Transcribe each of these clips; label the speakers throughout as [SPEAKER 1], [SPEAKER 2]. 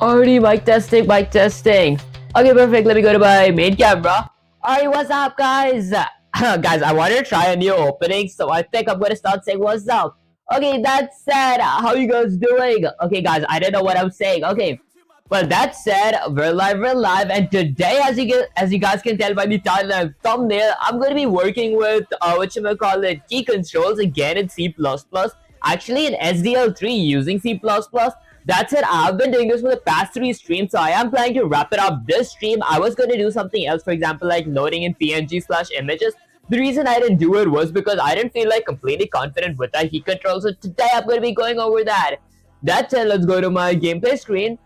[SPEAKER 1] Already mic testing, mic testing. Okay, perfect. Let me go to my main camera. Alright, what's up, guys? Guys, I wanted to try a new opening, so I think I'm gonna start saying what's up. Okay, that said, how you guys doing? Okay, guys, I don't know what I'm saying. Okay, well, that said, we're live, and today, as you guys can tell by the title and thumbnail, I'm gonna be working with whatchamacallit, key controls again in C++. Actually, in SDL3 using C++. That's it. I've been doing this for the past 3 streams, so I am planning to wrap it up this stream. I was going to do something else, for example, like loading in PNG/images. The reason I didn't do it was because I didn't feel like completely confident with that key control. So today I'm going to be going over that. That's it. Let's go to my gameplay screen.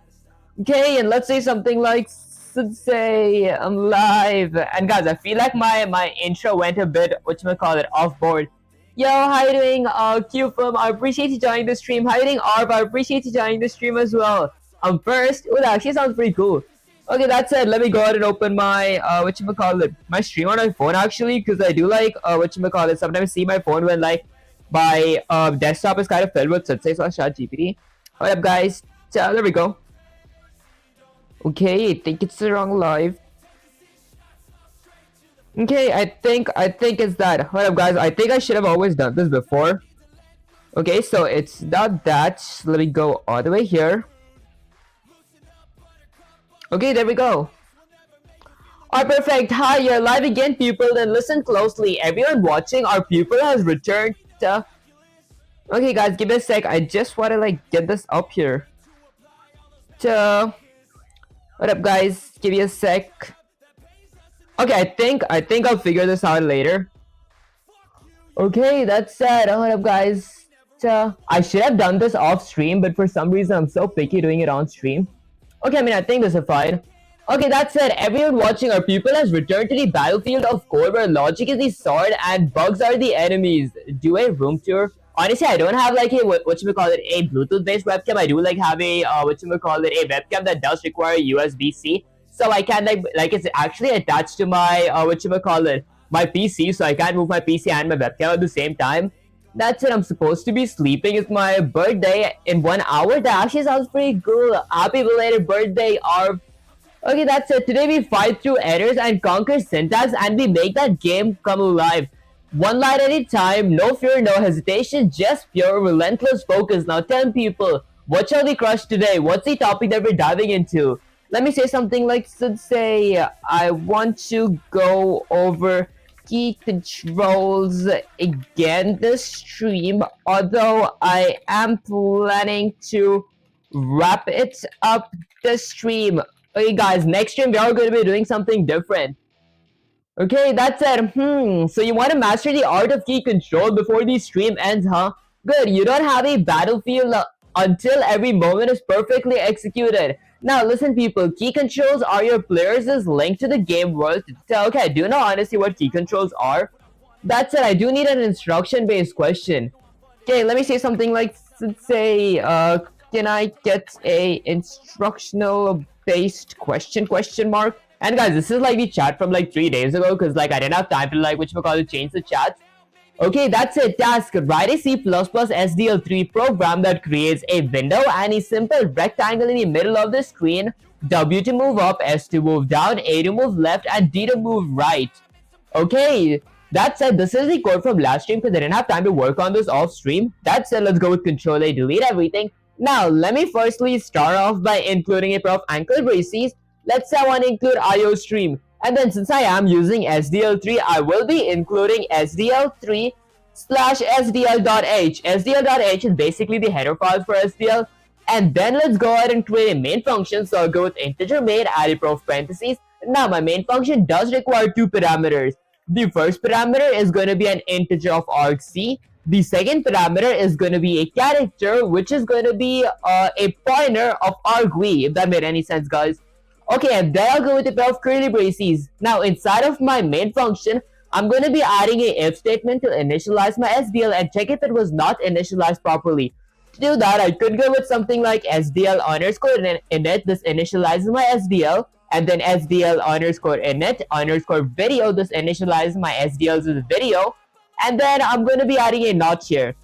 [SPEAKER 1] Okay, and let's say something like, say I'm live. And guys, I feel like my intro went a bit, off board. Yo, how you doing? QFilm, I appreciate you joining the stream. How you doing, Arb? I appreciate you joining the stream as well. First, oh, that actually sounds pretty cool. Okay, that's it. Let me go ahead and open my my stream on my phone actually, because I do like sometimes see my phone when like my desktop is kind of filled with GPT. What up, guys? So there we go. Okay, I think it's the wrong live. Okay, I think it's that. Hold up, guys. I think I should have always done this before. Okay, so it's not that. Let me go all the way here. Okay, there we go. Alright, perfect. Hi, you're live again, people. Then listen closely. Everyone watching, our pupil has returned to... Okay, guys, give me a sec. I just want to like get this up here. What up, guys? Give me a sec. Okay, I think I'll figure this out later. Okay, that's sad. Hold up, guys. I should have done this off stream, but for some reason I'm so picky doing it on stream. Okay, I mean, I think this is fine. Okay, that said, everyone watching, our people has returned to the battlefield of code where logic is the sword and bugs are the enemies. Do a room tour. Honestly, I don't have like a a Bluetooth-based webcam. I do like have a a webcam that does require USB-C. So I can like it's actually attached to my my PC, so I can't move my PC and my webcam at the same time. That's it. I'm supposed to be sleeping. It's my birthday in 1 hour. That actually sounds pretty cool. Happy belated birthday, Arv. Okay, that's it. Today we fight through errors and conquer syntax, and we make that game come alive. One line at a time, no fear, no hesitation, just pure relentless focus. Now tell people, what shall we crush today? What's the topic that we're diving into? Let me say something like, say, I want to go over key controls again this stream, although I am planning to wrap it up this stream. Okay, guys, next stream we are going to be doing something different. Okay, that's it. So you want to master the art of key control before the stream ends, huh? Good, you don't have a battlefield until every moment is perfectly executed. Now listen, people, key controls are your players' link to the game world. Okay, do you know honestly what key controls are? That's it, I do need an instruction-based question. Okay, let me say something like, say, can I get a instructional-based question, And guys, this is like the chat from like 3 days ago, because like I didn't have time to like change the chat. Okay, that's it. Task. Write a C++ SDL3 program that creates a window and a simple rectangle in the middle of the screen. W to move up, S to move down, A to move left, and D to move right. Okay, that said, this is the code from last stream because I didn't have time to work on this off stream. That said, let's go with Control A, delete everything. Now, let me firstly start off by including a pair of ankle braces. Let's say I want to include IO stream. And then since I am using SDL3, I will be including SDL3 slash SDL.h. SDL.h is basically the header file for SDL. And then let's go ahead and create a main function. So I'll go with integer main, add a pair of parentheses. Now my main function does require 2 parameters. The first parameter is going to be an integer of argc. The second parameter is going to be a character, which is going to be a pointer of argv, if that made any sense, guys. Okay, and then I'll go with a pair of curly braces. Now, inside of my main function, I'm going to be adding a if statement to initialize my SDL and check if it was not initialized properly. To do that, I could go with something like SDL underscore init. This initializes my SDL. And then SDL underscore init underscore video. This initializes my SDL's video. And then I'm going to be adding a notch here.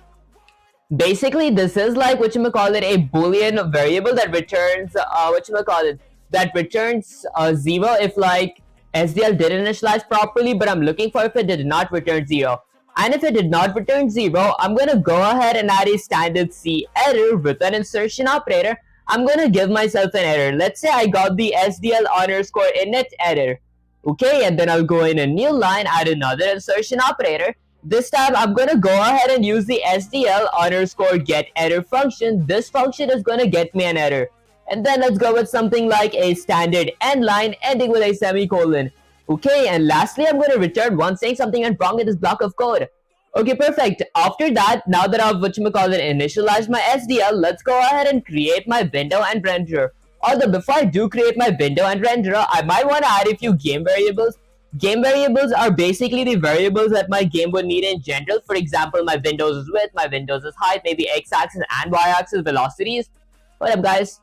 [SPEAKER 1] Basically, this is like whatchamacallit, a boolean variable that returns whatchamacallit, that returns 0 if like SDL did initialize properly, but I'm looking for if it did not return 0. And if it did not return 0, I'm gonna go ahead and add a standard C error with an insertion operator. I'm gonna give myself an error. Let's say I got the SDL underscore init error. Okay, and then I'll go in a new line, add another insertion operator. This time I'm gonna go ahead and use the SDL underscore get error function. This function is gonna get me an error. And then let's go with something like a standard end line ending with a semicolon. Okay, and lastly I'm gonna return one saying something went wrong in this block of code. Okay, perfect. After that, now that I've initialized my SDL, let's go ahead and create my window and renderer. Although before I do create my window and renderer, I might want to add a few game variables. Game variables are basically the variables that my game would need in general. For example, my windows is width, my windows is height, maybe x-axis and y-axis velocities. What up, guys?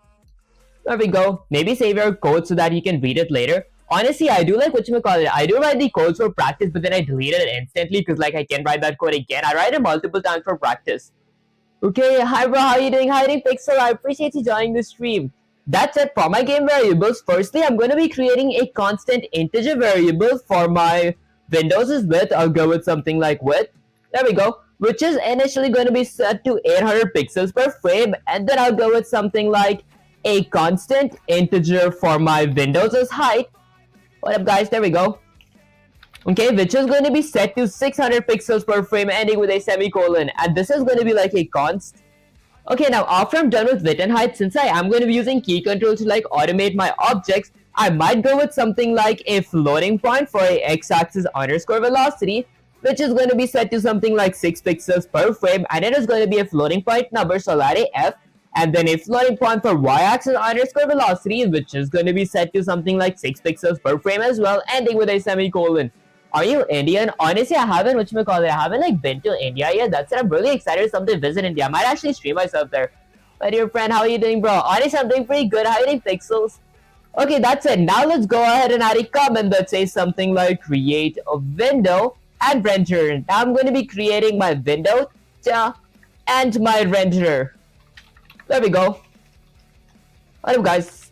[SPEAKER 1] There we go. Maybe save your code so that you can read it later. Honestly, I do like whatchamacallit. I do write the codes for practice, but then I delete it instantly because like I can write that code again. I write it multiple times for practice. Okay, hi bro, how you doing? Hi Pixel, I appreciate you joining the stream. That's it for my game variables. Firstly, I'm going to be creating a constant integer variable for my Windows' width. I'll go with something like width. There we go. Which is initially going to be set to 800 pixels per frame. And then I'll go with something like a constant integer for my Windows' height. What up, guys? There we go. Okay, which is going to be set to 600 pixels per frame ending with a semicolon. And this is going to be like a const. Okay, now after I'm done with width and height, since I am going to be using key control to like automate my objects, I might go with something like a floating point for a x-axis underscore velocity, which is going to be set to something like 6 pixels per frame, and it is going to be a floating point number, so I'll add a f, and then a floating point for y-axis underscore velocity, which is going to be set to something like 6 pixels per frame as well, ending with a semicolon. Are you Indian? Honestly, I haven't, I haven't like been to India yet. That's it. I'm really excited to someday visit India. I might actually stream myself there. My dear friend, how are you doing, bro? Honestly, I'm doing pretty good. How are you doing, Pixels? Okay, that's it. Now let's go ahead and add a comment that says something like create a window and renderer. Now I'm going to be creating my window and my renderer. There we go. What up, guys?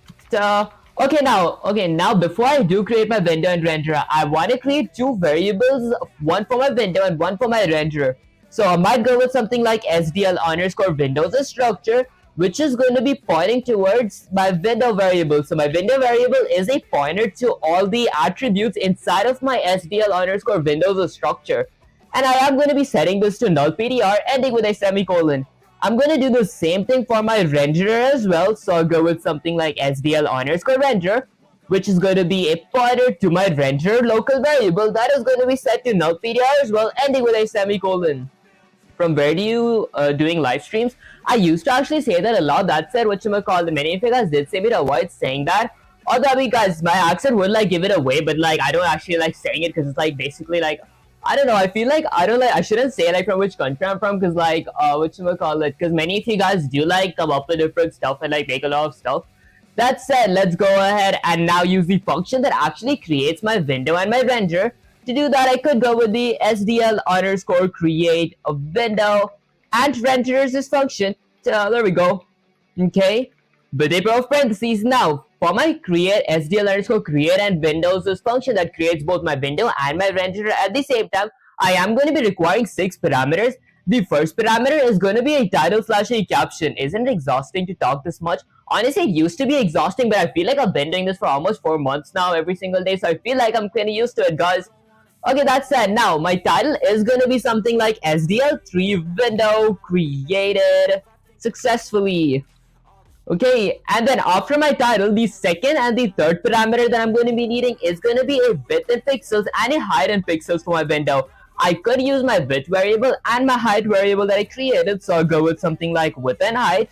[SPEAKER 1] Okay, now before I do create my window and renderer, I want to create two variables, one for my window and one for my renderer. So I might go with something like SDL underscore windows structure, which is going to be pointing towards my window variable. So my window variable is a pointer to all the attributes inside of my SDL underscore windows structure. And I am going to be setting this to null PTR ending with a semicolon. I'm going to do the same thing for my renderer as well, so I'll go with something like SDL underscore renderer, which is going to be a pointer to my renderer local variable that is going to be set to null PTR as well, ending with a semicolon. From where do you doing live streams? I used to actually say that a lot. That said, whatchamacallit, many of you guys did say me to avoid saying that. Although, I mean, guys, my accent would like give it away, but like I don't actually like saying it because it's like basically like, I don't know, I feel like I shouldn't say like from which country I'm from because like whatchamacallit, because many of you guys do like come up with different stuff and like make a lot of stuff. That said, let's go ahead and now use the function that actually creates my window and my renderer. To do that, I could go with the SDL underscore create a window and renderers this function. So there we go. Okay, with a pair of parentheses. Now for my create SDL underscore create and windows this function that creates both my window and my renderer at the same time, I am going to be requiring 6 parameters. The first parameter is going to be a title / a caption. Isn't it exhausting to talk this much? Honestly, it used to be exhausting, but I feel like I've been doing this for almost 4 months now every single day, so I feel like I'm kind of used to it, guys. Okay, that's it. Now, my title is going to be something like SDL3 window created successfully. Okay, and then after my title, the second and the third parameter that I'm going to be needing is going to be a width in pixels and a height in pixels for my window. I could use my width variable and my height variable that I created, so I'll go with something like width and height.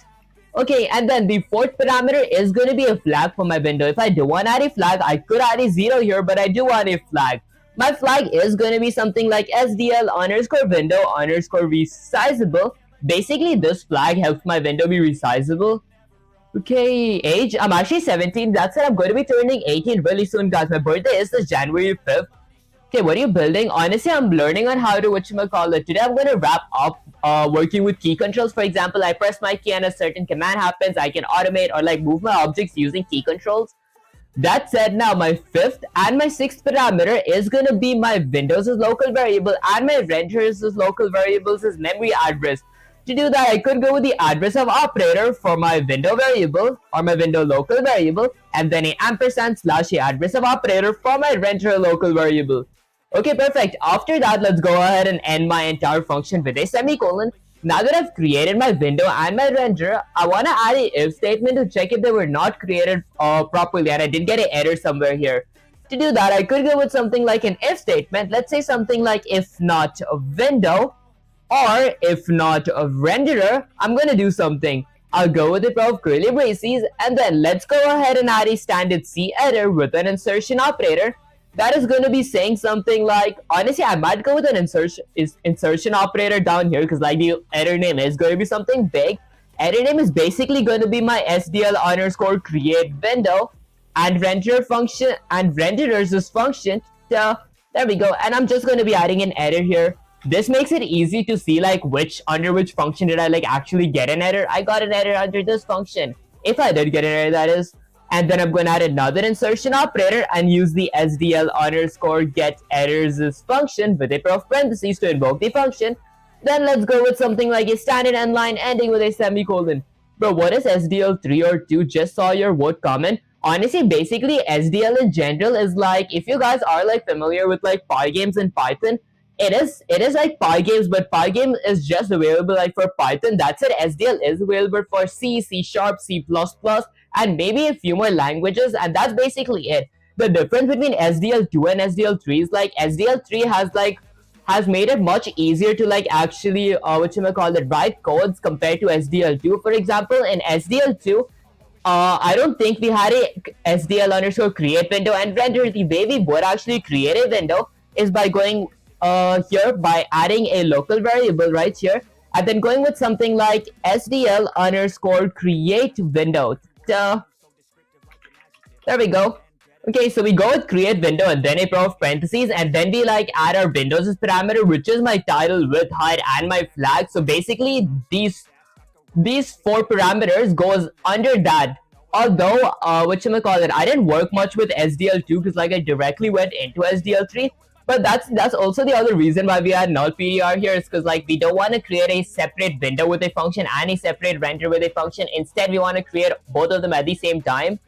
[SPEAKER 1] Okay, and then the fourth parameter is going to be a flag for my window. If I do want to add a flag, I could add a 0 here, but I do want a flag. My flag is going to be something like SDL underscore window underscore resizable. Basically, this flag helps my window be resizable. Okay, age, I'm actually 17. That's it. I'm going to be turning 18 really soon, guys. My birthday is this January 5th. Okay, what are you building? Honestly, I'm learning on how to whatchamacallit. Today, I'm going to wrap up working with key controls. For example, I press my key and a certain command happens. I can automate or like move my objects using key controls. That said, now my fifth and my sixth parameter is going to be my Windows' local variable and my renderer's local variables' memory address. To do that, I could go with the address of operator for my window variable or my window local variable, and then a ampersand slash a address of operator for my renderer local variable. Okay, perfect. After that, let's go ahead and end my entire function with a semicolon. Now that I've created my window and my renderer, I want to add a if statement to check if they were not created properly, and I did get an error somewhere here. To do that, I could go with something like an if statement. Let's say something like if not a window, or if not a renderer, I'm going to do something. I'll go with the of curly braces, and then let's go ahead and add a standard C error with an insertion operator. That is going to be saying something like, honestly, I might go with an insertion operator down here because like the error name is going to be something big. Error name is basically going to be my SDL underscore create window and renderer function and renderer's function. So there we go. And I'm just going to be adding an error here. This makes it easy to see like under which function did I like actually get an error. I got an error under this function. If I did get an error, that is. And then I'm going to add another insertion operator and use the SDL underscore get errors function with a pair of parentheses to invoke the function. Then let's go with something like a standard end line ending with a semicolon. Bro, what is SDL3 or 2? Just saw your word comment. Honestly, basically SDL in general is like, if you guys are like familiar with like Pygames in Python, it is like Pygames, but Pygame is just available like for Python. That's it. SDL is available for C, C#, C++, and maybe a few more languages, and that's basically it. The difference between SDL2 and SDL3 is like SDL3 has made it much easier to like actually write codes compared to SDL2. For example, in SDL2, I don't think we had a SDL underscore create window and render. The way we would actually create a window is by going here by adding a local variable right here, and then going with something like SDL underscore create window. There we go. Okay, so we go with create window and then a pair of parentheses, and then we like add our windows parameter, which is my title, width, height, and my flag. So basically these four parameters goes under that. Although I didn't work much with SDL2 because like I directly went into SDL3. But that's also the other reason why we had null PDR here, is because like we don't want to create a separate window with a function and a separate render with a function. Instead, we want to create both of them at the same time.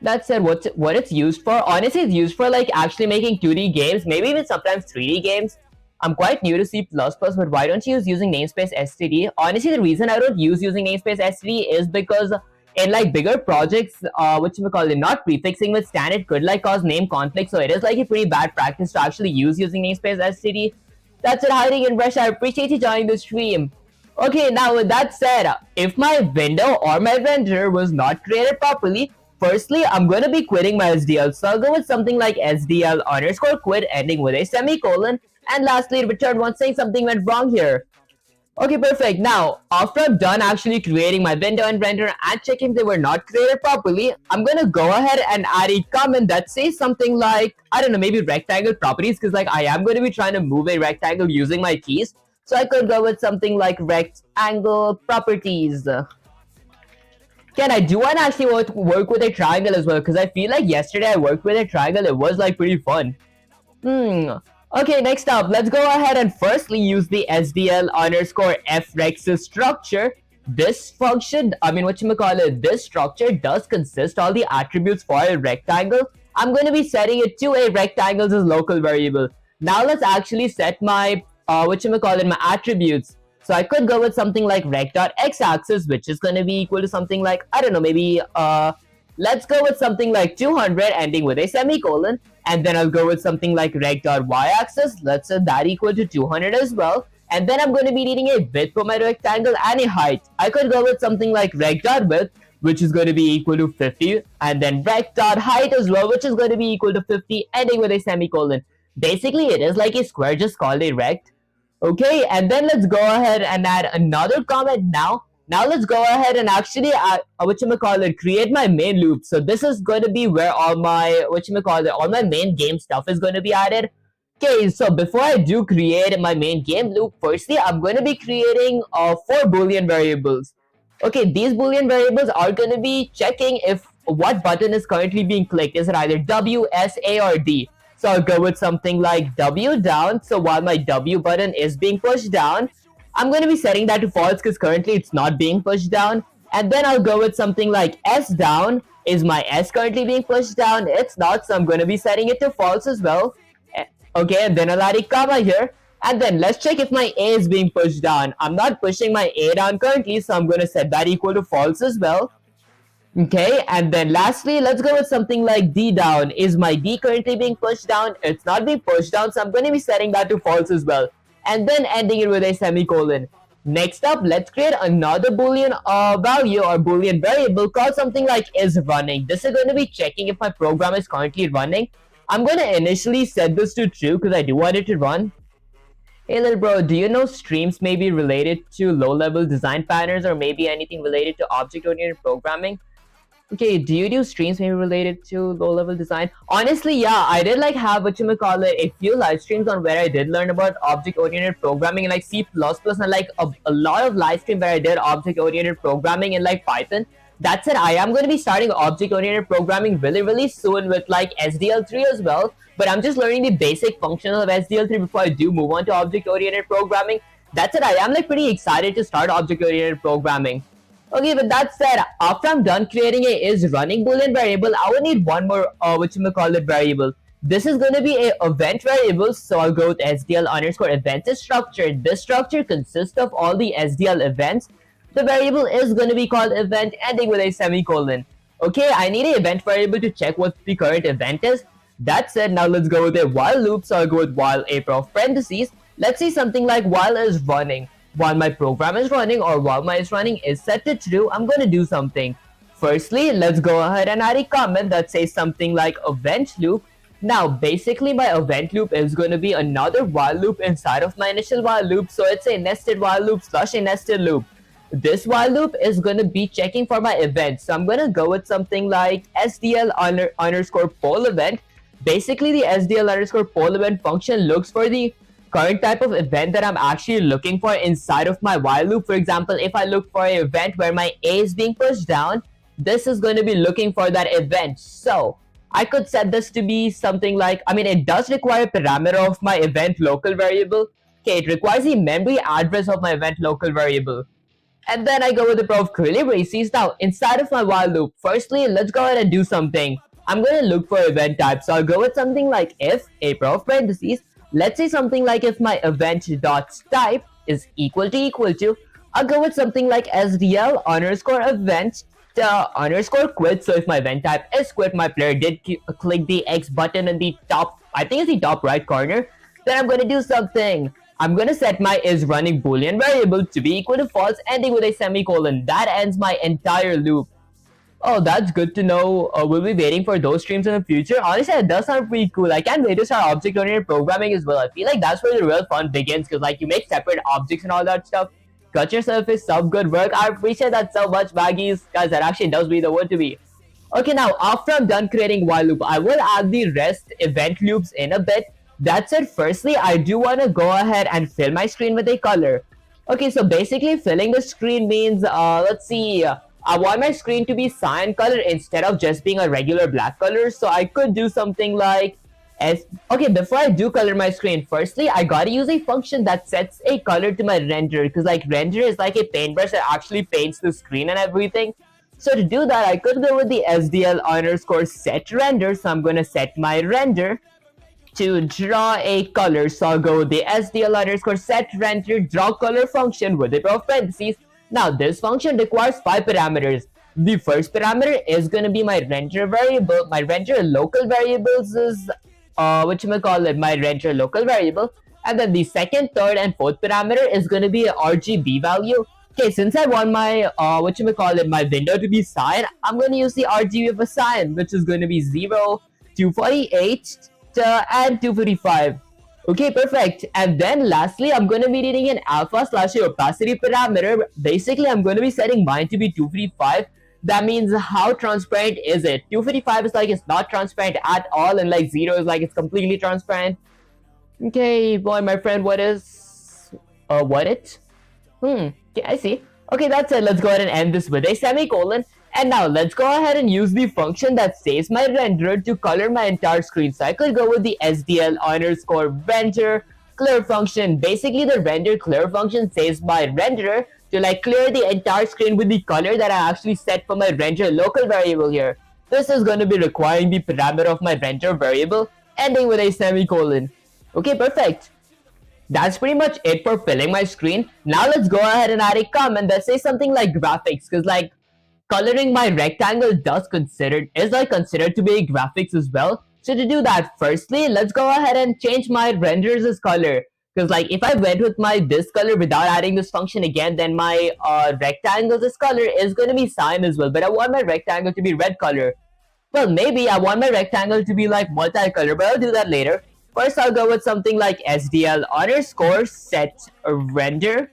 [SPEAKER 1] That said, what it's used for? Honestly, it's used for like actually making 2D games, maybe even sometimes 3D games. I'm quite new to C++, but why don't you use using namespace std? Honestly, the reason I don't use using namespace std is because in like bigger projects, not prefixing with standard could like cause name conflict, so it is like a pretty bad practice to actually use using namespace std. That's it, hiding in Rush. I appreciate you joining the stream. Okay, now with that said, if my window or my renderer was not created properly, firstly, I'm going to be quitting my SDL, so I'll go with something like SDL underscore quit ending with a semicolon, and lastly, return once saying something went wrong here. Okay, perfect. Now, after I'm done actually creating my window and renderer and checking they were not created properly, I'm gonna go ahead and add a comment that says something like, I don't know, maybe rectangle properties, because like I am going to be trying to move a rectangle using my keys. So I could go with something like rectangle properties. Can I do want to actually work with a triangle as well, because I feel like yesterday I worked with a triangle. It was like pretty fun. Okay, next up, let's go ahead and firstly use the SDL underscore frex structure. This function, this structure does consist all the attributes for a rectangle. I'm going to be setting it to a rectangle's local variable. Now let's actually set my, my attributes. So I could go with something like rec.x-axis, which is going to be equal to something like, I don't know, maybe, let's go with something like 200 ending with a semicolon. And then I'll go with something like rec.y-axis. Let's set that equal to 200 as well. And then I'm going to be needing a width for my rectangle and a height. I could go with something like rec.width, which is going to be equal to 50. And then rec.height as well, which is going to be equal to 50, ending with a semicolon. Basically, it is like a square just called a rect. Okay, and then let's go ahead and add another comment now. Now let's go ahead and actually create my main loop. So this is going to be where all my all my main game stuff is going to be added. Okay, so before I do create my main game loop, firstly, I'm going to be creating 4 Boolean variables. Okay, these Boolean variables are going to be checking if what button is currently being clicked. Is it either W, S, A, or D? So I'll go with something like W down. So while my W button is being pushed down, I'm going to be setting that to false because currently it's not being pushed down. And then I'll go with something like S down. Is my S currently being pushed down? It's not, so I'm going to be setting it to false as well. Okay, and then I'll add a comma here. And then let's check if my A is being pushed down. I'm not pushing my A down currently, so I'm going to set that equal to false as well. Okay, and then lastly, let's go with something like D down. Is my D currently being pushed down? It's not being pushed down, so I'm going to be setting that to false as well. And then ending it with a semicolon. Next up, let's create another Boolean value or Boolean variable called something like is running. This is going to be checking if my program is currently running. I'm going to initially set this to true because I do want it to run. Hey little bro, do you know streams may be related to low-level design patterns or maybe anything related to object-oriented programming? Okay, do you do streams maybe related to low-level design? Honestly, yeah, I did like have a few live streams on where I did learn about object-oriented programming in like C++ and like a lot of live stream where I did object-oriented programming in like Python. That said, I am going to be starting object-oriented programming really soon with like SDL3 as well. But I'm just learning the basic functions of SDL3 before I do move on to object-oriented programming. That said, I am like pretty excited to start object-oriented programming. Okay, with that said, after I'm done creating a is running Boolean variable, I will need one more variable. This is going to be a event variable, so I'll go with SDL underscore event is structured. This structure consists of all the SDL events. The variable is going to be called event ending with a semicolon. Okay, I need an event variable to check what the current event is. That said, now let's go with a while loop, so I'll go with while a of parentheses. Let's see something like while is running. While my program is running or while my is running is set to true, I'm going to do something. Firstly, let's go ahead and add a comment that says something like event loop. Now, basically my event loop is going to be another while loop inside of my initial while loop. So it's a nested while loop / a nested loop. This while loop is going to be checking for my event. So I'm going to go with something like SDL underscore poll event. Basically, the SDL underscore poll event function looks for the current type of event that I'm actually looking for inside of my while loop. For example, if I look for an event where my A is being pushed down, this is going to be looking for that event. So I could set this to be something like, it does require a parameter of my event local variable. Okay, it requires the memory address of my event local variable. And then I go with the probe of curly braces. Now, inside of my while loop, firstly, let's go ahead and do something. I'm going to look for event type. So I'll go with something like if a probe of parentheses. Let's say something like if my event dot type is equal to, I'll go with something like SDL underscore event underscore quit. So if my event type is quit, my player did click the X button in the top, I think it's the top right corner, then I'm going to do something. I'm going to set my is running Boolean variable to be equal to false, ending with a semicolon. That ends my entire loop. Oh, that's good to know. We'll be waiting for those streams in the future. Honestly, it does sound pretty cool. I can't wait to start object-oriented programming as well. I feel like that's where the real fun begins because like you make separate objects and all that stuff. Cut yourself is some good work. I appreciate that so much, Baggies. Guys, that actually does be the word to be. Okay, now after I'm done creating while loop, I will add the rest event loops in a bit. That said, firstly, I do want to go ahead and fill my screen with a color. Okay, so basically filling the screen means, let's see, I want my screen to be cyan color instead of just being a regular black color. So I could do something like, okay, before I do color my screen, firstly, I gotta use a function that sets a color to my render because like render is like a paintbrush that actually paints the screen and everything. So to do that, I could go with the SDL underscore set render. So I'm going to set my render to draw a color. So I'll go with the SDL underscore set render draw color function with a pair of parentheses. Now this function requires 5 parameters. The first parameter is going to be my render variable. My render local variables is my render local variable. And then the second, third, and fourth parameter is going to be a RGB value. Okay, since I want my my window to be cyan, I'm going to use the RGB of a cyan, which is going to be 0, 248, and 255. Okay, perfect. And then lastly, I'm going to be needing an alpha / opacity parameter. Basically, I'm going to be setting mine to be 255. That means how transparent is it? 255 is like it's not transparent at all, and like 0 is like it's completely transparent. Okay, boy, my friend, what is what it? Okay, I see. Okay, that's it. Let's go ahead and end this with a semicolon. And now let's go ahead and use the function that saves my renderer to color my entire screen. So I could go with the SDL underscore render clear function. Basically, the render clear function saves my renderer to like clear the entire screen with the color that I actually set for my render local variable here. This is going to be requiring the parameter of my render variable ending with a semicolon. Okay, perfect. That's pretty much it for filling my screen. Now let's go ahead and add a comment that says something like graphics, because like coloring my rectangle is like considered to be a graphics as well. So to do that, firstly, let's go ahead and change my renders as color. Because like if I went with my this color without adding this function again, then my rectangle this color is going to be cyan as well. But I want my rectangle to be red color. Well, maybe I want my rectangle to be like multicolor, but I'll do that later. First, I'll go with something like SDL underscore set render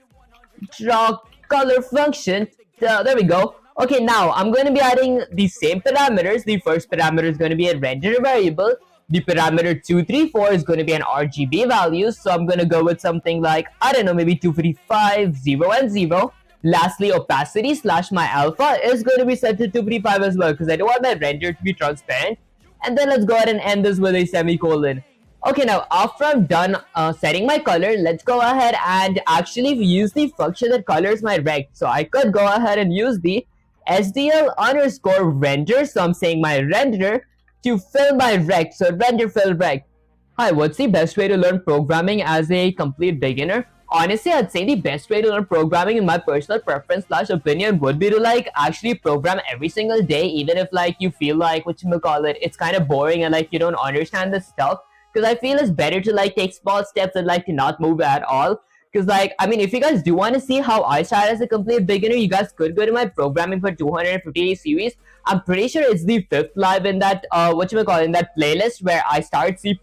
[SPEAKER 1] draw color function. There we go. Okay, now I'm going to be adding the same parameters. The first parameter is going to be a render variable. The parameter 234 is going to be an RGB value. So I'm going to go with something like, I don't know, maybe 255, 0 and 0. Lastly, opacity slash my alpha is going to be set to 255 as well because I don't want my render to be transparent. And then let's go ahead and end this with a semicolon. Okay, now after I'm done setting my color, let's go ahead and actually use the function that colors my rect. So I could go ahead and use the SDL underscore render. So I'm saying my render to fill my rect. So render fill rect. Hi, what's the best way to learn programming as a complete beginner? Honestly, I'd say the best way to learn programming in my personal preference slash opinion would be to like actually program every single day, even if like you feel like it's kind of boring and like you don't understand the stuff. Because I feel it's better to like take small steps and like to not move at all. Because like I mean, if you guys do want to see how I started as a complete beginner, you guys could go to my programming for 250 series. I'm pretty sure it's the 5th live in that in that playlist where I started C++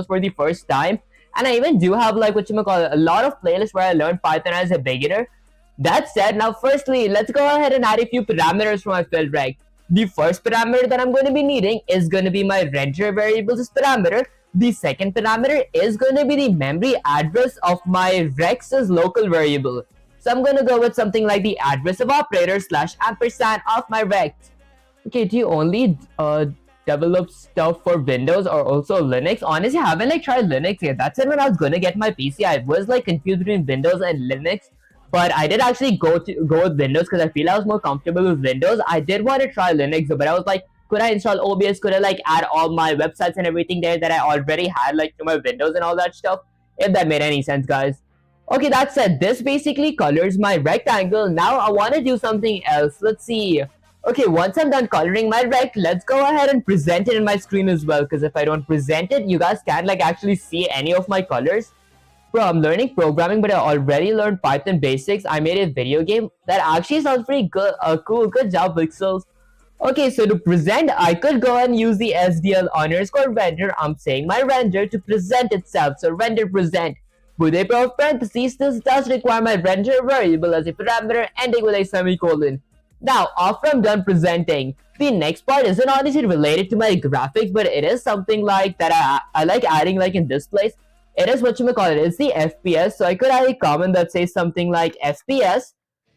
[SPEAKER 1] for the first time. And I even do have like a lot of playlists where I learned Python as a beginner. That said, now firstly, let's go ahead and add a few parameters for my fill rect. The first parameter that I'm going to be needing is going to be my render variables parameter. The second parameter is going to be the memory address of my rex's local variable. So I'm going to go with something like the address of operator slash ampersand of my rex. Okay, do you only develop stuff for Windows or also Linux? Honestly, I haven't like tried Linux yet. That's it. When I was gonna get my PC, I was like confused between Windows and Linux. But I did actually go with Windows because I feel I was more comfortable with Windows. I did want to try Linux, but I was like, could I install OBS? Could I like add all my websites and everything there that I already had like to my Windows and all that stuff? If that made any sense, guys. Okay, that said, this basically colors my rectangle. Now I want to do something else. Let's see. Okay, once I'm done coloring my rect, let's go ahead and present it in my screen as well. Because if I don't present it, you guys can't like actually see any of my colors. Bro, I'm learning programming, but I already learned Python basics. I made a video game that actually sounds pretty good. Cool, good job, Pixels. Okay, so to present, I could go and use the SDL underscore render. I'm saying my render to present itself. So render present. With a pair of parentheses, this does require my render variable as a parameter ending with a semicolon. Now, after I'm done presenting, the next part isn't honestly related to my graphics, but it is something like that I like adding like in this place. It is it's the FPS. So I could add a comment that says something like FPS.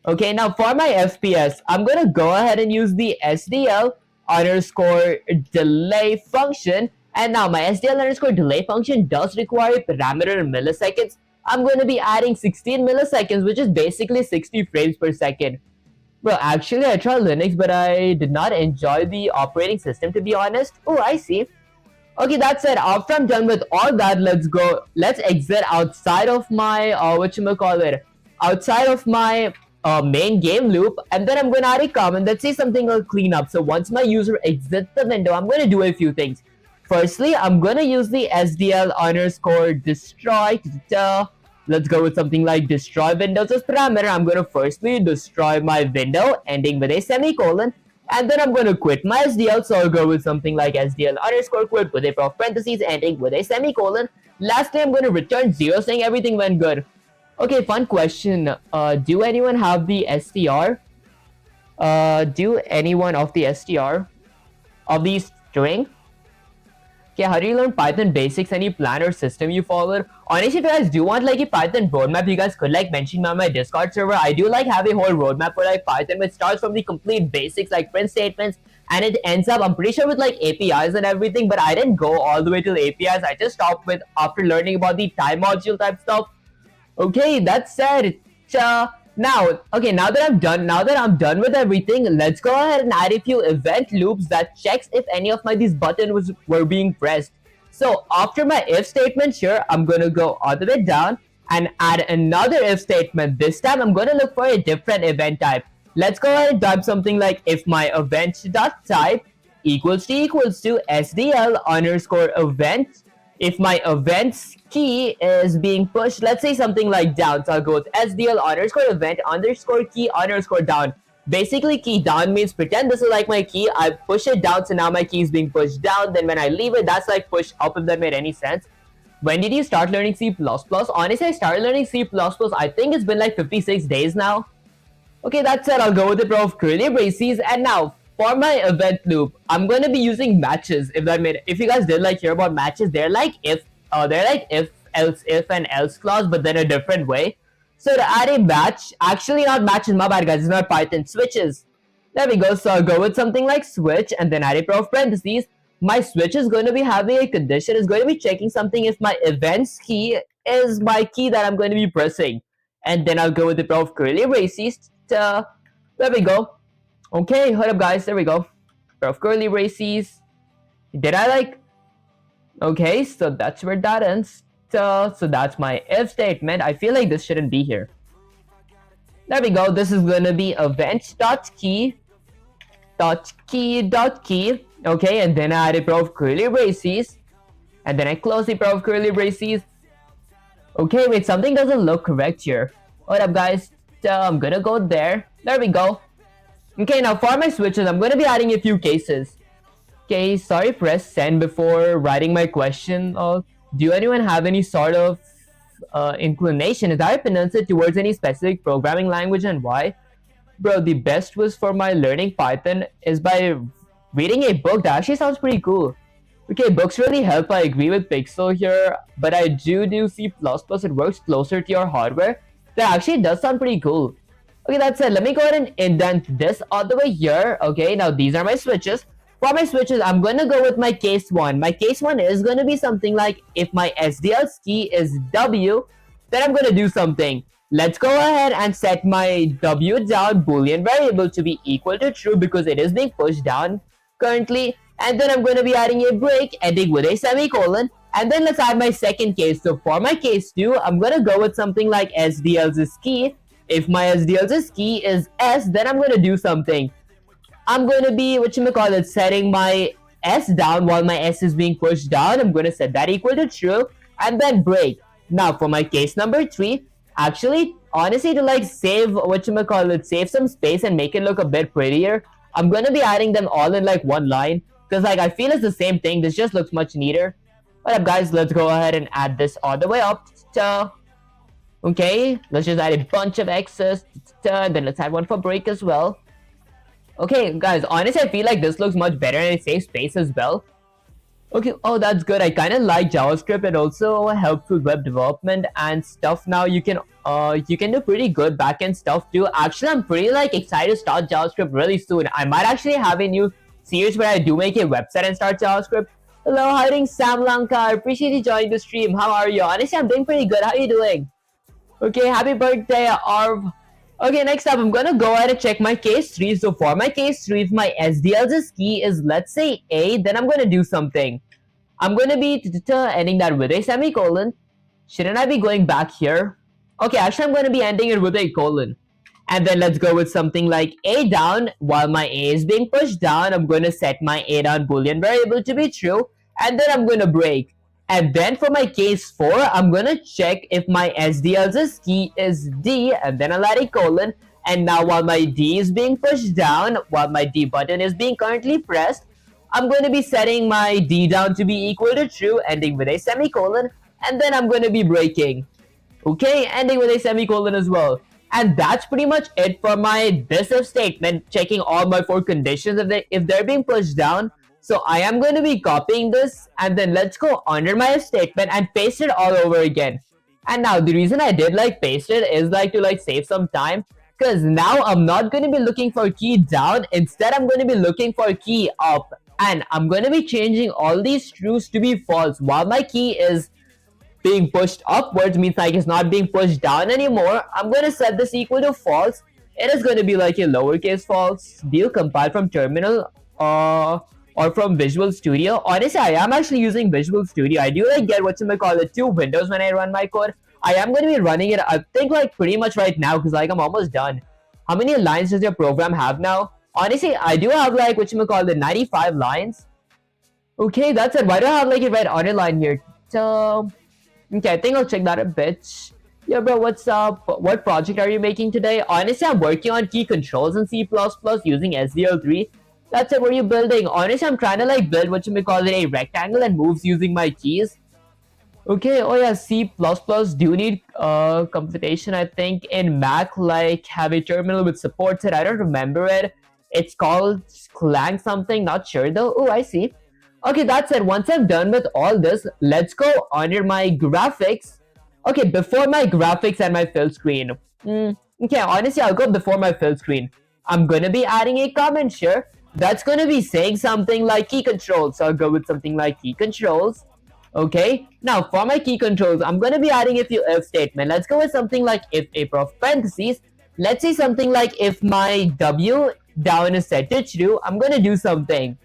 [SPEAKER 1] Okay, now for my FPS, I'm gonna go ahead and use the SDL underscore delay function. And now my SDL underscore delay function does require a parameter in milliseconds. I'm going to be adding 16 milliseconds, which is basically 60 frames per second. Well, actually, I tried Linux, but I did not enjoy the operating system, to be honest. Oh, I see. Okay, that said, after I'm done with all that, let's exit outside of my, outside of my main game loop, and then I'm going to add a comment that says something like cleanup. So once my user exits the window, I'm going to do a few things. Firstly, I'm going to use the SDL underscore destroy. Let's go with something like destroy windows as parameter. I'm going to firstly destroy my window, ending with a semicolon. And then I'm going to quit my SDL. So I'll go with something like SDL underscore quit with a pair of parentheses, ending with a semicolon. Lastly, I'm going to return 0, saying everything went good. Okay, fun question. Do anyone have the STR? Do anyone of the STR of the string? Okay, how do you learn Python basics? Any plan or system you followed? Honestly, if you guys do want like a Python roadmap, you guys could like mention me on my Discord server. I do like have a whole roadmap for like Python, which starts from the complete basics like print statements, and it ends up, I'm pretty sure, with like APIs and everything. But I didn't go all the way till APIs. I just stopped with after learning about the time module type stuff. Okay, that said, now that I'm done with everything, let's go ahead and add a few event loops that checks if any of my these buttons were being pressed. So after my if statement here, I'm gonna go all the way down and add another if statement. This time I'm gonna look for a different event type. Let's go ahead and type something like if my event dot type equals to SDL underscore event. If my events key is being pushed, let's say something like down, so I'll go with SDL underscore event underscore key underscore down. Basically, key down means pretend this is like my key. I push it down, so now my key is being pushed down. Then when I leave it, that's like push up, if that made any sense. When did you start learning C++? Honestly, I started learning C++, I think it's been like 56 days now. Okay, that said, I'll go with the pro of curly braces. And now, for my event loop, I'm gonna be using matches. If you guys did like hear about matches, they're like if else if and else clause, but then a different way. So to add a match, actually not matches, my bad guys, it's not Python, switches. There we go. So I'll go with something like switch and then add a pair of parentheses. My switch is going to be having a condition, is going to be checking something if my events key is my key that I'm going to be pressing. And then I'll go with the pair of curly braces. There we go. Okay, hold up guys, there we go. Pair of curly braces. Did I like... Okay, so that's where that ends. So that's my if statement. I feel like this shouldn't be here. There we go. This is gonna be event.key .key. Okay, and then I add a pair of curly braces. And then I close the pair of curly braces. Okay, wait, something doesn't look correct here. Hold up guys. I'm gonna go there. There we go. Okay, now for my switches, I'm gonna be adding a few cases. Okay, sorry, press send before writing my question. Do anyone have any sort of inclination, as I pronounce it, towards any specific programming language and why? Bro, the best was for my learning Python is by reading a book. That actually sounds pretty cool. Okay, books really help. I agree with Pixel here, but I do C++. It works closer to your hardware. That actually does sound pretty cool. Okay, that's it. Let me go ahead and indent this all the way here. Okay, now these are my switches. For my switches, I'm going to go with my case 1. My case 1 is going to be something like if my SDL's key is W, then I'm going to do something. Let's go ahead and set my W down boolean variable to be equal to true because it is being pushed down currently. And then I'm going to be adding a break ending with a semicolon. And then let's add my second case. So for my case 2, I'm going to go with something like SDL's key. If my SDL's key is S, then I'm going to do something. I'm going to be, setting my S down while my S is being pushed down. I'm going to set that equal to true and then break. Now for my case number 3, actually, honestly, to like save, save some space and make it look a bit prettier, I'm going to be adding them all in like one line. Because like I feel it's the same thing. This just looks much neater. What up guys, let's go ahead and add this all the way up. Okay, let's just add a bunch of X's. Then let's add one for break as well. Okay guys, honestly I feel like this looks much better and it saves space as well. Okay, oh that's good. I kind of like JavaScript. It also helps with web development and stuff. Now you can do pretty good backend stuff too. Actually, I'm pretty like excited to start JavaScript really soon. I might actually have a new series where I do make a website and start JavaScript. Hello, hiding Sam Lanka. I appreciate you joining the stream. How are you? Honestly, I'm doing pretty good. How are you doing? Okay, happy birthday, Arv. Okay, next up, I'm gonna go ahead and check my case 3. So for my case 3, if my SDL's key is, let's say, A, then I'm gonna do something. I'm gonna be ending that with a semicolon. Shouldn't I be going back here? Okay, actually, I'm gonna be ending it with a colon. And then let's go with something like A down. While my A is being pushed down, I'm gonna set my A down boolean variable to be true. And then I'm gonna break. And then for my case 4, I'm gonna check if my SDL's key is D, and then I'll add a colon. And now while my D is being pushed down, while my D button is being currently pressed, I'm going to be setting my D down to be equal to true, ending with a semicolon, and then I'm going to be breaking. Okay, ending with a semicolon as well. And that's pretty much it for my this if statement, checking all my 4 conditions if they're being pushed down. So I am going to be copying this, and then let's go under my if statement and paste it all over again. And now the reason I did like paste it is like to like save some time, because now I'm not going to be looking for key down. Instead, I'm going to be looking for key up, and I'm going to be changing all these trues to be false while my key is being pushed upwards, means like it's not being pushed down anymore. I'm going to set this equal to false. It is going to be like a lowercase false. Do you compile from terminal or from Visual Studio? Honestly, I am actually using Visual Studio. I do like get two windows when I run my code. I am going to be running it, I think, like pretty much right now, because like I'm almost done. How many lines does your program have now? Honestly, I do have like 95 lines. Okay, that's it. Why do I have like a red underline here? So okay, I think I'll check that a bit. Yeah, bro, what's up? What project are you making today? Honestly, I'm working on key controls in C++ using SDL3. That's it. What are you building? Honestly, I'm trying to like build a rectangle and moves using my keys. Okay, oh yeah, C++ do need computation, I think. In Mac, like, have a terminal which supports it. I don't remember it. It's called Clang something, not sure though. Oh, I see. Okay, that's it. Once I'm done with all this, let's go under my graphics. Okay, before my graphics and my fill screen. Okay, honestly, I'll go before my fill screen. I'm gonna be adding a comment here that's gonna be saying something like key controls. So I'll go with something like key controls. Okay, now for my key controls, I'm gonna be adding a few if statement. Let's go with something like if a prof parentheses. Let's say something like if my W down is set to true, I'm gonna do something.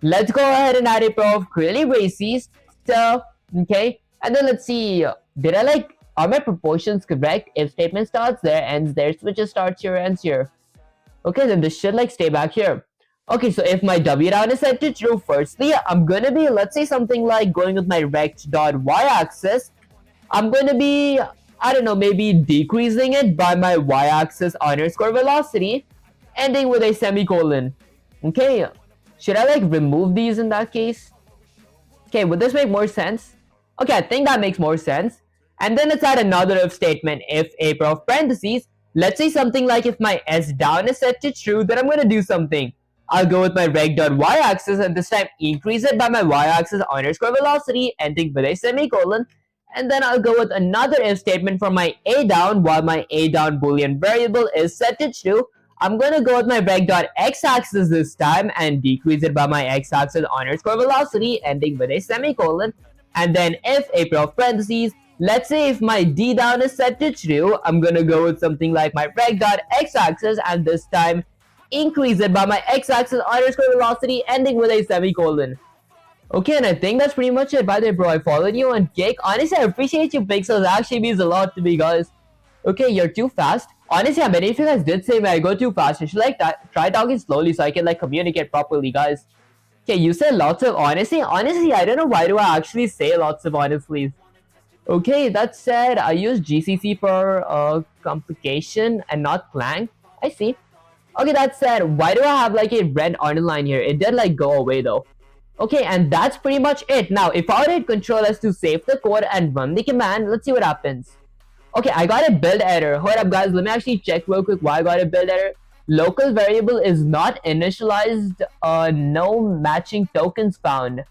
[SPEAKER 1] Let's go ahead and add a prof curly braces. So, okay, and then let's see. Did I like, are my proportions correct? If statement starts there, ends there, switches starts here, ends here. Okay, then this should like stay back here. Okay, so if my W down is set to true, firstly, I'm gonna be, let's say something like going with my rect.y-axis. I'm gonna be, I don't know, maybe decreasing it by my y-axis underscore velocity, ending with a semicolon. Okay, should I like remove these in that case? Okay, would this make more sense? Okay, I think that makes more sense. And then let's add another if statement. If a prof parentheses, let's say something like if my s down is set to true, then I'm gonna do something. I'll go with my reg.y-axis and this time increase it by my y-axis underscore velocity, ending with a semicolon. And then I'll go with another if statement for my a down, while my a down boolean variable is set to true. I'm gonna go with my reg.x-axis this time and decrease it by my x-axis underscore velocity, ending with a semicolon. And then if a prof parentheses, let's say if my d down is set to true, I'm gonna go with something like my reg.x-axis and this time increase it by my x-axis underscore velocity, ending with a semicolon. Okay, and I think that's pretty much it. By the way, bro, I followed you on Kick. Honestly, I appreciate you, Pixels. It actually means a lot to me, guys. Okay, you're too fast. Honestly, many of you guys did say I go too fast. You should like try talking slowly so I can like communicate properly, guys. Okay, you said lots of honestly. Honestly, I don't know why do I actually say lots of honestly. Okay, that said, I use GCC for complication and not Clang. I see. Okay, that said, why do I have like a red underline here? It did like go away though. Okay, and that's pretty much it. Now, if I hit Control S to save the code and run the command, let's see what happens. Okay, I got a build error. Hold up, guys. Let me actually check real quick why I got a build error. Local variable is not initialized. No matching tokens found.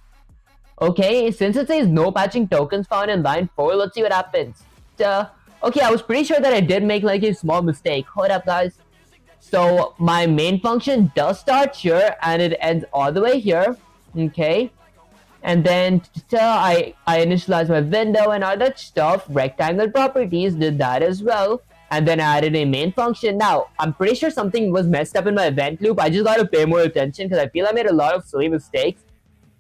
[SPEAKER 1] Okay, since it says no matching tokens found in line 4, let's see what happens. Okay, I was pretty sure that I did make like a small mistake. Hold up, guys. So my main function does start here and it ends all the way here. Okay, and then I initialized my window and all that stuff. Rectangle properties did that as well, and then I added a main function. Now I'm pretty sure something was messed up in my event loop. I just gotta pay more attention because I feel I made a lot of silly mistakes.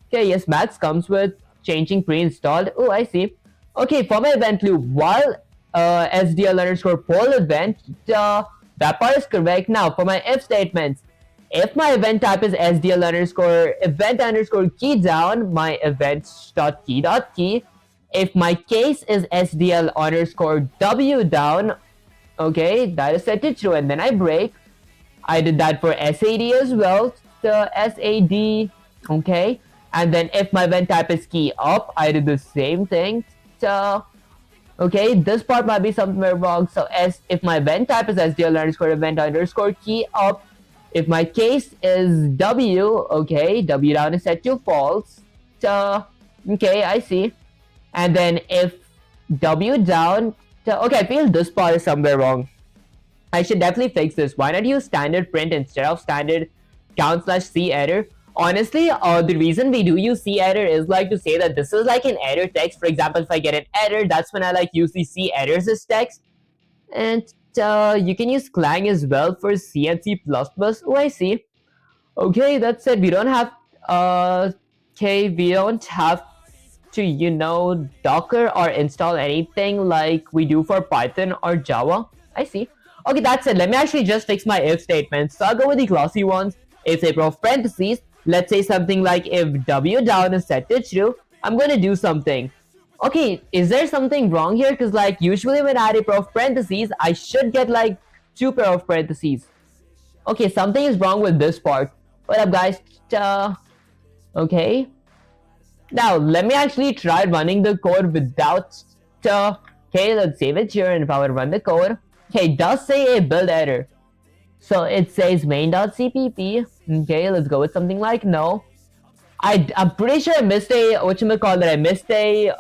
[SPEAKER 1] Okay, yes, Max comes with changing pre-installed. Oh, I see. Okay, for my event loop, while SDL underscore poll event, that part is correct. Now for my if statements, if my event type is SDL underscore event underscore key down, my events.key.key. If my case is SDL underscore W down, okay, that is set to true, and then I break. I did that for SAD as well, the SAD, okay. And then if my event type is key up, I did the same thing. So, okay, this part might be somewhere wrong. So if my event type is SDL underscore event underscore key up, If my case is W, okay, W down is set to false. So, okay, I see. And then if W down, okay, I feel this part is somewhere wrong. I should definitely fix this. Why not use standard print instead of standard count slash C error? Honestly, the reason we do use C error is like to say that this is like an error text. For example, if I get an error, that's when I like use the C errors as text. And you can use Clang as well for C and C++. Oh, I see. Okay, that's it. We don't have okay, we don't have to Docker or install anything like we do for Python or Java. I see. Okay, that's it. Let me actually just fix my if statements. So I'll go with the glossy ones. If they of parentheses, let's say something like if W down is set to true, I'm gonna do something. Okay, is there something wrong here? Because like usually when I add a pair of parentheses, I should get like 2 pair of parentheses. Okay, something is wrong with this part. What up, guys? Okay. Now, let me actually try running the code without... okay, let's save it here, and if I would run the code... Okay, it does say a build error. So it says main.cpp. Okay, let's go with something like no. I'm pretty sure I missed a... whatchamacallit, I missed a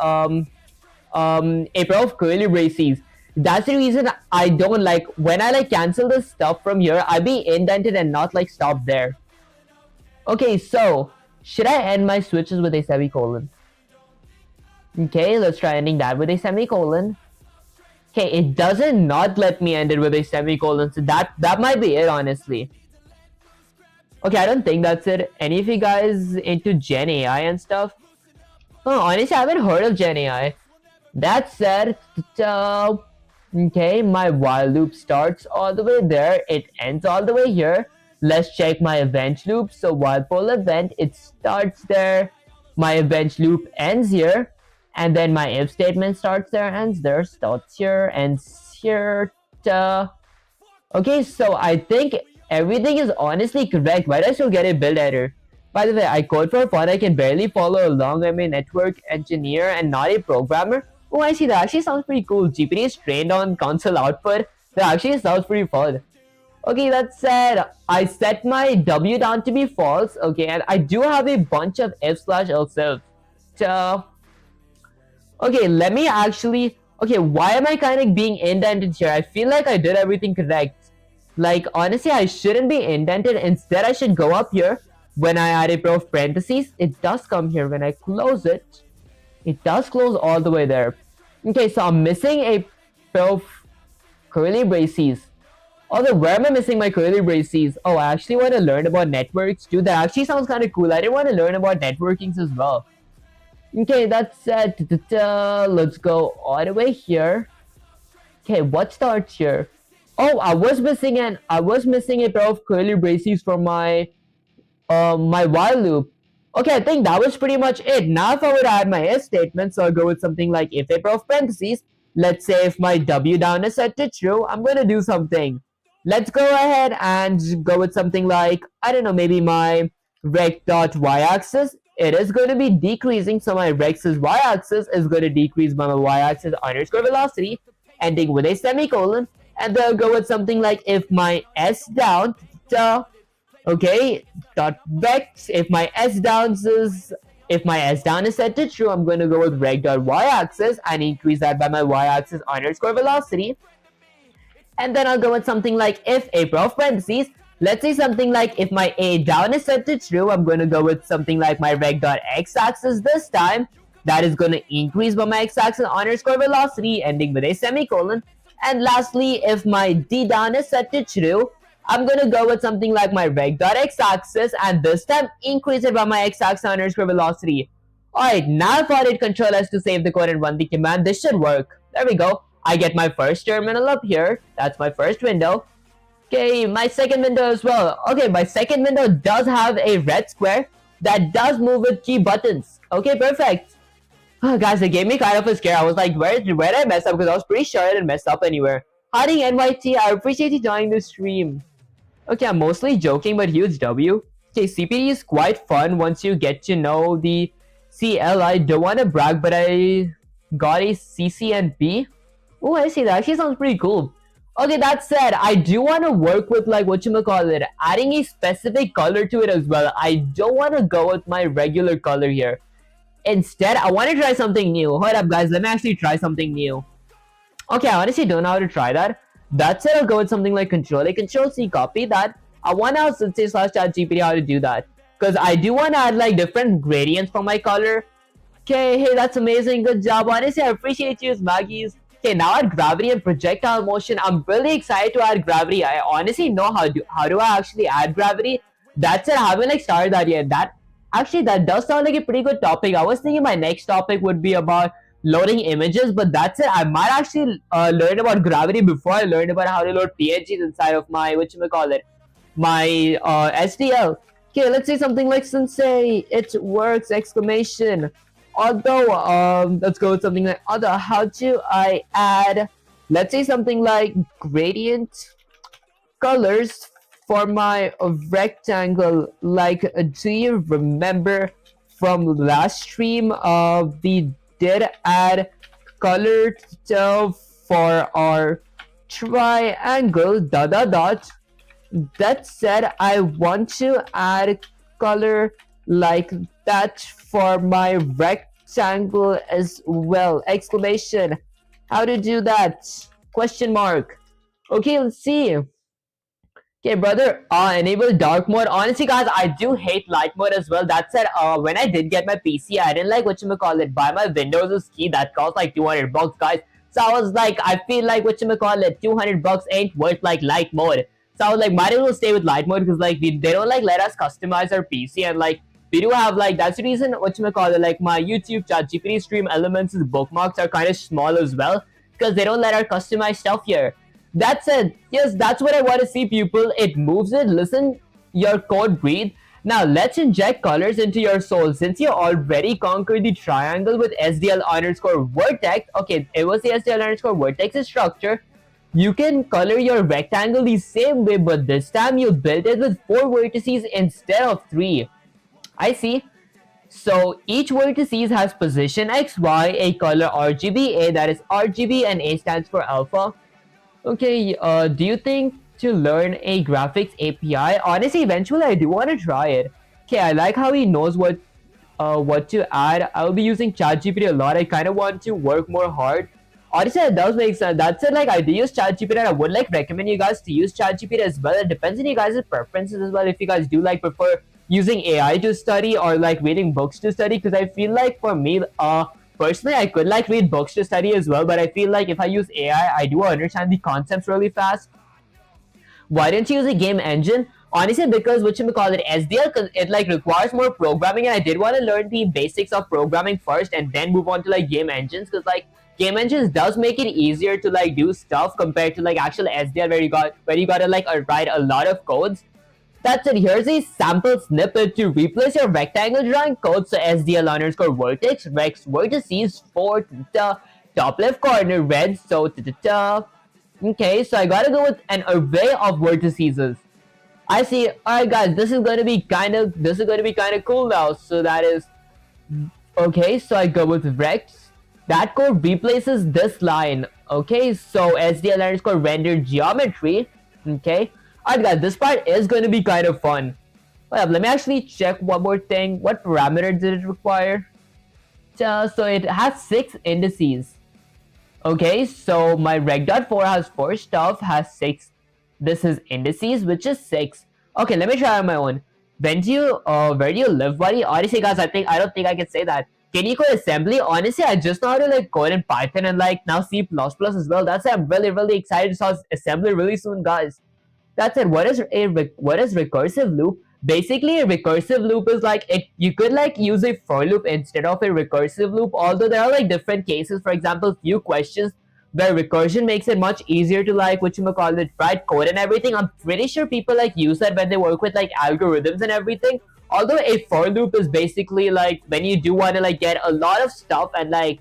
[SPEAKER 1] pair of curly braces. That's the reason I don't like... when I like cancel this stuff from here, I be indented and not like stop there. Okay, so... should I end my switches with a semicolon? Okay, let's try ending that with a semicolon. Okay, it doesn't not let me end it with a semicolon, so that might be it, honestly. Okay, I don't think that's it. Any of you guys into Gen AI and stuff? Oh, honestly, I haven't heard of Gen AI. That said, okay, my while loop starts all the way there. It ends all the way here. Let's check my event loop. So while poll event, it starts there. My event loop ends here. And then my if statement starts there, ends there, starts here, ends here. Okay, so I think everything is honestly correct. Why do I still get a build error? By the way, I code for fun. I can barely follow along. I'm a network engineer and not a programmer. Oh, I see. That actually sounds pretty cool. GPT is trained on console output. That actually sounds pretty fun. Okay, that said, I set my W down to be false. Okay, and I do have a bunch of if/else if. So, okay, let me actually... okay, why am I kind of being indented here? I feel like I did everything correct. Like, honestly, I shouldn't be indented. Instead, I should go up here. When I add a pair of parentheses, it does come here. When I close it, it does close all the way there. Okay, so I'm missing a pair of curly braces. Although, where am I missing my curly braces? Oh, I actually want to learn about networks too. That actually sounds kind of cool. I didn't want to learn about networkings as well. Okay, that's it. Let's go all the way here. Okay, what starts here? Oh, I was missing a pair of curly braces for my my while loop. Okay, I think that was pretty much it. Now if I would add my if statement, so I'll go with something like if a pair of parentheses. Let's say if my W down is set to true, I'm gonna do something. Let's go ahead and go with something like, I don't know, maybe my rect.y-axis. It is going to be decreasing, so my rex's y-axis is going to decrease by my y-axis underscore velocity, ending with a semicolon. And then I'll go with something like if my s down, okay, dot vex. If my s down is set to true, I'm going to go with reg.y-axis and increase that by my y-axis underscore velocity. And then I'll go with something like if a pair of parentheses. Let's say something like if my a down is set to true, I'm going to go with something like my reg.x-axis this time. That is going to increase by my x-axis underscore velocity, ending with a semicolon. And lastly, if my d down is set to true, I'm going to go with something like my reg.x-axis and this time increase it by my x-axis underscore velocity. Alright, now if I hit Control S to save the code and run the command, this should work. There we go. I get my first terminal up here. That's my first window. Okay, my second window as well. Okay, my second window does have a red square that does move with key buttons. Okay, perfect. Oh, guys, it gave me kind of a scare. I was like, where did I mess up? Because I was pretty sure I didn't mess up anywhere. Howdy, NYT. I appreciate you joining the stream. Okay, I'm mostly joking, but huge W. Okay, CPD is quite fun once you get to know the CL. I don't want to brag, but I got a CC and B. Oh, I see. That actually sounds pretty cool. Okay, that said, I do want to work with like whatchamacallit, adding a specific color to it as well. I don't want to go with my regular color here. Instead, I want to try something new. Hold up, guys. Let me actually try something new. Okay, I honestly don't know how to try that. That said, I'll go with something like Control A, Control C, copy that. I want to ask say slash chat GPT how to do that. Because I do want to add like different gradients for my color. Okay, hey, that's amazing. Good job. Honestly, I appreciate you, Maggies. Okay, now add gravity and projectile motion. I'm really excited to add gravity. I honestly know how do I actually add gravity. That's it. I haven't like started that yet. That does sound like a pretty good topic. I was thinking my next topic would be about loading images, but that's it. I might actually learn about gravity before I learn about how to load PNGs inside of my my SDL. Okay, let's say something like Sensei, it works! Exclamation. Although, let's go with something like although. How do I add? Let's say something like gradient colors for my rectangle. Like, do you remember from last stream? We did add color for our triangle. Dot dot dot. That said, I want to add color like that for my rectangle as well! Exclamation. How to do that? Question mark. Okay, let's see. Okay, brother, enable dark mode. Honestly, guys, I do hate light mode as well. That said, when I did get my PC, I didn't like whatchamacallit, buy my Windows key that cost like 200 bucks, guys. So I was like, I feel like whatchamacallit, 200 bucks ain't worth like light mode. So I was like, might as well stay with light mode because like they don't like let us customize our PC, and like we do have like that's the reason whatchamacallit, like my YouTube chat GPT stream elements bookmarks are kind of small as well because they don't let our customize stuff here. That said, yes, that's what I want to see, people. It moves it. Listen, your code breathe. Now let's inject colors into your soul. Since you already conquered the triangle with SDL underscore vertex, okay, it was the SDL underscore vertex structure. You can color your rectangle the same way, but this time you build it with 4 vertices instead of 3. I see. So each vertices has position X, Y, a color RGB, A that is RGB, and A stands for alpha. Okay, do you think to learn a graphics API? Honestly, eventually I do want to try it. Okay, I like how he knows what to add. I'll be using ChatGPT a lot. I kind of want to work more hard. Honestly, it does make sense. That's it. Like, I do use ChatGPT, and I would like recommend you guys to use ChatGPT as well. It depends on you guys' preferences as well. If you guys do like prefer using AI to study or like reading books to study, because I feel like for me, personally, I could like read books to study as well, but I feel like if I use AI, I do understand the concepts really fast. Why didn't you use a game engine? Honestly, because whatchamacallit, SDL, because it like requires more programming, and I did want to learn the basics of programming first and then move on to like game engines, because like game engines does make it easier to like do stuff compared to like actual SDL where you gotta like write a lot of codes. That's it. Here's a sample snippet to replace your rectangle drawing code. So SDL underscore vertex rex vertices for the top left corner red. So okay, so I gotta go with an array of vertices. I see. Alright guys, this is gonna be kind of cool now. So that is okay, so I go with rex. That code replaces this line. Okay, so SDL underscore render geometry. Okay. Alright guys, this part is going to be kind of fun. Well, let me actually check one more thing. What parameter did it require? So it has 6 indices. Okay, so my reg.4 has 4 stuff, has 6. This is indices, which is 6. Okay, let me try on my own. Where do you live, buddy? Honestly guys, I don't think I can say that. Can you code assembly? Honestly, I just know how to like code in Python and like now C++ as well. That's why I'm really excited to start assembly really soon, guys. That's it. What is recursive loop? Basically, a recursive loop is like you could like use a for loop instead of a recursive loop. Although there are like different cases. For example, few questions where recursion makes it much easier to like write code and everything. I'm pretty sure people like use that when they work with like algorithms and everything. Although a for loop is basically like when you do want to like get a lot of stuff and like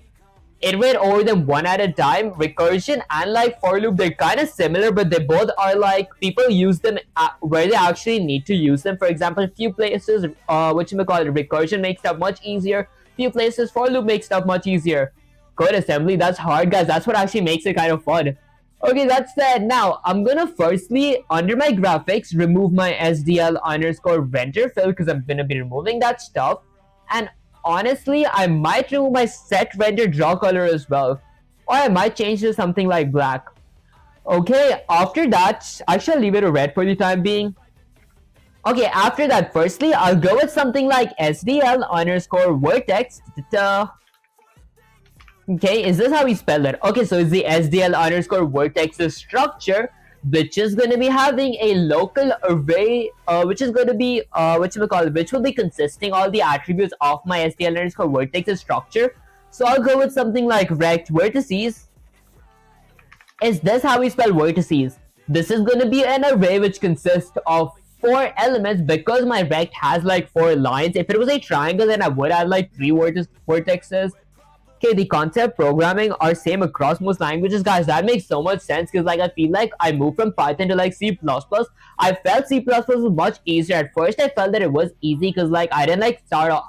[SPEAKER 1] iterate over them one at a time. Recursion and like for loop, they're kind of similar, but they both are like people use them where they actually need to use them. For example, few places recursion makes stuff much easier, few places for loop makes stuff much easier. Code assembly, that's hard guys, that's what actually makes it kind of fun. Okay, that said, now I'm gonna firstly, under my graphics, remove my SDL underscore render fill because I'm gonna be removing that stuff. And honestly, I might remove my set render draw color as well. Or I might change to something like black. Okay, after that, I shall leave it a red for the time being. Okay, after that, firstly, I'll go with something like SDL underscore vertex. Okay, is this how we spell it? Okay, so it's the SDL underscore vertex structure, which is going to be having a local array, which is going to be, which will be consisting all the attributes of my SDL underscore vertex structure. So I'll go with something like rect vertices. Is this how we spell vertices? This is going to be an array which consists of 4 elements because my rect has like 4 lines. If it was a triangle, then I would add like 3 vertexes. Okay, the concept programming are same across most languages, guys. That makes so much sense because like I feel like I moved from Python to like C++. I felt C++ was much easier. At first I felt that it was easy because like I didn't start off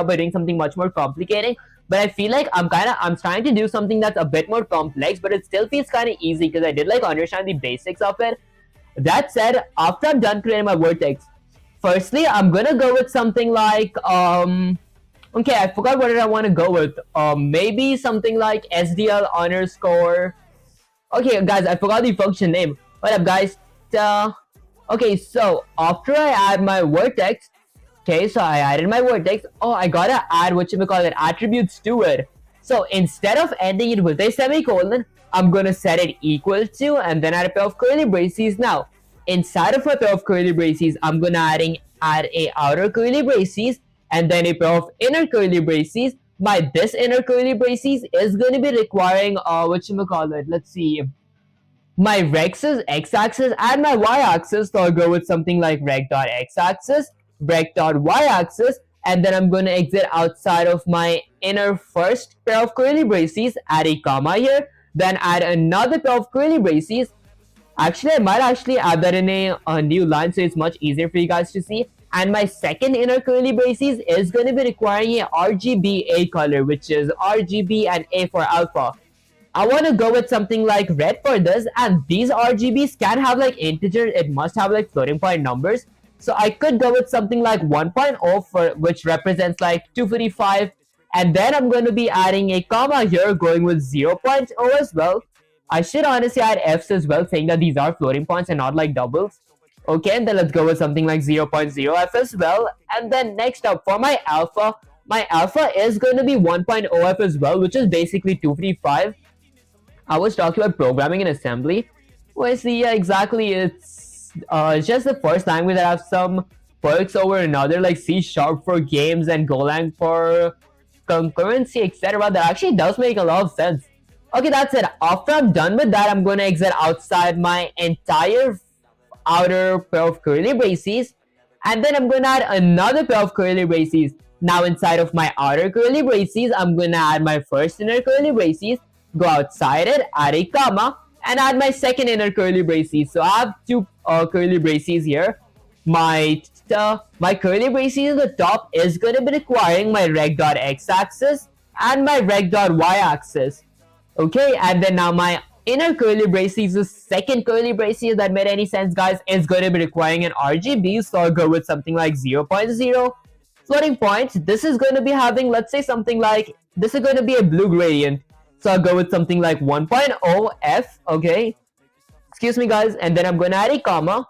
[SPEAKER 1] by doing something much more complicating. But I feel like I'm trying to do something that's a bit more complex, but it still feels kind of easy because I did like understand the basics of it. That said, after I'm done creating my vertex, firstly I'm gonna go with something like okay, I forgot what did I want to go with. Maybe something like SDL underscore. Okay, guys, I forgot the function name. What up, guys? Okay, so after I add my vertex, okay, so I added my vertex. Oh, I gotta add attributes to it. So instead of ending it with a semicolon, I'm gonna set it equal to and then add a pair of curly braces. Now, inside of a pair of curly braces, I'm gonna add a outer curly braces and then a pair of inner curly braces. This inner curly braces is going to be requiring let's see, my rex's x-axis and my y-axis. So I'll go with something like rec.x-axis, rec.y-axis, and then I'm going to exit outside of my inner first pair of curly braces, add a comma here, then add another pair of curly braces. Actually, I might add that in a new line so it's much easier for you guys to see. And my second inner curly braces is going to be requiring a RGB A color, which is RGB and A for alpha. I want to go with something like red for this, and these RGBs can have like integers. It must have like floating point numbers. So I could go with something like 1.0 for which represents like 255, and then I'm going to be adding a comma here, going with 0.0 as well. I should honestly add F's as well, saying that these are floating points and not like doubles. Okay, and then let's go with something like 0.0 F as well. And then next up, for my alpha is going to be 1.0 F as well, which is basically 255. I was talking about programming in assembly. Well, see, yeah, exactly. It's just the first language that has some perks over another, like C# for games and Golang for concurrency, etc. That actually does make a lot of sense. Okay, that's it. After I'm done with that, I'm going to exit outside my entire outer pair of curly braces, and then I'm going to add another pair of curly braces. Now inside of my outer curly braces, I'm going to add my first inner curly braces, go outside it, add a comma, and add my second inner curly braces. So I have two curly braces here. My curly braces at the top is going to be requiring my rec.x-axis and my rec.y-axis. Okay, and then now my inner curly braces, the second curly braces that made any sense, guys, is going to be requiring an RGB. So I'll go with something like 0.0 floating point. This is going to be having, let's say, something like, this is going to be a blue gradient. So I'll go with something like 1.0 F, okay? Excuse me, guys. And then I'm going to add a comma,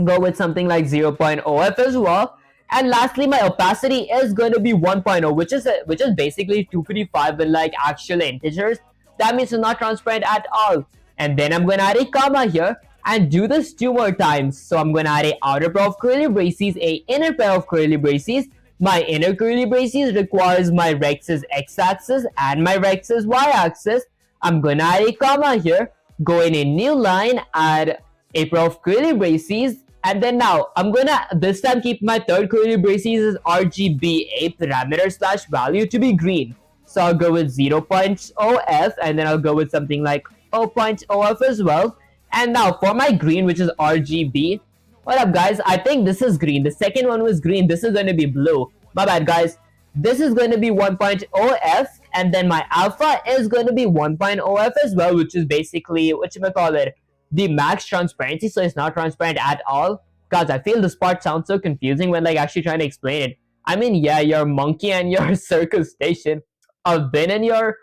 [SPEAKER 1] go with something like 0.0 F as well. And lastly, my opacity is going to be 1.0, which is basically 255 with like actual integers. That means it's not transparent at all. And then I'm going to add a comma here and do this 2 more times. So I'm going to add a outer pair of curly braces, a inner pair of curly braces. My inner curly braces requires my rex's x-axis and my rex's y-axis. I'm going to add a comma here, go in a new line, add a pair of curly braces. And then now I'm going to this time keep my third curly braces as RGB, a parameter / value to be green. So I'll go with 0.0 F, and then I'll go with something like 0.0 F as well. And now for my green, which is RGB. What up, guys? I think this is green. The second one was green. This is going to be blue. My bad, guys. This is going to be 1.0 F. and then my alpha is going to be 1.0f as well, which is basically what you may call it, the max transparency, so it's not transparent at all. Guys, I feel this part sounds so confusing when like actually trying to explain it. I mean, yeah, your monkey and your circus station. I've been in your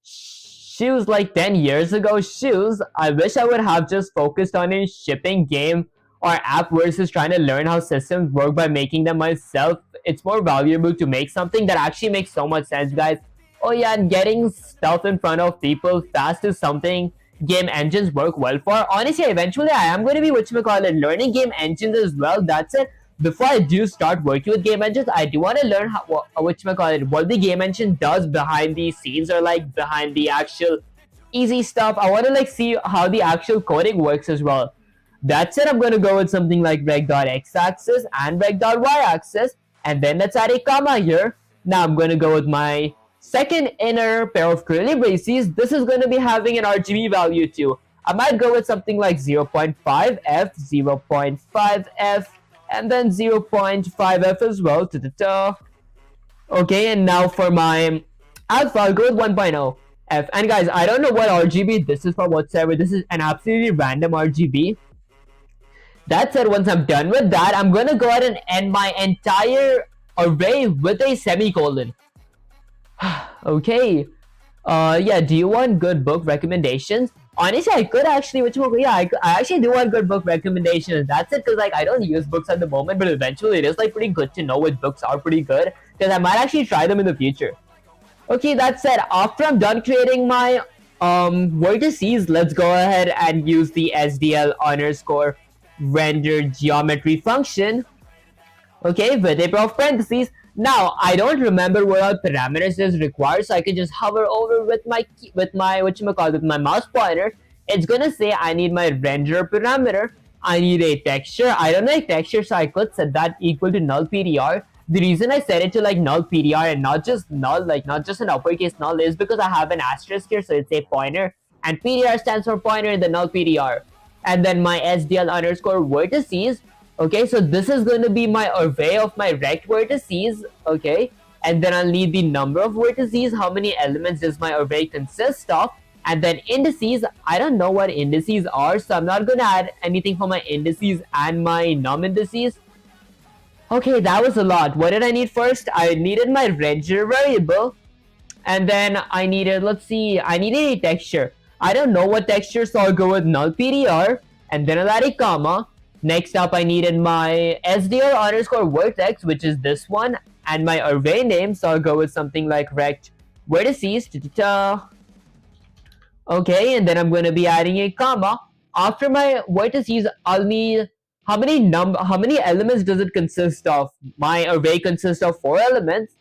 [SPEAKER 1] shoes like 10 years ago. Shoes, I wish I would have just focused on a shipping game or app versus trying to learn how systems work by making them myself. It's more valuable to make something that actually makes so much sense, guys. Oh yeah, and getting stuff in front of people fast is something game engines work well for. Honestly, eventually I am going to be learning game engines as well. That's it. Before I do start working with game engines, I do want to learn how what the game engine does behind the scenes, or like behind the actual easy stuff. I want to like see how the actual coding works as well. That's it. I'm going to go with something like reg.x-axis and reg.y-axis, and then let's add a comma here. Now I'm going to go with my second inner pair of curly braces. This is going to be having an RGB value too. I might go with something like 0.5f, 0.5f, and then 0.5f as well. Okay, and now for my alpha, I'll go with 1.0 f. And guys, I don't know what RGB this is for whatsoever. This is an absolutely random RGB. That said, once I'm done with that, I'm gonna go ahead and end my entire array with a semicolon. Okay. Yeah, do you want good book recommendations? Honestly, I could actually, I actually do want good book recommendations. That's it, because like I don't use books at the moment, but eventually it is like pretty good to know which books are pretty good, because I might actually try them in the future. Okay, that said, after I'm done creating my vertices, let's go ahead and use the SDL underscore render geometry function. Okay, with a pair of parentheses. Now I don't remember what all parameters is required, so I can just hover over with my mouse pointer. It's gonna say I need my render parameter. I need a texture. I don't know a texture, so I could set that equal to null PDR. The reason I set it to like null PDR and not just null, like not just an uppercase null, is because I have an asterisk here, so it's a pointer, and PDR stands for pointer in the null PDR. And then my SDL underscore vertices. Okay, so this is going to be my array of my rect vertices. Okay, and then I'll need the number of vertices. How many elements does my array consist of? And then indices. I don't know what indices are, so I'm not going to add anything for my indices and my num indices. Okay, that was a lot. What did I need first? I needed my render variable, and then I needed, let's see, I needed a texture. I don't know what texture, so I'll go with null PDR, and then I'll add a comma. Next up, I needed my SDL underscore vertex, which is this one, and my array name, so I'll go with something like rect vertices. Okay, and then I'm going to be adding a comma. After my vertices, I'll need how many elements does it consist of? My array consists of 4 elements.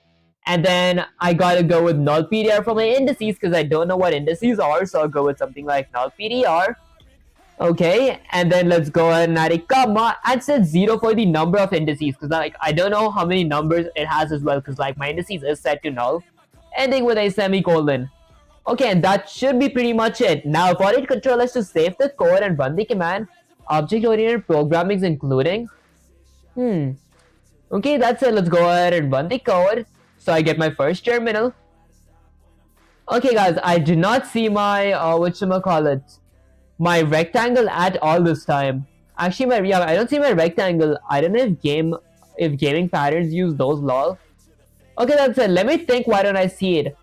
[SPEAKER 1] And then I gotta go with null PDR for my indices, because I don't know what indices are, so I'll go with something like null PDR. Okay, and then let's go ahead and add a comma and set 0 for the number of indices, because like I don't know how many numbers it has as well, because like my indices is set to null, ending with a semicolon. Okay, and that should be pretty much it. Now for it, Control S to save the code and run the command. Object-oriented programming is including. Okay, that's it. Let's go ahead and run the code. So I get my first terminal. Okay, guys, I did not see my my rectangle at all this time. Actually, I don't see my rectangle. I don't know if gaming patterns use those, lol. Okay, that's it. Let me think. Why don't I see it?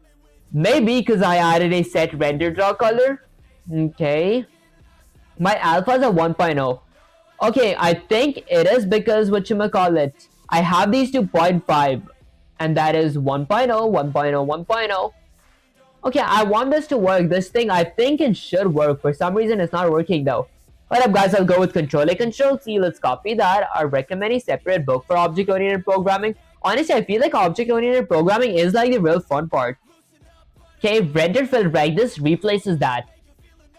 [SPEAKER 1] Maybe because I added a set render draw color. Okay. My alphas are 1.0. Okay, I think it is because I have these 2.5, and that is 1.0, 1.0, 1.0. Okay, I want this to work. This thing, I think it should work. For some reason, it's not working though. What up, guys? I'll go with Control A, Control C. Let's copy that. I'll recommend a separate book for object-oriented programming. Honestly, I feel like object-oriented programming is like the real fun part. Okay, render fill right. This replaces that.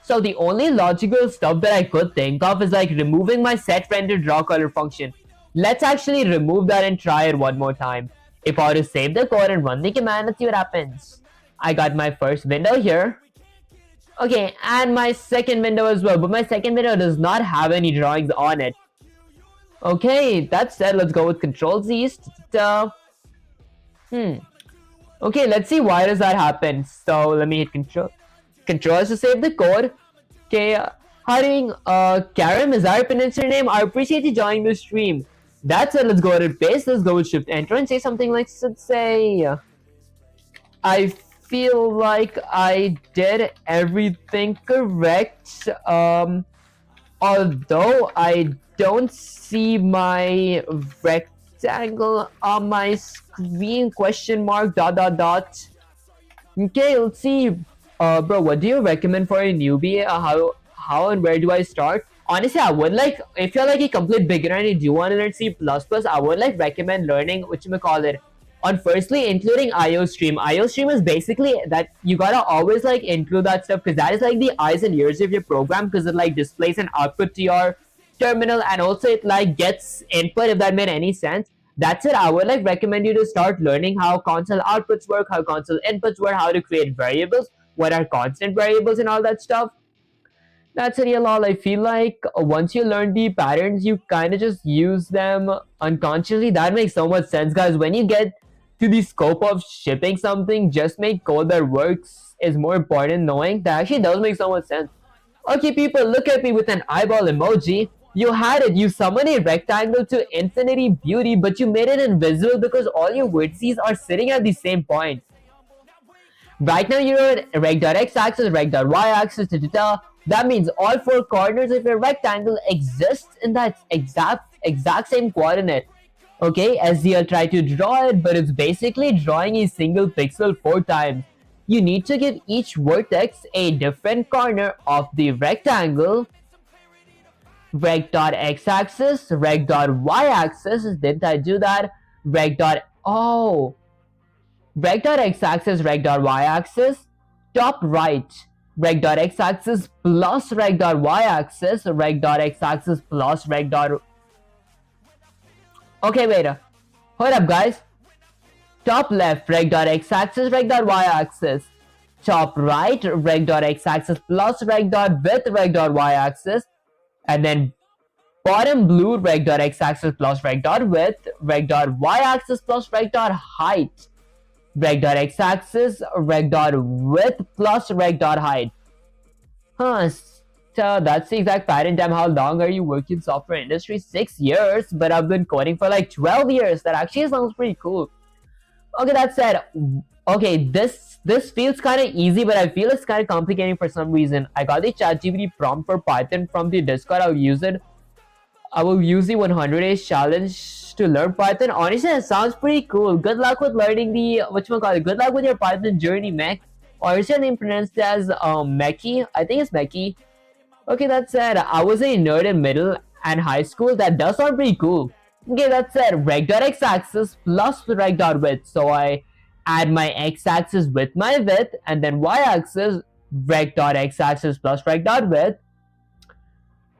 [SPEAKER 1] So the only logical stuff that I could think of is like removing my set render draw color function. Let's actually remove that and try it one more time. If I were to save the code and run the command, let's see what happens. I got my first window here. Okay, and my second window as well, but my second window does not have any drawings on it. Okay, that said, let's go with Control Z. Okay, let's see why does that happen. So let me hit control to save the code. Okay, hiring Karim is our peninsula name. I appreciate you joining the stream. That's it. Let's go ahead and paste. Let's go with Shift Enter and say something like, let's say, I feel like I did everything correct. Although I don't see my rectangle on my screen, question mark, dot, dot, dot. Okay, let's see. Bro, what do you recommend for a newbie? How and where do I start? Honestly, I would like, if you're like a complete beginner and you do want to learn C++, I would like recommend learning, whatchamacallit, on firstly including IOStream. IOStream is basically that you gotta always like include that stuff because that is like the eyes and ears of your program because it like displays an output to your terminal and also it like gets input, if that made any sense. That's it. I would like recommend you to start learning how console outputs work, how console inputs work, how to create variables, what are constant variables and all that stuff. That's a real all. I feel like once you learn the patterns, you kind of just use them unconsciously. That makes so much sense, guys. When you get to the scope of shipping something, just make code that works is more important knowing. That actually does make so much sense. Okay, people, look at me with an eyeball emoji. You had it. You summoned a rectangle to infinity beauty, but you made it invisible because all your vertices are sitting at the same point. Right now, you're at rect.x-axis, rect.y-axis, that means all four corners of your rectangle exist in that exact same coordinate. Okay, SDL tried to draw it, but it's basically drawing a single pixel 4 times. You need to give each vertex a different corner of the rectangle. Rect.x-axis, rect.y-axis, didn't I do that? Rect.x-axis, rect.y-axis, top right, rect.x-axis plus rect.y-axis, rect.x-axis plus rect. Okay, wait. Hold up, guys. Top left, rect.x-axis, rect.y-axis. Top right, rect.x-axis plus rect.width, rect.y-axis. And then bottom blue, rect.x-axis plus rect.width, rect.y-axis plus rect.height. Rect.x-axis, rect.width plus rect.height. Huh, so that's the exact pattern. Damn, how long are you working in software industry? 6 years, but I've been coding for like 12 years. That actually sounds pretty cool. Okay, that said, okay, this feels kind of easy, but I feel it's kind of complicating for some reason. I got the ChatGPT prompt for Python from the Discord. I'll use it. I will use the 100 days challenge to learn Python. Honestly, it sounds pretty cool. Good luck with learning the, whatchamacallit, good luck with your Python journey, Mech. Or is your name pronounced as Meki? I think it's Meki. Okay, that said, I was a nerd in middle and high school. That does sound pretty cool. Okay, that said, rect.x-axis plus rect.width. So I add my x-axis with my width and then y-axis rect.x-axis plus rect.width.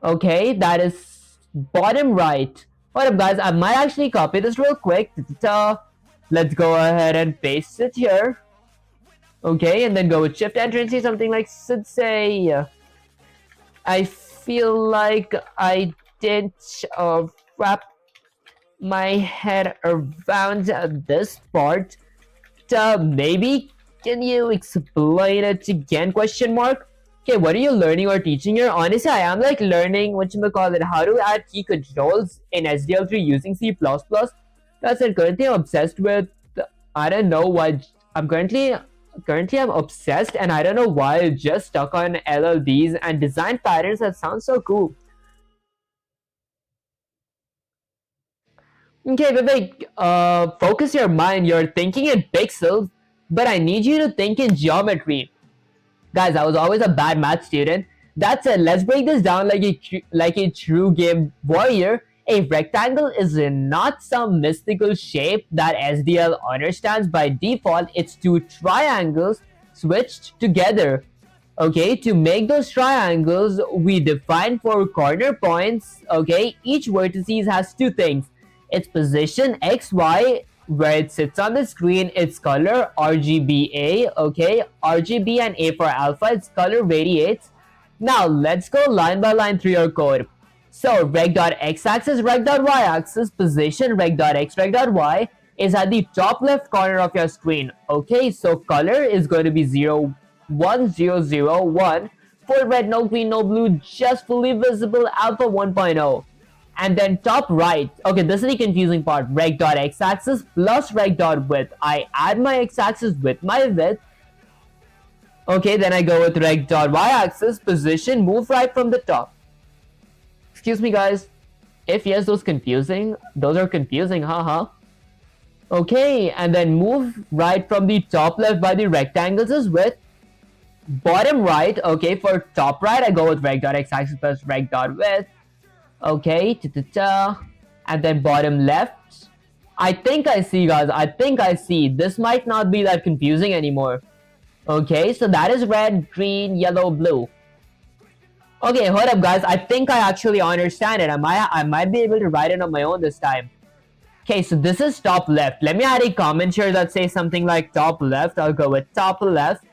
[SPEAKER 1] Okay, that is bottom right. What up, guys? I might actually copy this real quick. Let's go ahead and paste it here. Okay, and then go with Shift Enter and say something like, say, I feel like I didn't wrap my head around this part. Maybe can you explain it again? Question mark. Okay, what are you learning or teaching here? Honestly, I am like learning whatchamacallit, how to add key controls in SDL3 using C++. That's it. Currently, I'm obsessed with. I don't know what. Currently I'm obsessed, and I don't know why I just stuck on LLDs and design patterns that sound so cool. Okay, Vivek, focus your mind. You're thinking in pixels, but I need you to think in geometry. Guys, I was always a bad math student. That's it. Let's break this down like a true game warrior. A rectangle is not some mystical shape that SDL understands by default. It's two triangles switched together. Okay, to make those triangles, we define 4 corner points. Okay, each vertices has 2 things. Its position, X, Y, where it sits on the screen, its color, RGBA, okay, RGB and A for alpha, its color variates. Now, let's go line by line through your code. So, rect.x-axis, rect.y-axis, position, rect.x, rect.y, is at the top left corner of your screen. Okay, so color is going to be 01001, full red, no green, no blue, just fully visible, alpha 1.0. And then top right, okay, this is the confusing part, rec.x-axis plus rec.width. I add my x-axis with my width. Okay, then I go with rec.y-axis, position, move right from the top. Excuse me, guys. If yes, those are confusing, haha. Okay, and then move right from the top left by the rectangles is width. Bottom right, okay, for top right, I go with rec.x-axis plus rec.width. Okay, and then bottom left. I think I see, guys. I think I see. This might not be that confusing anymore. Okay, so that is red, green, yellow, blue. Okay, hold up, guys. I think I actually understand it. I might be able to write it on my own this time. Okay, so this is top left. Let me add a comment here that says something like top left. I'll go with top left.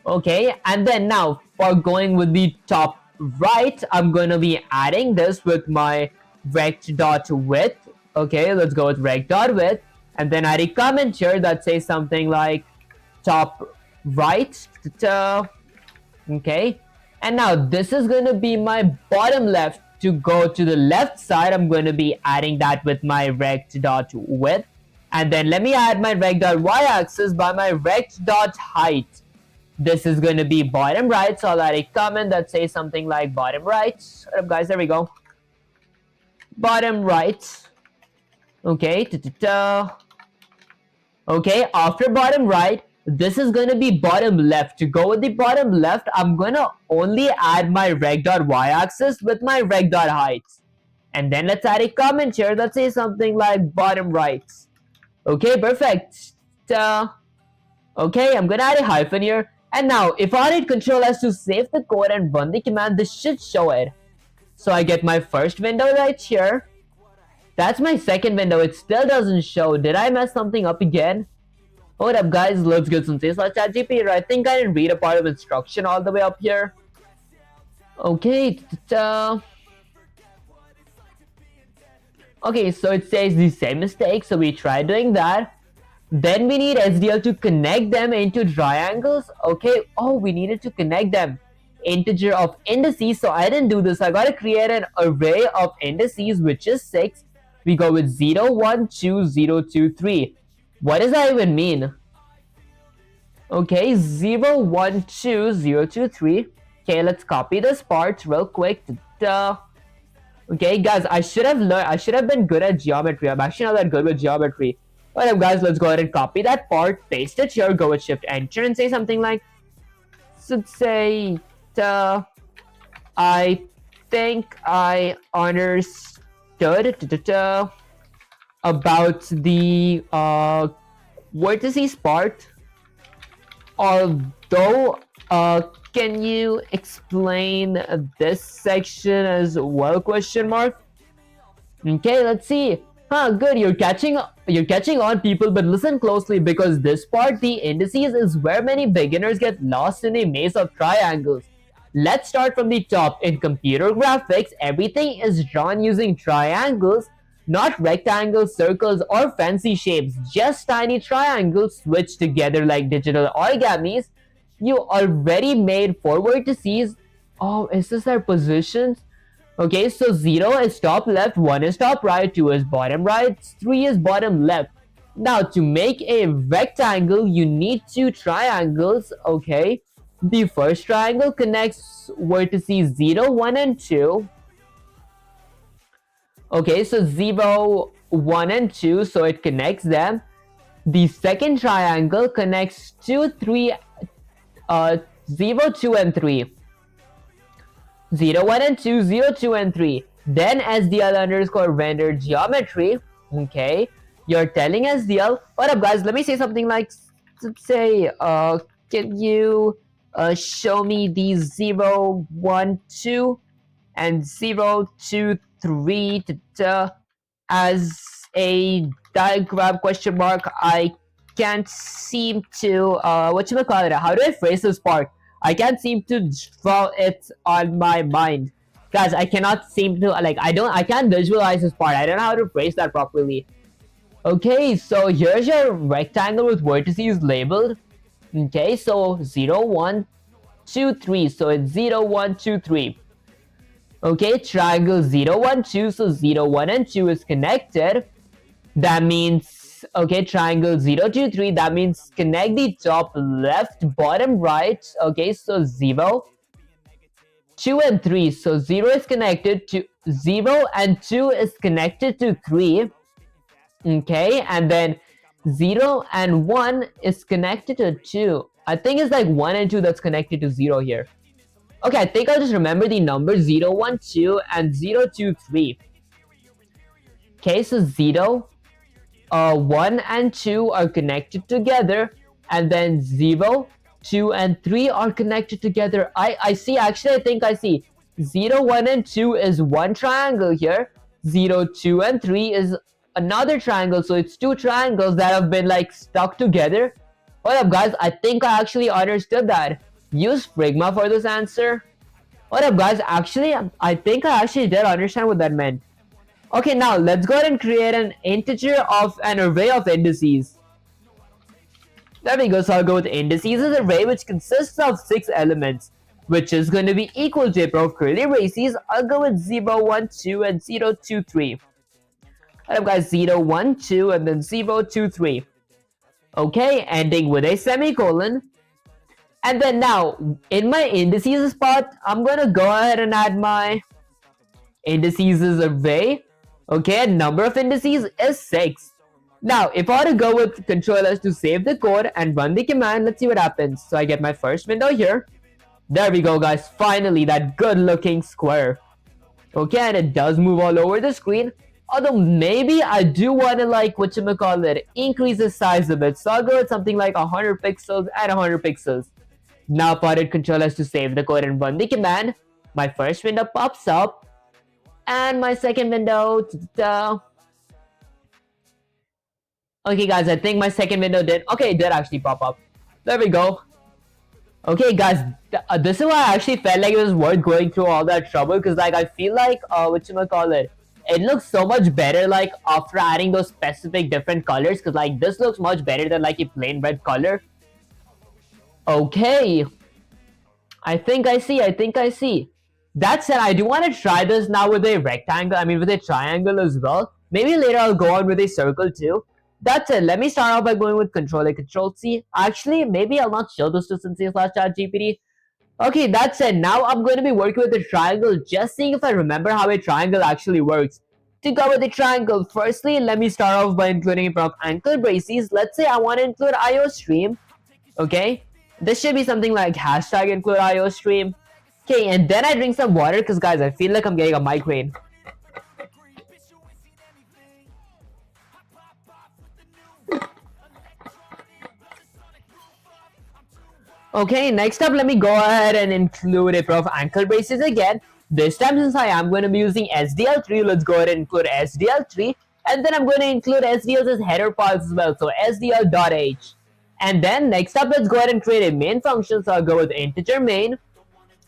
[SPEAKER 1] Okay, and then now for going with the top right, I'm going to be adding this with my rect.width. Okay, let's go with rect.width. And then add a comment here that says something like top right. Okay, and now this is going to be my bottom left. To go to the left side, I'm going to be adding that with my rect.width. And then let me add my rect.y-axis by my rect.height. This is going to be bottom right, so I'll add a comment that says something like bottom right. Alright, guys, there we go. Bottom right. Okay. Okay, after bottom right, this is going to be bottom left. To go with the bottom left, I'm going to only add my rec.y-axis with my rec.height. And then let's add a comment here that says something like bottom right. Okay, perfect. Okay, I'm going to add a hyphen here. And now, if I hit Control S to save the code and run the command, this should show it. So I get my first window right here. That's my second window. It still doesn't show. Did I mess something up again? Hold up, guys. Let's get some say/ChatGPT. I think I didn't read a part of instruction all the way up here. Okay. Okay, so it says the same mistake. So we try doing that. Then we need SDL to connect them into triangles. Okay. Oh, we needed to connect them. Integer of indices. So I didn't do this. I gotta create an array of indices, which is 6. We go with 0, 1, 2, 0, 2, 3. What does that even mean? Okay, 0, 1, 2, 0, 2, 3. Okay, let's copy this part real quick. Okay, guys, I should have been good at geometry. I'm actually not that good with geometry. Alright, guys, let's go ahead and copy that part, paste it here, go with Shift Enter and say something like, so say, I think I understood about the vertices part. Although, can you explain this section as well? Question mark. Okay, let's see. Good. You're catching on, people, but listen closely because this part, the indices, is where many beginners get lost in a maze of triangles. Let's start from the top. In computer graphics, everything is drawn using triangles, not rectangles, circles, or fancy shapes. Just tiny triangles switched together like digital origamis. You already made 4 vertices. Oh, is this their positions? Okay, so 0 is top left, 1 is top right, 2 is bottom right, 3 is bottom left. Now, to make a rectangle, you need 2 triangles, okay? The first triangle connects vertices 0, 1, and 2. Okay, so 0, 1, and 2, so it connects them. The second triangle connects 0, 2, and 3. 0, 1, and 2, 0, 2, and 3. Then SDL underscore render geometry. Okay, you're telling SDL, what up, guys? Let me say something like, let's say, can you show me the 0, 1, 2 and 0, 2, 3 as a diagram question mark. I can't seem to whatchamacallit, how do I phrase this part? I can't seem to draw it on my mind. Guys, I cannot seem to, like, I can't visualize this part. I don't know how to phrase that properly. Okay, so here's your rectangle with vertices labeled. Okay, so 0, 1, 2, 3. So it's 0, 1, 2, 3. Okay, triangle 0, 1, 2. So 0, 1, and 2 is connected. That means, okay, triangle 0, 2, 3. That means connect the top, left, bottom, right. Okay, so 0, 2, and 3. So 0 is connected to 0 and 2 is connected to 3. Okay, and then 0 and 1 is connected to 2. I think it's like 1 and 2 that's connected to 0 here. Okay, I think I'll just remember the numbers 0, 1, 2 and 0, 2, 3. Okay, so 0, 1 and 2 are connected together, and then 0, 2 and 3 are connected together. I see, actually I think I see 0, 1 and 2 is one triangle here. 0, 2 and 3 is another triangle, so it's two triangles that have been like stuck together. What up guys, I think I actually understood that. Use Figma for this answer. What up guys, actually I think I actually did understand what that meant. Okay, now let's go ahead and create an integer of an array of indices. There we go, so I'll go with indices as an array which consists of 6 elements, which is going to be equal to a pair of curly braces. I'll go with 0, 1, 2 and 0, 2, 3. Alright guys, 0, 1, 2 and then 0, 2, 3. Okay, ending with a semicolon. And then now, in my indices spot, I'm going to go ahead and add my indices as array. Okay, number of indices is 6. Now, if I were to go with Control S to save the code and run the command, let's see what happens. So I get my first window here. There we go guys, finally that good looking square. Okay, and it does move all over the screen. Although maybe I do want to like, whatchamacallit, increase the size a bit. So I'll go with something like 100 pixels and 100 pixels. Now if I hit Control S to save the code and run the command, my first window pops up. And my second window, okay guys, I think my second window did, okay, it did actually pop up. There we go. Okay guys, this is why I actually felt like it was worth going through all that trouble, because like I feel like, whatchamacallit, it looks so much better like after adding those specific different colors, because like this looks much better than like a plain red color. Okay, I think I see. That said, I do want to try this now with a rectangle, with a triangle as well. Maybe later I'll go on with a circle too. That's it. Let me start off by going with Control A, Control C. Actually, maybe I'll not show this to Sensei/ChatGPT. Okay, that's it. Now I'm going to be working with a triangle, just seeing if I remember how a triangle actually works. To go with a triangle, firstly, let me start off by including a pair of ankle braces. Let's say I want to include IO stream. Okay, this should be something like hashtag include IO stream. Okay, and then I drink some water because guys, I feel like I'm getting a migraine. Okay, next up, let me go ahead and include a pair of ankle braces again. This time, since I am going to be using SDL3, let's go ahead and include SDL3. And then I'm going to include SDLs as header files as well, so SDL.h. And then next up, let's go ahead and create a main function. So I'll go with integer main,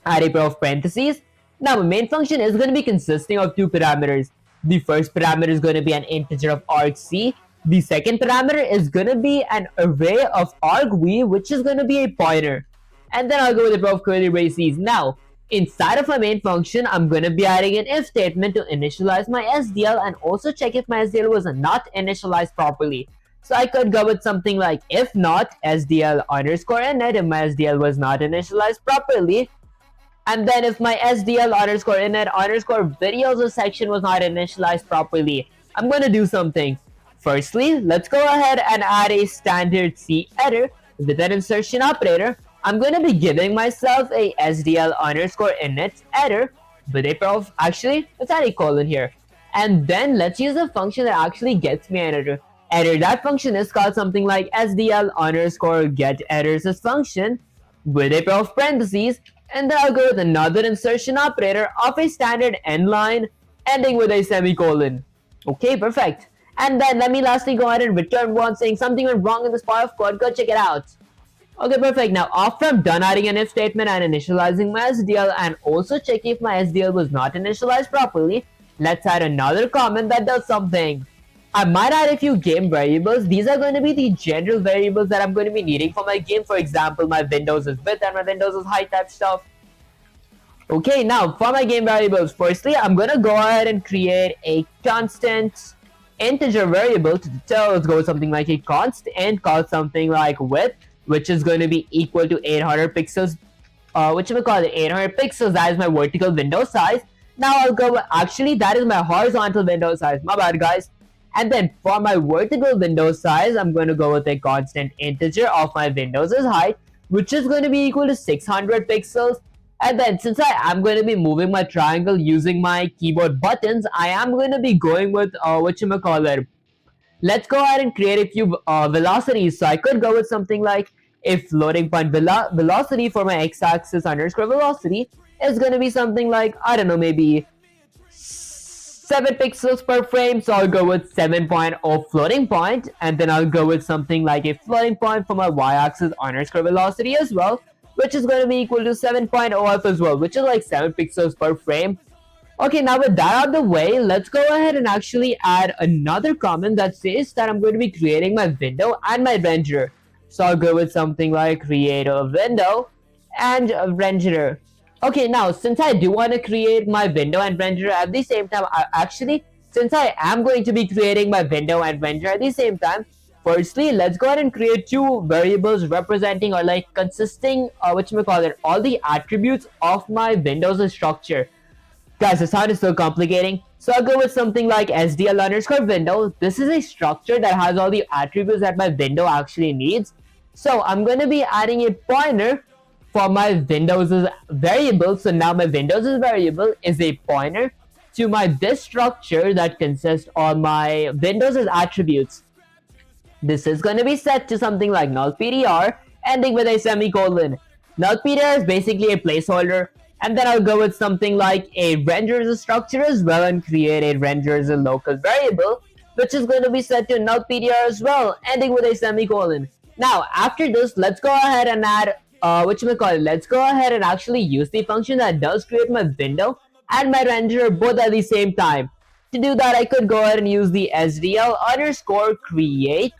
[SPEAKER 1] add a pair of parentheses. Now, the main function is going to be consisting of two parameters. The first parameter is going to be an integer of argc. The second parameter is going to be an array of argv, which is going to be a pointer. And then I'll go with a pair of curly braces. Now, inside of my main function, I'm going to be adding an if statement to initialize my SDL and also check if my SDL was not initialized properly. So I could go with something like if not SDL underscore init if my SDL was not initialized properly. And then if my SDL underscore init underscore videos or section was not initialized properly, I'm going to do something. Firstly, let's go ahead and add a standard C header with an insertion operator. I'm going to be giving myself a SDL underscore init header with a pair of, actually, let's add a colon here. And then let's use a function that actually gets me an header. That function is called something like SDL underscore get headers as function with a pair of parentheses. And then I'll go with another insertion operator of a standard end line ending with a semicolon. Okay, perfect. And then let me lastly go ahead and return one saying something went wrong in this part of code. Go check it out. Okay, perfect. Now, after I'm done adding an if statement and initializing my SDL and also checking if my SDL was not initialized properly, let's add another comment that does something. I might add a few game variables. These are going to be the general variables that I'm going to be needing for my game. For example, my windows is width and my windows is height type stuff. Okay, now for my game variables, firstly, I'm going to go ahead and create a constant integer variable to tell. Let's go with something like a const and call something like width, which is going to be equal to 800 pixels. Which we call it 800 pixels. That is my vertical window size. Now I'll go with, actually that is my horizontal window size. My bad, guys. And then for my vertical window size, I'm going to go with a constant integer of my windows' height, which is going to be equal to 600 pixels. And then since I am going to be moving my triangle using my keyboard buttons, I am going to be going with whatchamacallit. Let's go ahead and create a few velocities. So I could go with something like a floating point velocity for my x-axis underscore velocity is going to be something like, I don't know, maybe 7 pixels per frame. So I'll go with 7.0 floating point, and then I'll go with something like a floating point for my y-axis underscore velocity as well, which is going to be equal to 7.0f as well, which is like 7 pixels per frame. Okay, now with that out of the way, let's go ahead and actually add another comment that says that I'm going to be creating my window and my renderer. So I'll go with something like create a window and a renderer. Okay, now since I do want to create my window and renderer at the same time, since I am going to be creating my window and renderer at the same time, firstly, let's go ahead and create two variables representing or like consisting, all the attributes of my Windows structure. Guys, the sound is so complicating. So I'll go with something like SDL underscore window. This is a structure that has all the attributes that my window actually needs. So I'm going to be adding a pointer for my Windows variable. So now my Windows variable is a pointer to my this structure that consists of my Windows attributes. This is going to be set to something like null_ptr ending with a semicolon. Null_ptr is basically a placeholder, and then I'll go with something like a renderer structure as well and create a renderer local variable, which is going to be set to null_ptr as well, ending with a semicolon. Now after this, let's go ahead and add let's go ahead and actually use the function that does create my window and my renderer both at the same time. To do that, I could go ahead and use the SDL underscore create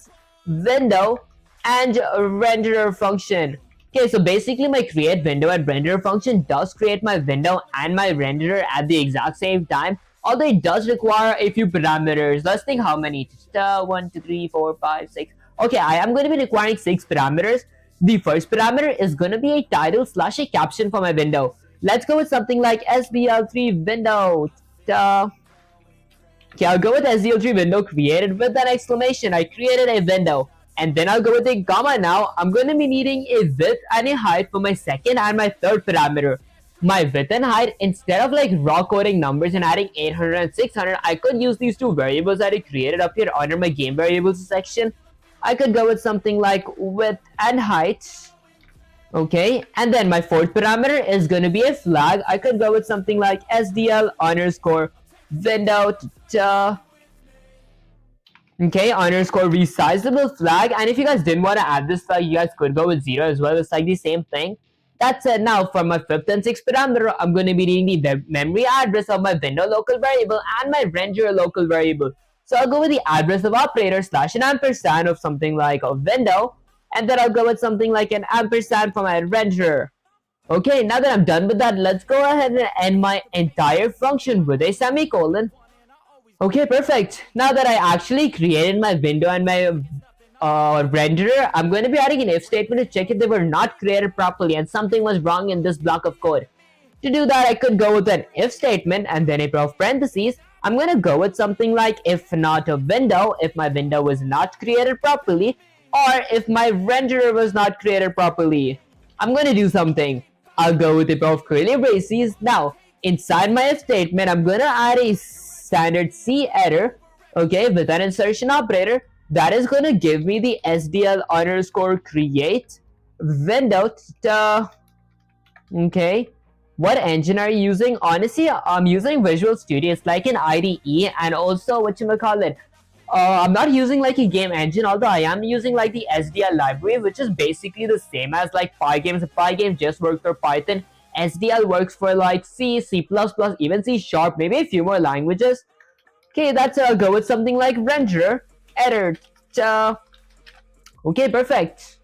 [SPEAKER 1] window and renderer function. Okay, so basically my create window and renderer function does create my window and my renderer at the exact same time, although it does require a few parameters. Let's think how many. 1, 2, 3, 4, 5, 6. Okay, I am going to be requiring 6 parameters. The first parameter is going to be a title / a caption for my window. Let's go with something like SDL3 window. Okay, I'll go with SDL3 window created with an exclamation. I created a window. And then I'll go with a comma now. I'm going to be needing a width and a height for my second and my third parameter. My width and height, instead of like raw coding numbers and adding 800 and 600, I could use these two variables that I created up here under my game variables section. I could go with something like width and height. Okay, and then my fourth parameter is going to be a flag. I could go with something like SDL underscore window underscore resizable flag. And if you guys didn't want to add this flag, you guys could go with 0 as well. It's like the same thing. That's it. Now for my fifth and sixth parameter, I'm going to be needing the memory address of my window local variable and my renderer local variable. So I'll go with the address of operator / an ampersand of something like a window, and then I'll go with something like an ampersand for my renderer. Okay, now that I'm done with that, let's go ahead and end my entire function with a semicolon. Okay, perfect. Now that I actually created my window and my renderer, I'm going to be adding an if statement to check if they were not created properly and something was wrong in this block of code. To do that, I could go with an if statement and then a pair of parentheses. I'm going to go with something like if not a window, if my window was not created properly, or if my renderer was not created properly. I'm going to do something. I'll go with a pair of curly braces. Now, inside my if statement, I'm going to add a standard C error, okay, with an insertion operator that is going to give me the SDL underscore create window. Okay, what engine are you using? Honestly, I'm using Visual Studio. It's like an IDE, and also I'm not using like a game engine, although I am using like the SDL library, which is basically the same as like Pygames. Pygames just works for Python. SDL works for like C, C++, even C#, maybe a few more languages. Okay, that's it. I'll go with something like renderer error. Okay, perfect.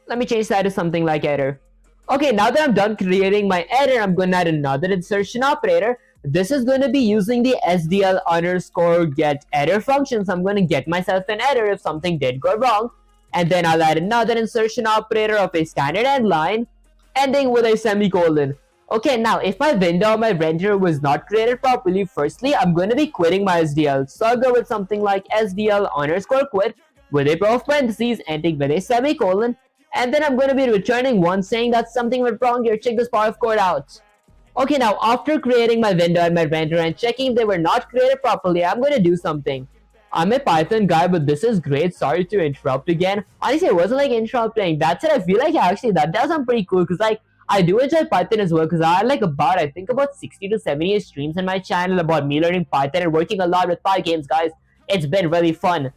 [SPEAKER 1] Let me change that to something like error. Okay, now that I'm done creating my error, I'm going to add another insertion operator. This is going to be using the SDL underscore get error function. So I'm going to get myself an error if something did go wrong. And then I'll add another insertion operator of a standard end line, ending with a semicolon. Okay, now if my window or my renderer was not created properly, firstly, I'm going to be quitting my SDL. So I'll go with something like SDL underscore quit with a pair of parentheses, ending with a semicolon. And then I'm going to be returning one saying that something went wrong here. Check this part of code out. Okay, now after creating my window and my renderer and checking if they were not created properly, I'm going to do something. I'm a Python guy, but this is great. Sorry to interrupt again. Honestly, it wasn't like interrupting. That's it. I feel like actually that does sound pretty cool because like I do enjoy Python as well because I had like I think about 60 to 70 streams in my channel about me learning Python and working a lot with Py games, guys. It's been really fun.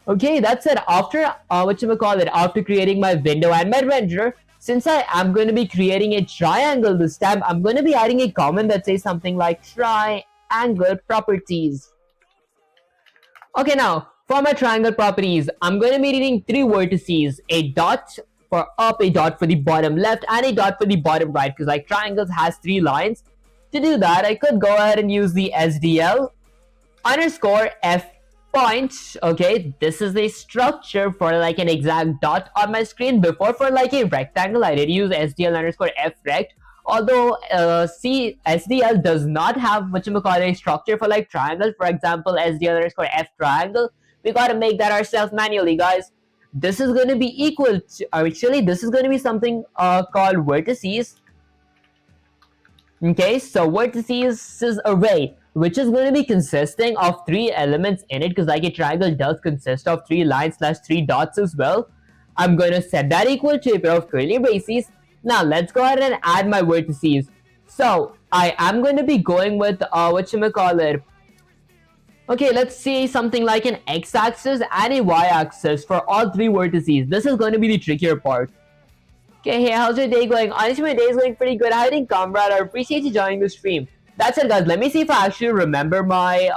[SPEAKER 1] Okay, that's it. After after creating my window and my renderer, since I am going to be creating a triangle this time, I'm going to be adding a comment that says something like triangle properties. Okay, now for my triangle properties, I'm going to be needing 3 vertices, a dot for up, a dot for the bottom left, and a dot for the bottom right, because like triangles has 3 lines. To do that, I could go ahead and use the SDL underscore F point. Okay, this is a structure for like an exact dot on my screen. Before, for like a rectangle, I did use SDL underscore F rect. Although SDL does not have a structure for like triangle. For example, SDL underscore F triangle. We gotta make that ourselves manually, guys. This is going to be equal to, actually this is going to be something called vertices. Okay, so vertices is array, which is going to be consisting of 3 elements in it, because like a triangle does consist of 3 lines / 3 dots as well. I'm going to set that equal to a pair of curly braces. Now let's go ahead and add my vertices. So I am going to be going with okay, let's see something like an x-axis and a y-axis for all 3 vertices. This is going to be the trickier part. Okay, hey, how's your day going? Honestly, my day is going pretty good. How are you, comrade? I appreciate you joining the stream. That's it, guys. Let me see if I actually remember my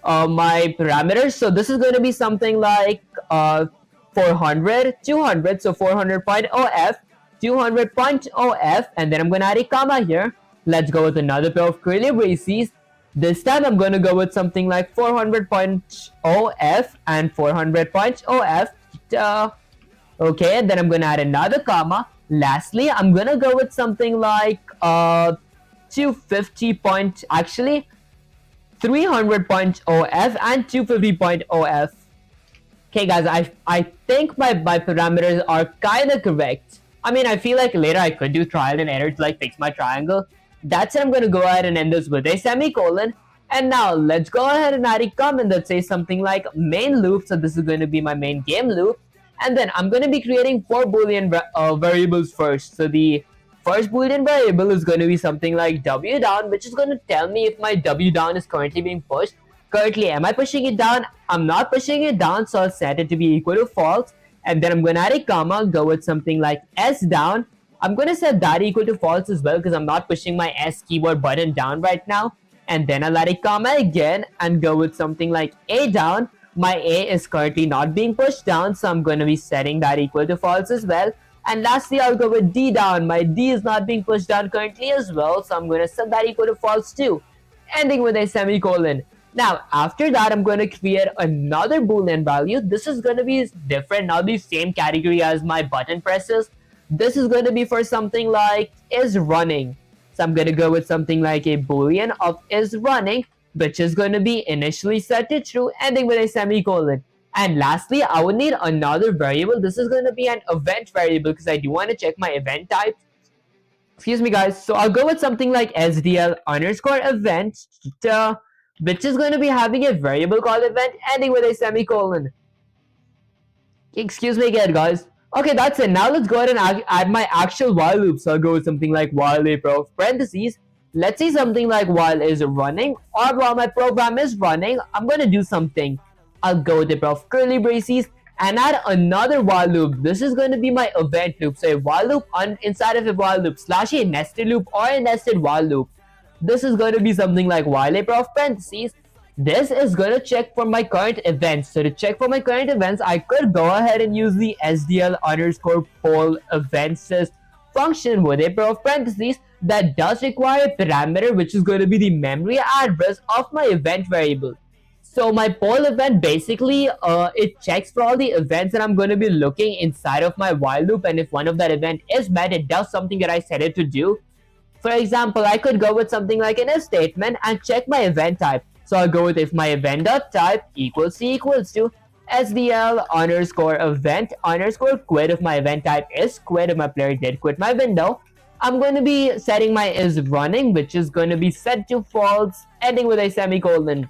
[SPEAKER 1] my parameters. So this is going to be something like 400, 200. So 400.0f, 200.0f, and then I'm going to add a comma here. Let's go with another pair of curly braces. This time I'm going to go with something like 400.0f and 400.0f. Okay, and then I'm going to add another comma. Lastly, I'm going to go with something like 250 point, actually 300.0f and 250.0f. Okay, guys, I think my parameters are kind of correct. I mean, I feel like later I could do trial and error to like fix my triangle. That's it. I'm going to go ahead and end this with a semicolon. And now let's go ahead and add a comment that says something like main loop. So this is going to be my main game loop. And then I'm going to be creating 4 boolean variables first. So the first boolean variable is going to be something like w down, which is going to tell me if my w down is currently being pushed. Currently, am I pushing it down? I'm not pushing it down, so I'll set it to be equal to false. And then I'm going to add a comma, go with something like s down. I'm going to set that equal to false as well, because I'm not pushing my S keyboard button down right now. And then I'll add a comma again and go with something like A down. My A is currently not being pushed down, so I'm going to be setting that equal to false as well. And lastly, I'll go with D down. My D is not being pushed down currently as well, so I'm going to set that equal to false too, ending with a semicolon. Now, after that, I'm going to create another boolean value. This is going to be different, not the same category as my button presses. This is going to be for something like is running. So I'm going to go with something like a boolean of is running, which is going to be initially set to true, ending with a semicolon. And lastly, I would need another variable. This is going to be an event variable, because I do want to check my event type. Excuse me, guys. So I'll go with something like SDL underscore event, which is going to be having a variable called event, ending with a semicolon. Excuse me again, guys. Okay, that's it. Now let's go ahead and add my actual while loop. So I'll go with something like while a pair of parentheses. Let's see something like while is running, or while my program is running, I'm going to do something. I'll go with a pair of curly braces and add another while loop. This is going to be my event loop. So a while loop inside of a while loop / a nested loop or a nested while loop. this is going to be something like while a of parentheses. This is going to check for my current events. So to check for my current events, I could go ahead and use the SDL underscore poll events function with a pair of parentheses that does require a parameter which is going to be the memory address of my event variable. So my poll event basically it checks for all the events that I'm going to be looking inside of my while loop, and if one of that event is met, it does something that I set it to do. For example, I could go with something like an if statement and check my event type. So I'll go with if my event.type equals to SDL underscore event underscore quit. If my event type is quit, if my player did quit my window, I'm going to be setting my is running, which is going to be set to false, ending with a semicolon.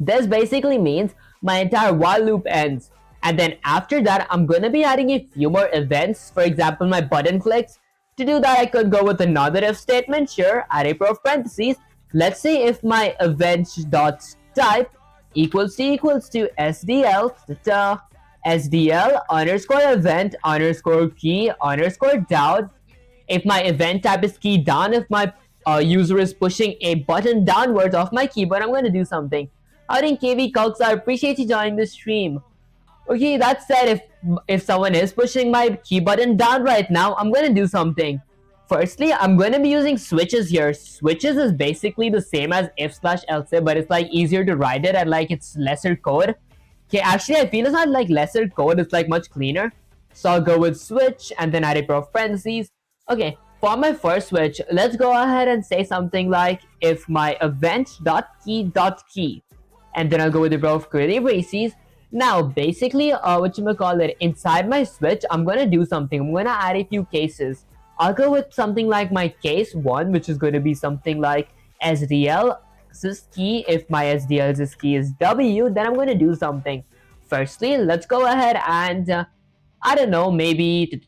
[SPEAKER 1] This basically means my entire while loop ends. And then after that, I'm going to be adding a few more events. For example, my button clicks. To do that, I could go with another if statement, sure, add a pair of parentheses. Let's say if my event.type equals to SDL underscore event underscore key underscore down. If my event type is key down, if my user is pushing a button downwards off my keyboard, I'm going to do something. I think KV Calcs, I appreciate you joining the stream. Okay, that said, if someone is pushing my key button down right now, I'm going to do something. Firstly, I'm going to be using switches here. Switches is basically the same as if/else, but it's like easier to write it and like it's lesser code. Okay, actually I feel it's not like lesser code, it's like much cleaner. So I'll go with switch and then add a pair of parentheses. Okay, for my first switch, let's go ahead and say something like if my event.key, and then I'll go with a pair of curly braces. Now basically inside my switch, I'm gonna do something. I'm gonna add a few cases. I'll go with something like my case 1, which is going to be something like SDL's key. If my SDL's key is W, then I'm going to do something. Firstly, let's go ahead and I don't know, maybe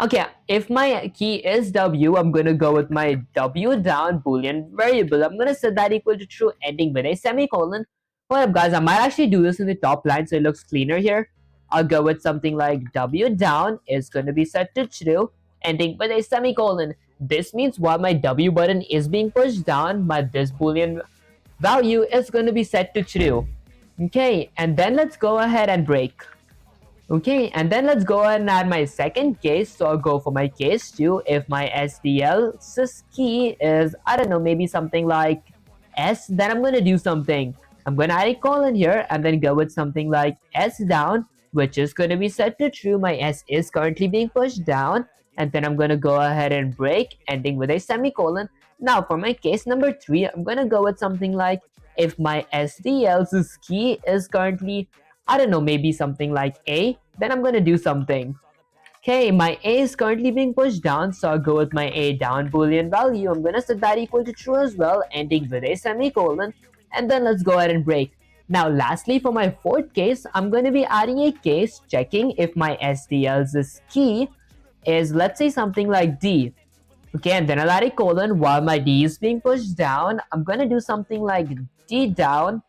[SPEAKER 1] okay, if my key is W, I'm going to go with my W down boolean variable. I'm going to set that equal to true, ending with a semicolon. What up, guys? I might actually do this in the top line so it looks cleaner here. I'll go with something like W down is going to be set to true, ending with a semicolon. This means while my W button is being pushed down, my this boolean value is going to be set to true. Okay, and then let's go ahead and break. Okay, and then let's go ahead and add my second case. So I'll go for my case 2. If my SDL's key is, I don't know, maybe something like S, then I'm going to do something. I'm going to add a colon here and then go with something like S down, which is going to be set to true. My S is currently being pushed down, and then I'm going to go ahead and break, ending with a semicolon. Now for my case number 3, I'm going to go with something like if my SDL's key is currently, I don't know, maybe something like A, then I'm going to do something. Okay, my A is currently being pushed down, so I'll go with my A down boolean value. I'm going to set that equal to true as well, ending with a semicolon, and then let's go ahead and break. Now lastly, for my fourth case, I'm going to be adding a case checking if my SDL's key is, let's say, something like D. Okay, and then I'll add a colon while my D is being pushed down. I'm going to do something like D down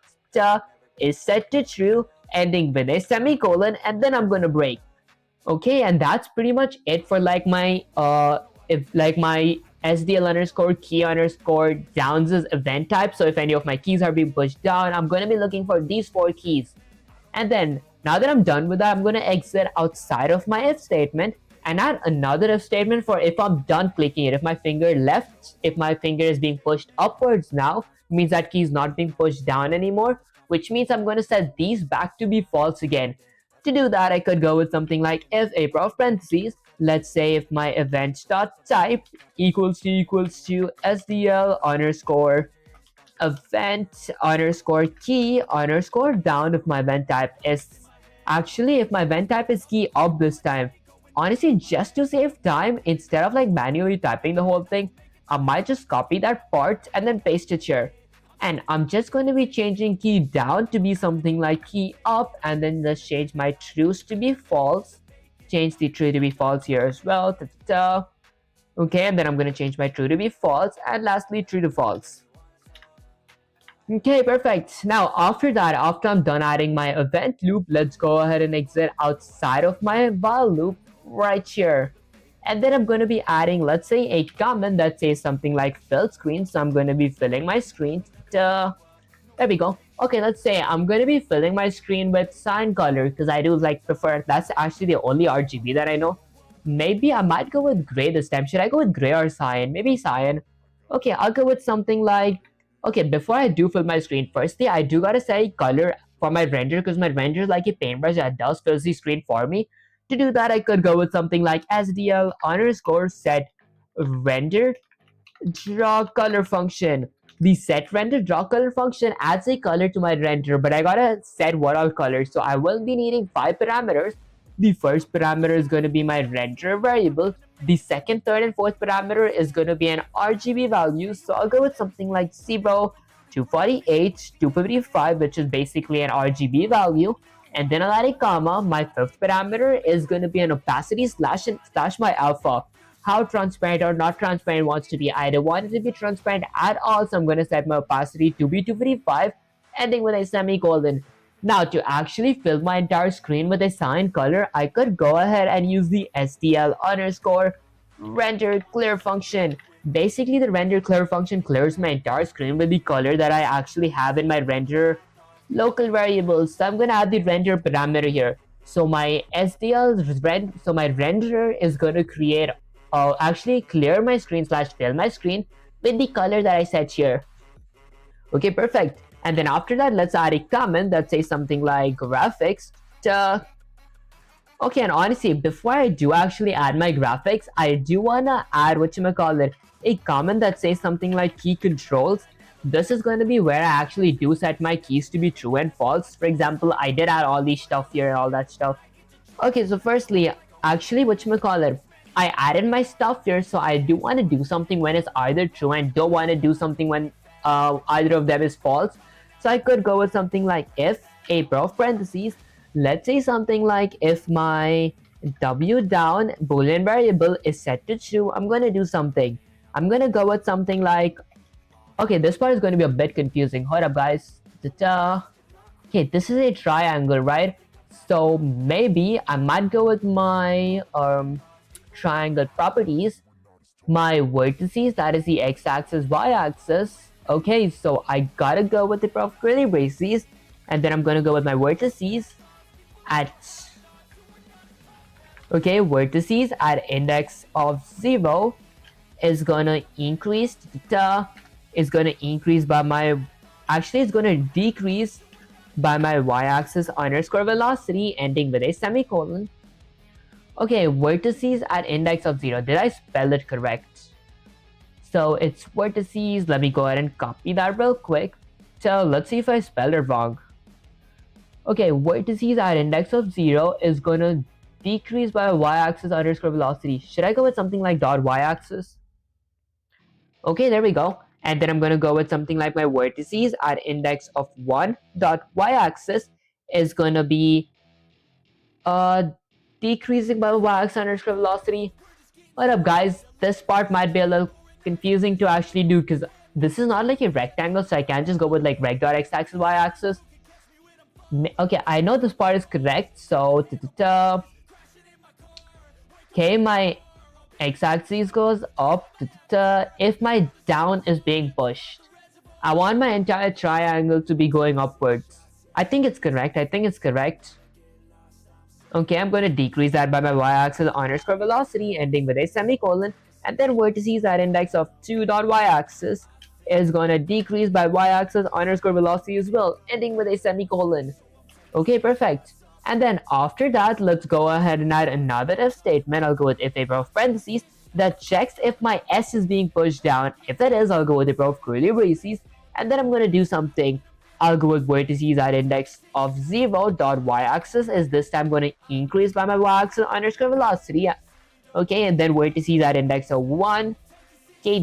[SPEAKER 1] is set to true, ending with a semicolon, and then I'm going to break. Okay, and that's pretty much it for like my SDL underscore key underscore downs event type. So if any of my keys are being pushed down, I'm going to be looking for these 4 keys. And then now that I'm done with that, I'm going to exit outside of my if statement and add another if statement for if I'm done clicking it. If my finger is being pushed upwards now, it means that key is not being pushed down anymore, which means I'm going to set these back to be false again. To do that, I could go with something like if a pair of parentheses. Let's say if my event.type equals to SDL underscore event underscore key underscore down. If my event type is key up this time. Honestly, just to save time, instead of like manually typing the whole thing, I might just copy that part and then paste it here. And I'm just going to be changing key down to be something like key up, and then just change my trues to be false. Change the true to be false here as well. Okay, and then I'm going to change my true to be false, and lastly true to false. Okay, perfect. Now after I'm done adding my event loop, let's go ahead and exit outside of my while loop right here. And then I'm going to be adding, let's say, a comment that says something like fill screen. So I'm going to be filling my screen. There we go. Okay, let's say I'm going to be filling my screen with cyan color because I do like prefer, that's actually the only RGB that I know. Maybe I might go with gray this time. Should I go with gray or cyan? Maybe cyan. Okay, I'll go with something like, okay, before I do fill my screen, firstly, I do gotta set color for my render because my render is like a paintbrush that does fill the screen for me. To do that, I could go with something like SDL underscore set render draw color function. The set render draw color function adds a color to my render, but I gotta set what all colors. So I will be needing 5 parameters. The first parameter is going to be my render variable. The second, third, and fourth parameter is going to be an RGB value. So I'll go with something like 0, 248, 255, which is basically an RGB value. And then I'll add a comma. My fifth parameter is going to be an opacity slash my alpha. How transparent or not transparent wants to be. I don't want it to be transparent at all, so I'm going to set my opacity to be 255, ending with a semicolon. Now, to actually fill my entire screen with a cyan color, I could go ahead and use the SDL underscore render clear function. Basically, the render clear function clears my entire screen with the color that I actually have in my render local variables. So I'm going to add the render parameter here. So my my renderer is going to create actually clear my screen slash fill my screen with the color that I set here. Okay, perfect. And then after that, let's add a comment that says something like graphics. Okay, and honestly, before I do actually add my graphics, I do wanna add a comment that says something like key controls. This is going to be where I actually do set my keys to be true and false. For example, I did add all these stuff here and all that stuff. Okay, so firstly, actually, I added my stuff here, so I do want to do something when it's either true and don't want to do something when either of them is false. So I could go with something like if a parentheses, let's say something like if my w down boolean variable is set to true, I'm going to do something. I'm going to go with something like, okay, this part is going to be a bit confusing. Hold up, guys. Okay, this is a triangle, right? So maybe I might go with my triangle properties, my vertices, that is the x-axis, y-axis. Okay, so I gotta go with the curly braces, and then I'm gonna go with my vertices at vertices at index of 0 is gonna increase by my it's gonna decrease by my y-axis underscore velocity, ending with a semicolon. Okay, vertices at index of 0. Did I spell it correct? So it's vertices. Let me go ahead and copy that real quick. So let's see if I spelled it wrong. Okay, vertices at index of 0 is going to decrease by y-axis underscore velocity. Should I go with something like dot y-axis? Okay, there we go. And then I'm going to go with something like my vertices at index of 1 dot y-axis is going to be decreasing by y-axis underscore velocity. What up, guys? This part might be a little confusing to actually do because this is not like a rectangle, so I can't just go with like rect dot x-axis y-axis. Okay, I know this part is correct. So okay, my x-axis goes up if my down is being pushed. I want my entire triangle to be going upwards. I think it's correct. Okay, I'm going to decrease that by my y-axis underscore velocity, ending with a semicolon. And then vertices at index of 2 dot y-axis is going to decrease by y-axis underscore velocity as well, ending with a semicolon. Okay, perfect. And then after that, let's go ahead and add another if statement. I'll go with if a pair of parentheses that checks if my s is being pushed down. If it is, I'll go with a pair of curly braces. And then I'm going to do something. I'll go with vertices at index of 0 dot y-axis is this time going to increase by my y-axis underscore velocity. Okay, and then vertices at index of 1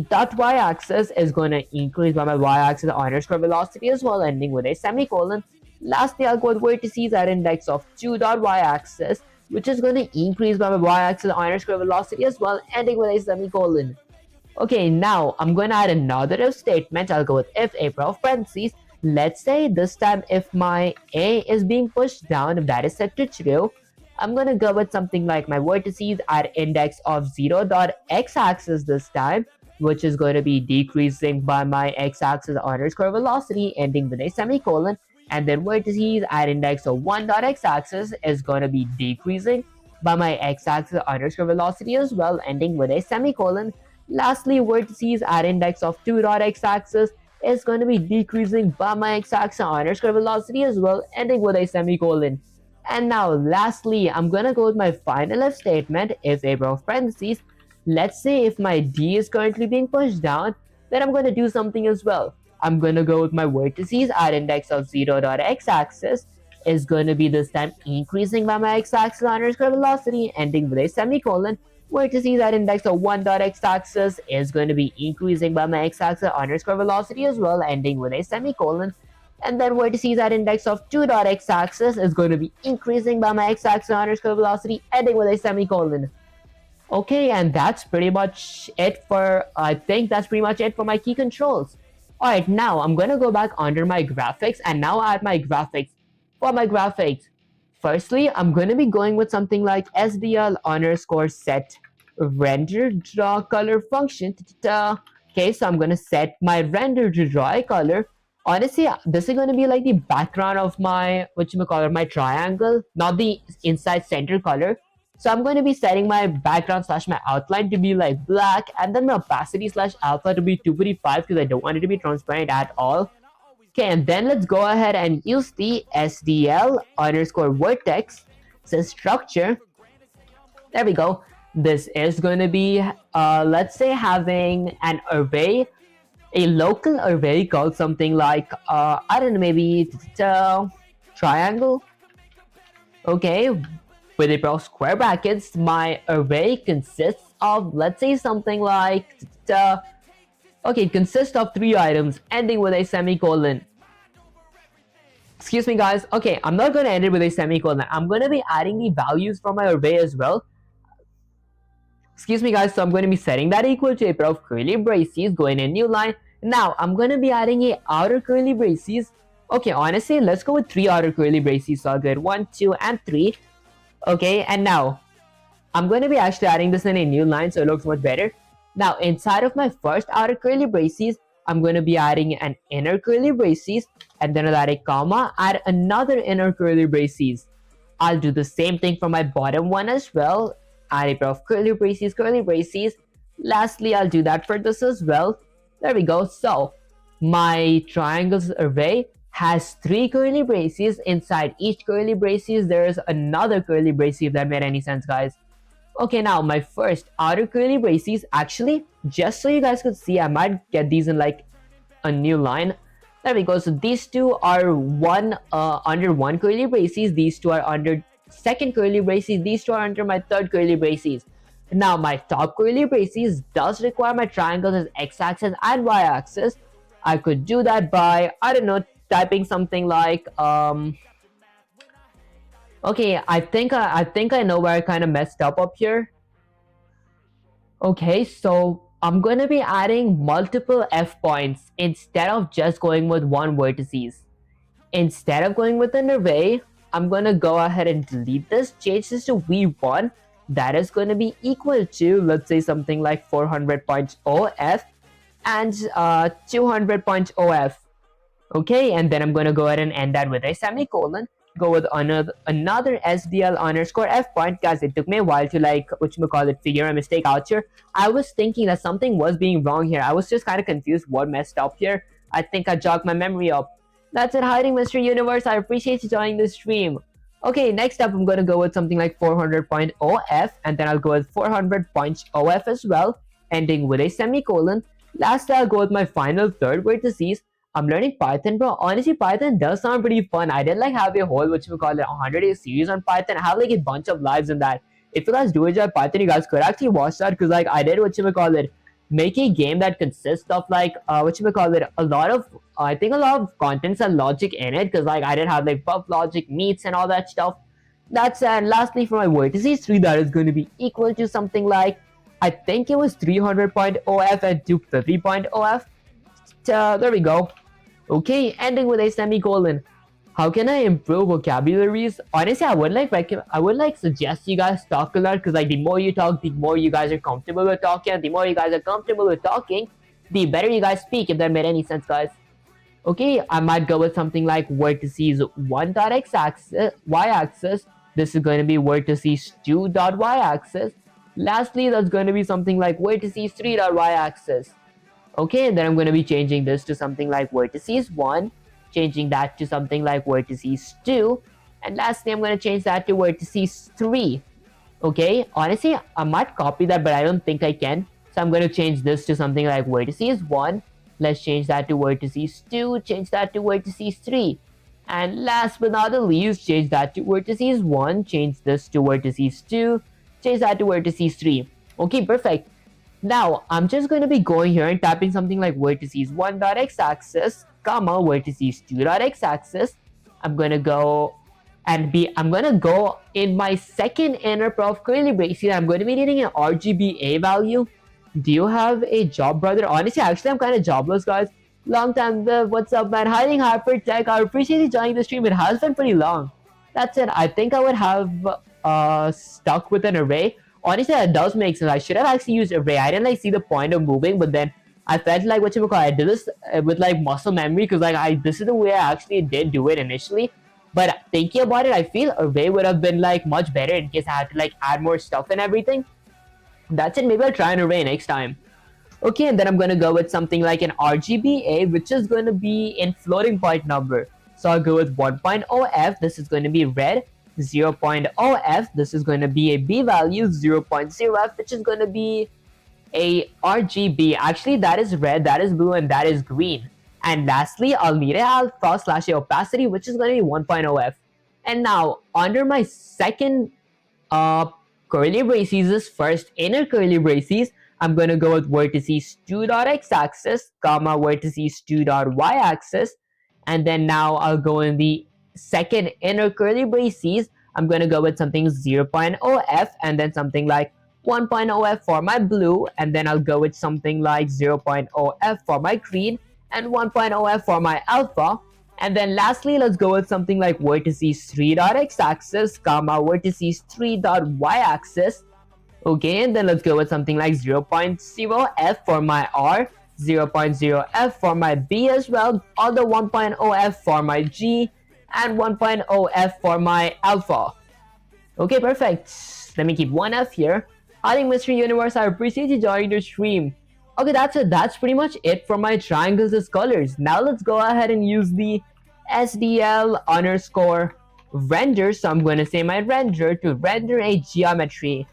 [SPEAKER 1] dot y-axis is going to increase by my y-axis underscore velocity as well, ending with a semicolon. Lastly, I'll go with vertices at index of 2 dot y-axis, which is going to increase by my y-axis underscore velocity as well, ending with a semicolon. Okay, now I'm going to add another if statement. I'll go with if a pair of parentheses. Let's say this time if my a is being pushed down, if that is set to true, I'm gonna go with something like my vertices at index of 0.x-axis this time, which is going to be decreasing by my x-axis underscore velocity ending with a semicolon, and then vertices at index of 1.x-axis is going to be decreasing by my x-axis underscore velocity as well ending with a semicolon. Lastly, vertices at index of 2.x-axis is going to be decreasing by my x-axis underscore velocity as well ending with a semicolon. And now lastly, I'm gonna go with my final if statement. If a pair of parentheses, let's say if my D is currently being pushed down, then I'm gonna do something as well. I'm gonna go with my vertices at index of 0.x-axis is going to be this time increasing by my x-axis underscore velocity ending with a semicolon. Vertices at index of 1.x-axis is going to be increasing by my x-axis underscore velocity as well ending with a semicolon. And then vertices at index of 2.x-axis is going to be increasing by my x-axis underscore velocity ending with a semicolon. Okay, and that's pretty much it for, I think that's pretty much it for my key controls. Alright, now I'm gonna go back under my graphics and now add my graphics. For my graphics, firstly, I'm gonna be going with something like SDL underscore set render draw color function. Okay, so I'm gonna set my render to draw a color. Honestly, this is gonna be like the background of my my triangle, not the inside center color. So I'm going to be setting my background slash my outline to be like black, and then my opacity slash alpha to be 255 because I don't want it to be transparent at all. Okay, and then let's go ahead and use the SDL underscore vertex structure. There we go. This is going to be, let's say, having an array, a local array called something like, I don't know, maybe triangle. Okay, with a pair of square brackets, my array consists of, let's say, something like, okay, it consists of 3 items ending with a semicolon. Excuse me, guys. Okay, I'm not going to end it with a semicolon. I'm going to be adding the values from my array as well. Excuse me, guys. So I'm going to be setting that equal to a pair of curly braces, going in a new line. Now, I'm going to be adding a outer curly braces. Okay, honestly, let's go with 3 outer curly braces. So I'll get 1, 2, and 3. Okay, and now I'm going to be actually adding this in a new line so it looks much better. Now, inside of my first outer curly braces, I'm going to be adding an inner curly braces, and then I'll add a comma, add another inner curly braces. I'll do the same thing for my bottom one as well. Add a pair of curly braces, curly braces. Lastly, I'll do that for this as well. There we go. So, my triangles array has 3 curly braces. Inside each curly braces, there's another curly braces, if that made any sense, guys. Okay, now my first outer curly braces, actually, just so you guys could see, I might get these in like a new line. There we go. So these two are under one curly braces. These two are under second curly braces. These two are under my third curly braces. Now my top curly braces does require my triangles as x-axis and y-axis. I could do that by, I don't know, typing something like okay, I think I know where I kind of messed up here. Okay, so I'm going to be adding multiple f points instead of just going with one vertices. Instead of going with an array, I'm going to go ahead and delete this, change this to v1. That is going to be equal to, let's say, something like 400.0f and 200.0f. Okay, and then I'm going to go ahead and end that with a semicolon. Go with another SDL underscore f point. Guys, it took me a while to figure a mistake out here. I was thinking that something was being wrong here. I was just kind of confused what messed up here. I think I jogged my memory up. That's it, hiding Mr. Universe. I appreciate you joining the stream. Okay, next up I'm gonna go with something like 400.0f, and then I'll go with 400.0f as well, ending with a semicolon. Lastly, I'll go with my final third vertices. I'm learning Python, bro. Honestly, Python does sound pretty fun. I did like have a whole 100-day series on Python. I have like a bunch of lives in that. If you guys do enjoy Python, you guys could actually watch that, because like I did make a game that consists of like a lot of I think a lot of contents and logic in it, because like I did have like buff logic, meets, and all that stuff. That's and lastly for my vertices 3, that is going to be equal to something like, I think it was 300.0f and 250.0f. There we go. Okay, ending with a semicolon. how can I improve vocabularies? Honestly, I would like suggest you guys talk a lot, because like the more you talk, the more you guys are comfortable with talking, and the more you guys are comfortable with talking, the better you guys speak, if that made any sense, guys. Okay, I might go with something like vertices 1.x axis, y-axis. This is going to be vertices 2.y-axis. Lastly, that's going to be something like vertices 3.y-axis. Okay, and then I'm going to be changing this to something like vertices 1, changing that to something like vertices 2, and lastly, I'm going to change that to vertices 3. Okay, honestly, I might copy that, but I don't think I can. So I'm going to change this to something like vertices 1. Let's change that to vertices 2, change that to vertices 3. And last but not the least, change that to vertices 1, change this to vertices 2, change that to vertices 3. Okay, perfect. Now, I'm just going to be going here and tapping something like vertices 1.x-axis, comma, vertices 2.x-axis. I'm going to go in my second inner pair of curly braces. I'm going to be needing an RGBA value. Do you have a job, brother? Honestly, actually, I'm kind of jobless, guys. Long time, what's up, man? Hiding Hypertech. I appreciate you joining the stream. It has been pretty long. That's it. I think I would have stuck with an array. Honestly, that does make sense. I should have actually used array. I didn't like see the point of moving, but then I felt like I did this with like muscle memory, because like this is the way I actually did do it initially. But thinking about it, I feel array would have been like much better in case I had to like add more stuff and everything. That's it. Maybe I'll try an array next time. Okay, and then I'm going to go with something like an RGBA, which is going to be in floating point number. So I'll go with 1.0f. This is going to be red. 0.0f, this is going to be a B value. 0.0f, which is going to be a RGB. Actually, that is red, that is blue, and that is green. And lastly, I'll need a alpha slash a opacity, which is going to be 1.0f. And now, under my second curly braces, this first inner curly braces, I'm going to go with vertices 2.x-axis, comma, vertices 2.y-axis. And then now I'll go in the second inner curly braces. I'm going to go with something 0.0f, and then something like 1.0f for my blue, and then I'll go with something like 0.0f for my green, and 1.0f for my alpha. And then lastly, let's go with something like vertices 3.x-axis, comma, vertices 3.y-axis. Okay, and then let's go with something like 0.0f for my R, 0.0f for my B as well, other 1.0f for my G, and 1.0f for my alpha. Okay, perfect. Let me keep 1f here. I think Mr. Universe, I appreciate you joining the stream. Okay, that's it. That's pretty much it for my triangles as colors. Now let's go ahead and use the SDL underscore render. So I'm going to say my render to render a geometry.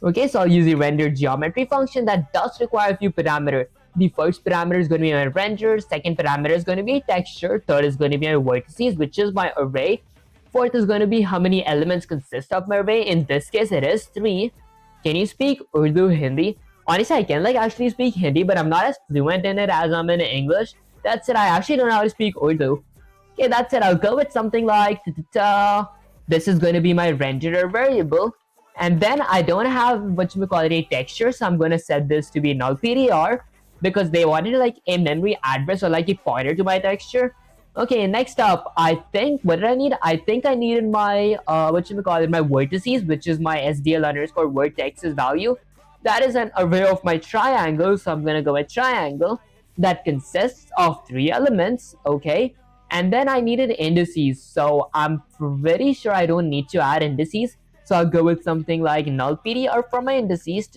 [SPEAKER 1] Okay, so I'll use the render geometry function that does require a few parameters. The first parameter is going to be my render, second parameter is going to be texture, third is going to be my vertices, which is my array. Fourth is going to be how many elements consist of my array. In this case, it is 3. Can you speak Urdu, Hindi? Honestly, I can like actually speak Hindi, but I'm not as fluent in it as I'm in English. That's it. I actually don't know how to speak Urdu. Okay, that's it. I'll go with something like this is going to be my renderer variable. And then I don't have what you call it a texture, so I'm going to set this to be null PDR, because they wanted like a memory address or like a pointer to my texture. Okay, next up, I think, what did I need? I think I needed my, my vertices, which is my SDL underscore vertexes value. That is an array of my triangle, so I'm going to go with triangle that consists of 3 elements, okay? And then I needed indices, so I'm pretty sure I don't need to add indices. So I'll go with something like null PDR for my indices,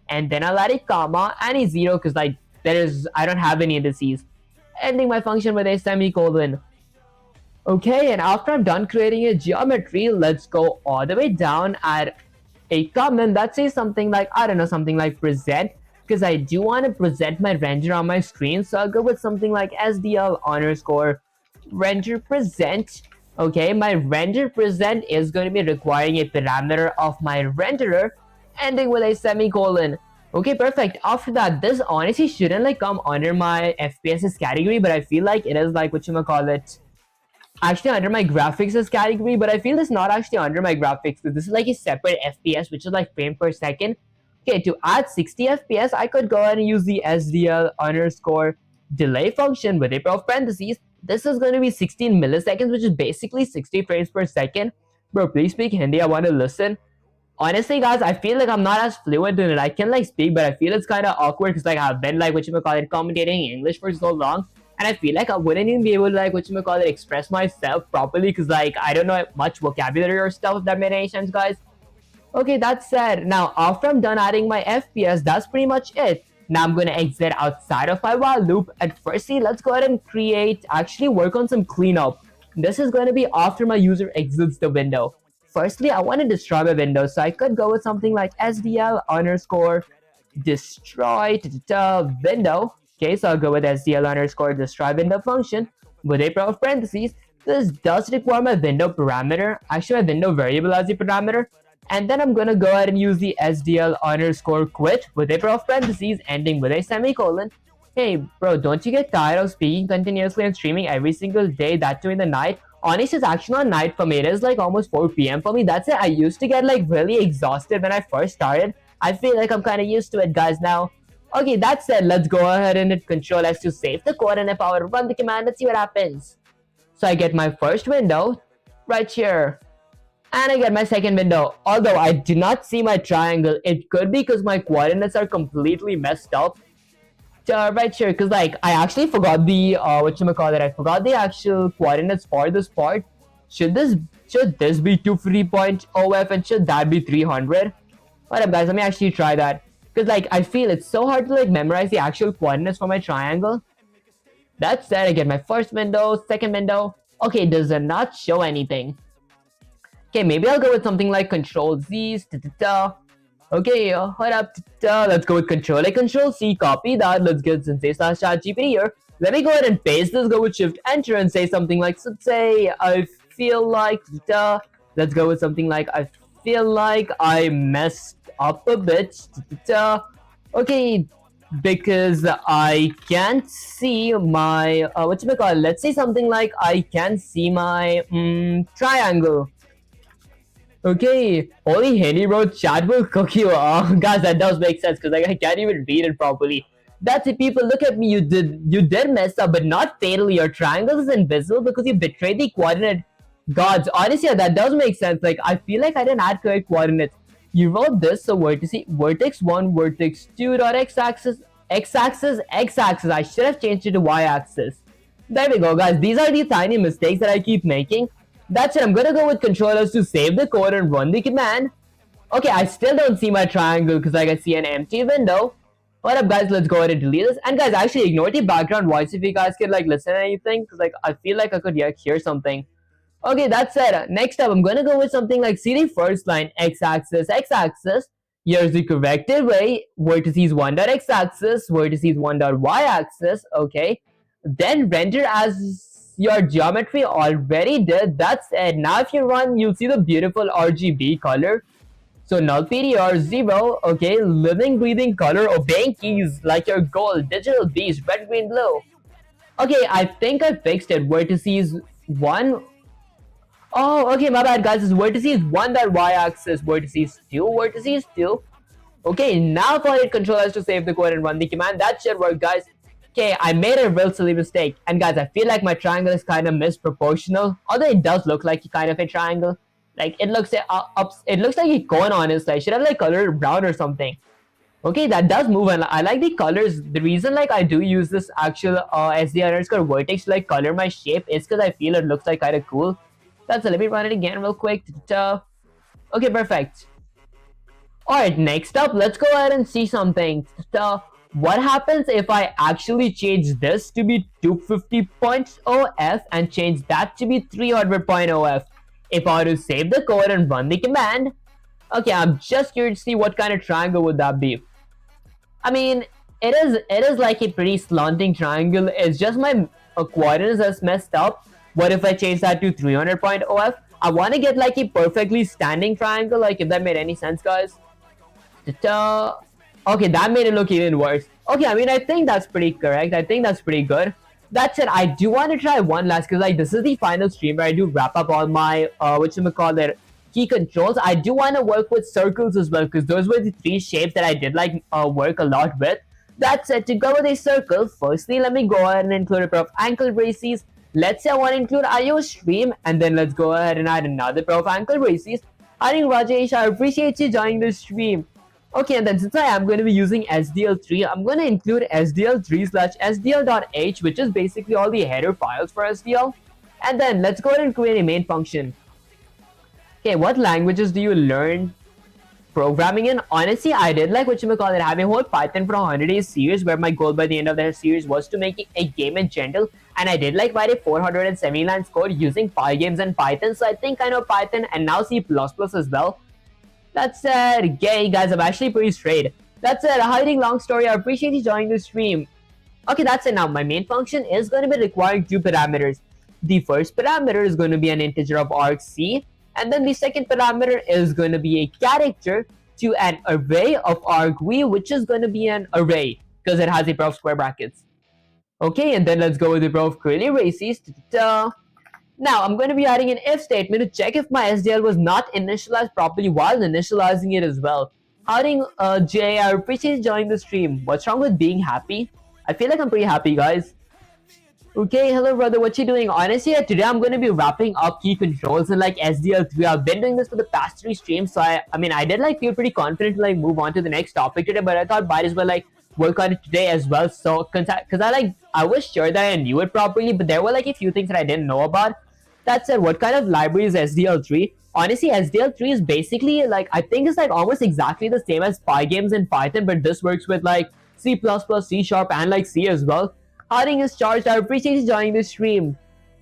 [SPEAKER 1] and then I'll add a comma and a 0, because like I don't have any indices. Ending my function with a semicolon. Okay, and after I'm done creating a geometry, let's go all the way down at a comment that says something like, I don't know, something like present, because I do want to present my render on my screen. So I'll go with something like SDL underscore render present. Okay, my render present is going to be requiring a parameter of my renderer, ending with a semicolon. Okay, perfect. After that, this honestly shouldn't like come under my FPS's category, but I feel like it is like actually under my graphics category, but I feel it's not actually under my graphics, because this is like a separate FPS, which is like frame per second. Okay, to add 60 FPS, I could go ahead and use the SDL underscore delay function with a pair of parentheses. this is going to be 16 milliseconds, which is basically 60 frames per second. Bro, please speak Hindi. I want to listen. Honestly, guys, I feel like I'm not as fluent in it. I can like speak, but I feel it's kind of awkward because like I've been like commentating English for so long, and I feel like I wouldn't even be able to like express myself properly because like I don't know much vocabulary or stuff. If that made any sense, guys. Okay, that's said. Now, after I'm done adding my FPS, that's pretty much it. Now I'm going to exit outside of my while loop. And firstly, let's go ahead and actually work on some cleanup. This is going to be after my user exits the window. Firstly, I want to destroy my window, so I could go with something like SDL underscore destroy window. Okay, so I'll go with SDL underscore destroy window function with a pair of parentheses. This does require my window parameter, actually my window variable as a parameter. And then I'm gonna go ahead and use the SDL underscore quit with a pair of parentheses ending with a semicolon. Hey bro, don't you get tired of speaking continuously and streaming every single day, that too in the night? Honestly, it's actually not night for me. It is like almost 4 p.m. for me. That's it. I used to get like really exhausted when I first started. I feel like I'm kind of used to it, guys, now. Okay, that said, let's go ahead and hit Control S to save the code, and if I were to run the command, let's see what happens. So I get my first window right here. And I get my second window. Although I do not see my triangle. It could be because my coordinates are completely messed up. Right here, because like I actually forgot the I forgot the actual coordinates for this part. Should this be 250.0f and should that be 300? What up, guys? Let me actually try that. Because like I feel it's so hard to like memorize the actual coordinates for my triangle. That said, I get my first window, second window. Okay, does it not show anything? Okay, maybe I'll go with something like Control Z. Okay, hold up. Let's go with Control A, Control C. Copy that. Let's get /ChatGPT here. Let me go ahead and paste this. Go with Shift Enter and say something like, say, I feel like. Let's go with something like, I feel like I messed up a bit. Okay, because I can't see my let's say something like I can see my triangle. Okay, holy Henry wrote chat will cook you. Guys, that does make sense because like I can't even read it properly. That's it, people. Look at me. You did mess up, but not fatally. Your triangle is invisible because you betrayed the coordinate gods. Honestly, that does make sense. Like I feel like I didn't add correct coordinates. You wrote this, so vertex 1, vertex 2 dot x-axis, x-axis, x-axis. I should have changed it to y-axis. There we go, guys. These are the tiny mistakes that I keep making. That's it. I'm gonna go with Control S to save the code and run the command. Okay, I still don't see my triangle because like I see an empty window. What up, guys? Let's go ahead and delete this. And guys, actually ignore the background voice if you guys could like listen to anything, because like I feel like I could hear something. Okay, that's it. Next up, I'm gonna go with something like see the first line, x-axis, x-axis. Here's the corrected way. Vertices 1.x-axis, vertices 1.y-axis. Okay, then render as your geometry already did. That's it. Now if you run, you'll see the beautiful RGB color. So null PDR 0. Okay, living breathing color, obeying keys like your gold, digital beast, red, green, blue. Okay, I think I fixed it. Vertices 1. Oh, okay, my bad, guys. It's vertices 1.y-axis, vertices 2, vertices 2. Okay, now if I hit Control S to save the code and run the command, that should work, guys. Okay, I made a real silly mistake. And guys, I feel like my triangle is kind of misproportional. Although it does look like kind of a triangle. Like, it looks like a cone, honestly. I should have like colored brown or something. Okay, that does move, and I like the colors. The reason like I do use this actual SDL underscore vertex to like color my shape is because I feel it looks like kind of cool. That's it. Let me run it again real quick. Okay, perfect. Alright, next up, let's go ahead and see something. What happens if I actually change this to be 250.0f and change that to be 300.0f? If I were to save the code and run the command, okay, I'm just curious to see what kind of triangle would that be. I mean, it is like a pretty slanting triangle. It's just my coordinates that's messed up. What if I change that to 300.0f? I want to get like a perfectly standing triangle, like if that made any sense, guys. Okay, that made it look even worse. Okay, I mean, I think that's pretty correct. I think that's pretty good. That's it. I do want to try one last because like this is the final stream where I do wrap up all my key controls. I do want to work with circles as well because those were the 3 shapes that I did like work a lot with. That's it. To go with a circle, firstly let me go ahead and include a pair of ankle braces. let's say I want to include IO stream, and then let's go ahead and add another pair of ankle braces. Adding Rajesh, I appreciate you joining the stream. Okay, and then since I am going to be using SDL3, I'm going to include SDL3 slash SDL.h, which is basically all the header files for SDL. And then let's go ahead and create a main function. Okay, what languages do you learn programming in? Honestly, I did like whatchamacallit, having a whole Python for 100 days series, where my goal by the end of that series was to make a game in general, and I did like write a 470 lines code using Pygames and Python, so I think I know Python and now C++ as well. That said, gay guys, I'm actually pretty straight. That said, hiding long story, I appreciate you joining the stream. Okay, that's it. Now my main function is going to be requiring two parameters. The first parameter is going to be an integer of argc, and then the second parameter is going to be a character to an array of argv, which is going to be an array because it has a pair of square brackets. Okay, and then let's go with the pair of curly braces. Now I'm going to be adding an if statement to check if my SDL was not initialized properly while initializing it as well. Howdy, Jay, I appreciate you joining the stream. What's wrong with being happy? I feel like I'm pretty happy, guys. Okay, hello brother, what you doing? Honestly, today I'm going to be wrapping up key controls in like SDL3. I've been doing this for the past 3 streams, so I mean, I did like feel pretty confident to like move on to the next topic today, but I thought might as well like work on it today as well. So, cause I was sure that I knew it properly, but there were like a few things that I didn't know about. That said, what kind of library is SDL3? Honestly, SDL3 is basically like, I think it's like almost exactly the same as Pygames in Python, but this works with like C++, C# and like C as well. Harding is charged. I appreciate you joining the stream.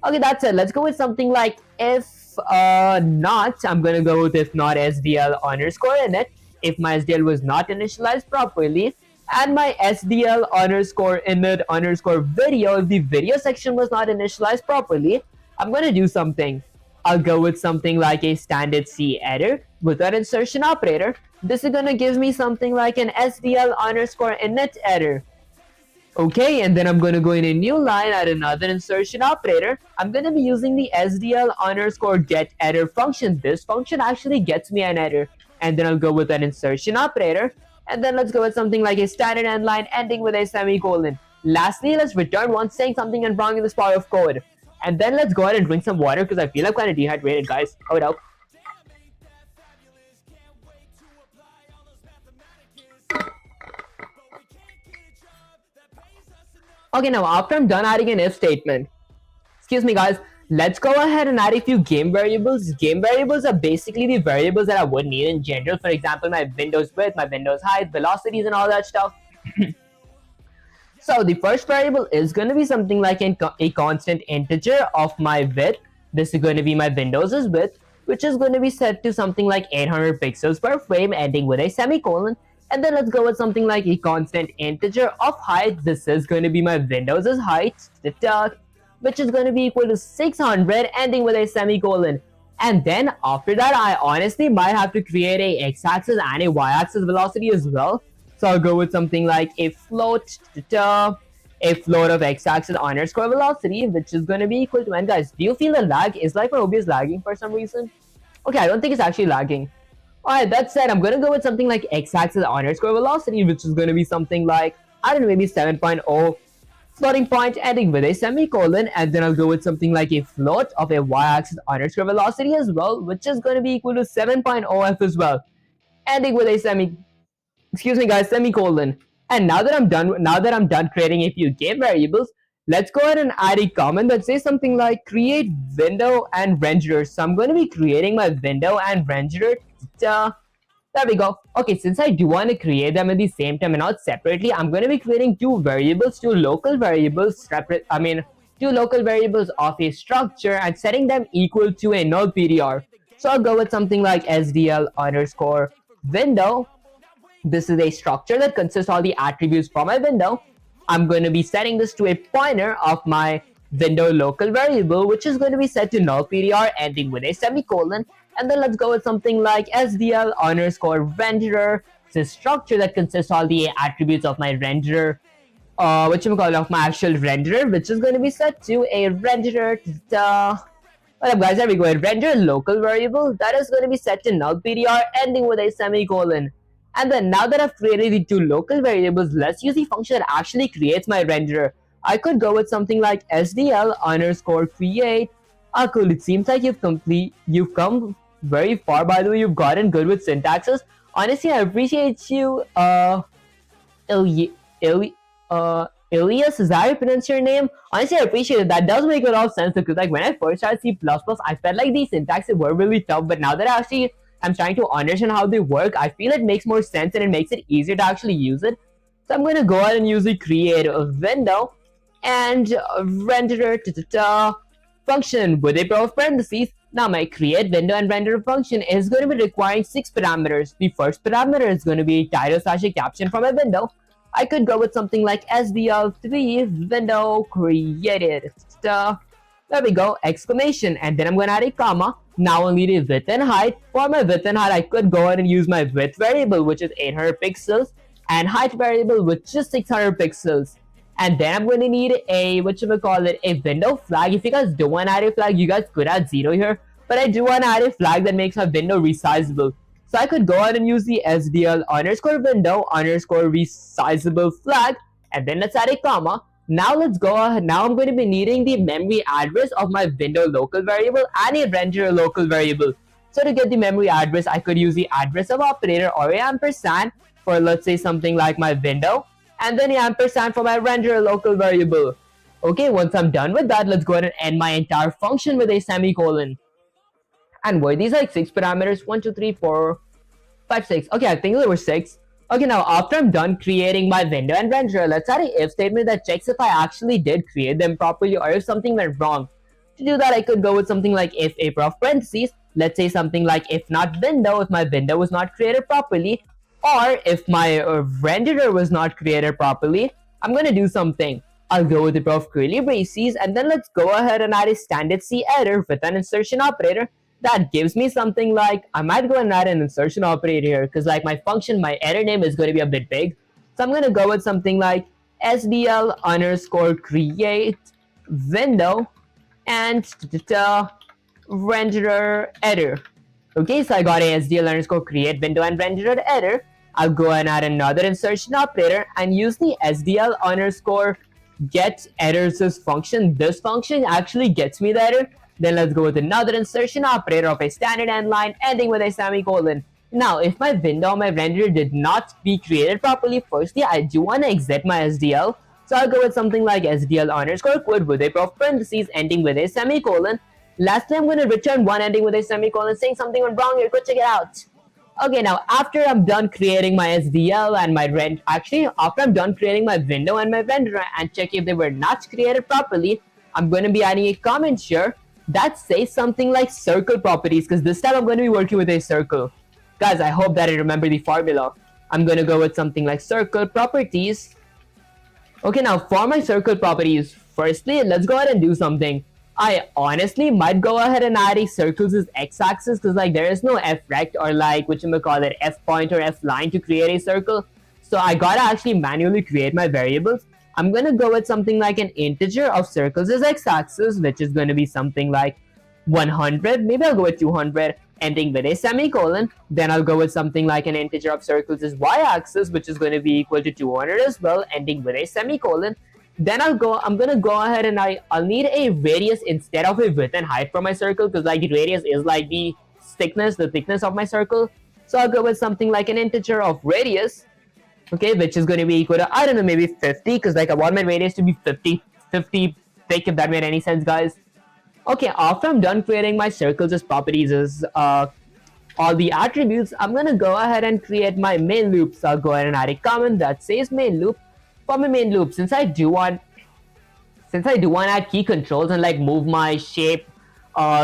[SPEAKER 1] Okay, that's it. Let's go with something like if not. I'm gonna go with if not SDL underscore init. If my SDL was not initialized properly, and my SDL underscore init underscore video. If the video section was not initialized properly, I'm gonna do something. I'll go with something like a standard C error with an insertion operator. This is gonna give me something like an SDL underscore init error. Okay, and then I'm going to go in a new line, add another insertion operator. I'm going to be using the SDL underscore get error function. This function actually gets me an error. And then I'll go with an insertion operator. And then let's go with something like a standard end line ending with a semicolon. Lastly, let's return once saying something went wrong in this part of code. And then let's go ahead and drink some water because I feel I'm kind of dehydrated, guys. Hold up. Okay, now after I'm done adding an if statement, excuse me guys, let's go ahead and add a few game variables. Game variables are basically the variables that I would need in general. For example, my window's width, my window's height, velocities and all that stuff. So the first variable is going to be something like a constant integer of my width. This is going to be my window's width, which is going to be set to something like 800 pixels per frame ending with a semicolon. And then let's go with something like a constant integer of height. This is going to be my window's height, which is going to be equal to 600 ending with a semicolon. And then after that, I honestly might have to create a x-axis and a y-axis velocity as well. So I'll go with something like a float of x-axis underscore velocity, which is going to be equal to, and guys, do you feel the lag? Is like my OBS lagging for some reason? Okay, I don't think it's actually lagging. Alright, that said, I'm going to go with something like x-axis underscore velocity, which is going to be something like, I don't know, maybe 7.0 floating point ending with a semicolon, and then I'll go with something like a float of a y-axis underscore velocity as well, which is going to be equal to 7.0f as well, ending with a semicolon. And now that I'm done creating a few game variables, let's go ahead and add a comment that says something like create window and renderer. So I'm going to be creating my window and renderer. There we go. Okay, since I do want to create them at the same time and not separately, I'm going to be creating two local variables of a structure and setting them equal to a null PDR. So I'll go with something like SDL underscore window. This is a structure that consists all the attributes for my window. I'm going to be setting this to a pointer of my window local variable, which is going to be set to null PDR ending with a semicolon. And then let's go with something like SDL underscore renderer. It's a structure that consists all the attributes of my renderer, of my actual renderer, which is going to be set to a renderer. What up, guys? There we go. A renderer local variable that is going to be set to null PDR ending with a semicolon. And then now that I've created the two local variables, let's use the function that actually creates my renderer. I could go with something like SDL underscore create. Ah, cool. It seems like you've come very far, by the way. You've gotten good with syntaxes. Honestly, I appreciate you. Ili- Ili- Ilias, is that how you pronounce your name? Honestly, I appreciate it. That does make a lot of sense because, like, when I first started C++, I felt like these syntaxes were really tough. But now that I actually am trying to understand how they work, I feel it makes more sense and it makes it easier to actually use it. So I'm going to go ahead and use the create window and renderer function with a pair of parentheses. Now my create window and renderer function is going to be requiring 6 parameters. The first parameter is going to be title slash a caption from a window. I could go with something like SDL3 window created. There we go, exclamation, and then I'm going to add a comma. Now I'll need a width and height. For my width and height, I could go ahead and use my width variable, which is 800 pixels, and height variable, which is 600 pixels. And then I'm going to need a, a window flag. If you guys don't want to add a flag, you guys could add 0 here. But I do want to add a flag that makes my window resizable. So I could go ahead and use the SDL underscore window underscore resizable flag. And then let's add a comma. Now let's go ahead. Now I'm going to be needing the memory address of my window local variable and a renderer local variable. So to get the memory address, I could use the address of operator or a ampersand for, let's say, something like my window, and then the ampersand for my renderer local variable. Okay, once I'm done with that, let's go ahead and end my entire function with a semicolon. And were these like 6 parameters? 1, 2, 3, 4, 5, 6. Okay, I think there were 6. Okay, now after I'm done creating my window and renderer, let's add a if statement that checks if I actually did create them properly or if something went wrong. To do that, I could go with something like if a pair of parentheses. Let's say something like if not window, if my window was not created properly, or if my renderer was not created properly, I'm going to do something. I'll go with a pair of curly braces, and then let's go ahead and add a standard C error with an insertion operator that gives me something like, I might go and add an insertion operator here because like my function, my error name is going to be a bit big. So I'm going to go with something like SDL underscore create window and renderer error. Okay, so I got a SDL underscore create window and renderer error. I'll go and add another insertion operator and use the SDL underscore get errors function. This function actually gets me the error. Then let's go with another insertion operator of a standard end line ending with a semicolon. Now, if my window or my renderer did not be created properly, firstly, I do want to exit my SDL. So I'll go with something like SDL underscore quit with a pair of parentheses ending with a semicolon. Lastly, I'm going to return one ending with a semicolon saying something went wrong here. Go check it out. Okay, now after I'm done creating my SDL and my after I'm done creating my window and my renderer and check if they were not created properly, I'm going to be adding a comment here that says something like circle properties because this time I'm going to be working with a circle. Guys, I hope that I remember the formula. I'm going to go with something like circle properties. Okay, now for my circle properties, firstly, let's go ahead and do something. I honestly might go ahead and add a circles as x-axis because like there is no f rect or like f point or f line to create a circle. So I gotta actually manually create my variables. I'm gonna go with something like an integer of circles as x-axis, which is gonna be something like 100. Maybe I'll go with 200, ending with a semicolon. Then I'll go with something like an integer of circles as y-axis, which is going to be equal to 200 as well, ending with a semicolon. Then I'm gonna go ahead and I'll need a radius instead of a width and height for my circle because like the radius is like the thickness of my circle. So I'll go with something like an integer of radius, okay, which is going to be equal to, I don't know, maybe 50 because like I want my radius to be 50 thick, if that made any sense, guys. Okay, after I'm done creating my circles as properties as all the attributes, I'm gonna go ahead and create my main loop. So I'll go ahead and add a comment that says main loop. For my main loop, since I do want to add key controls and like move my shape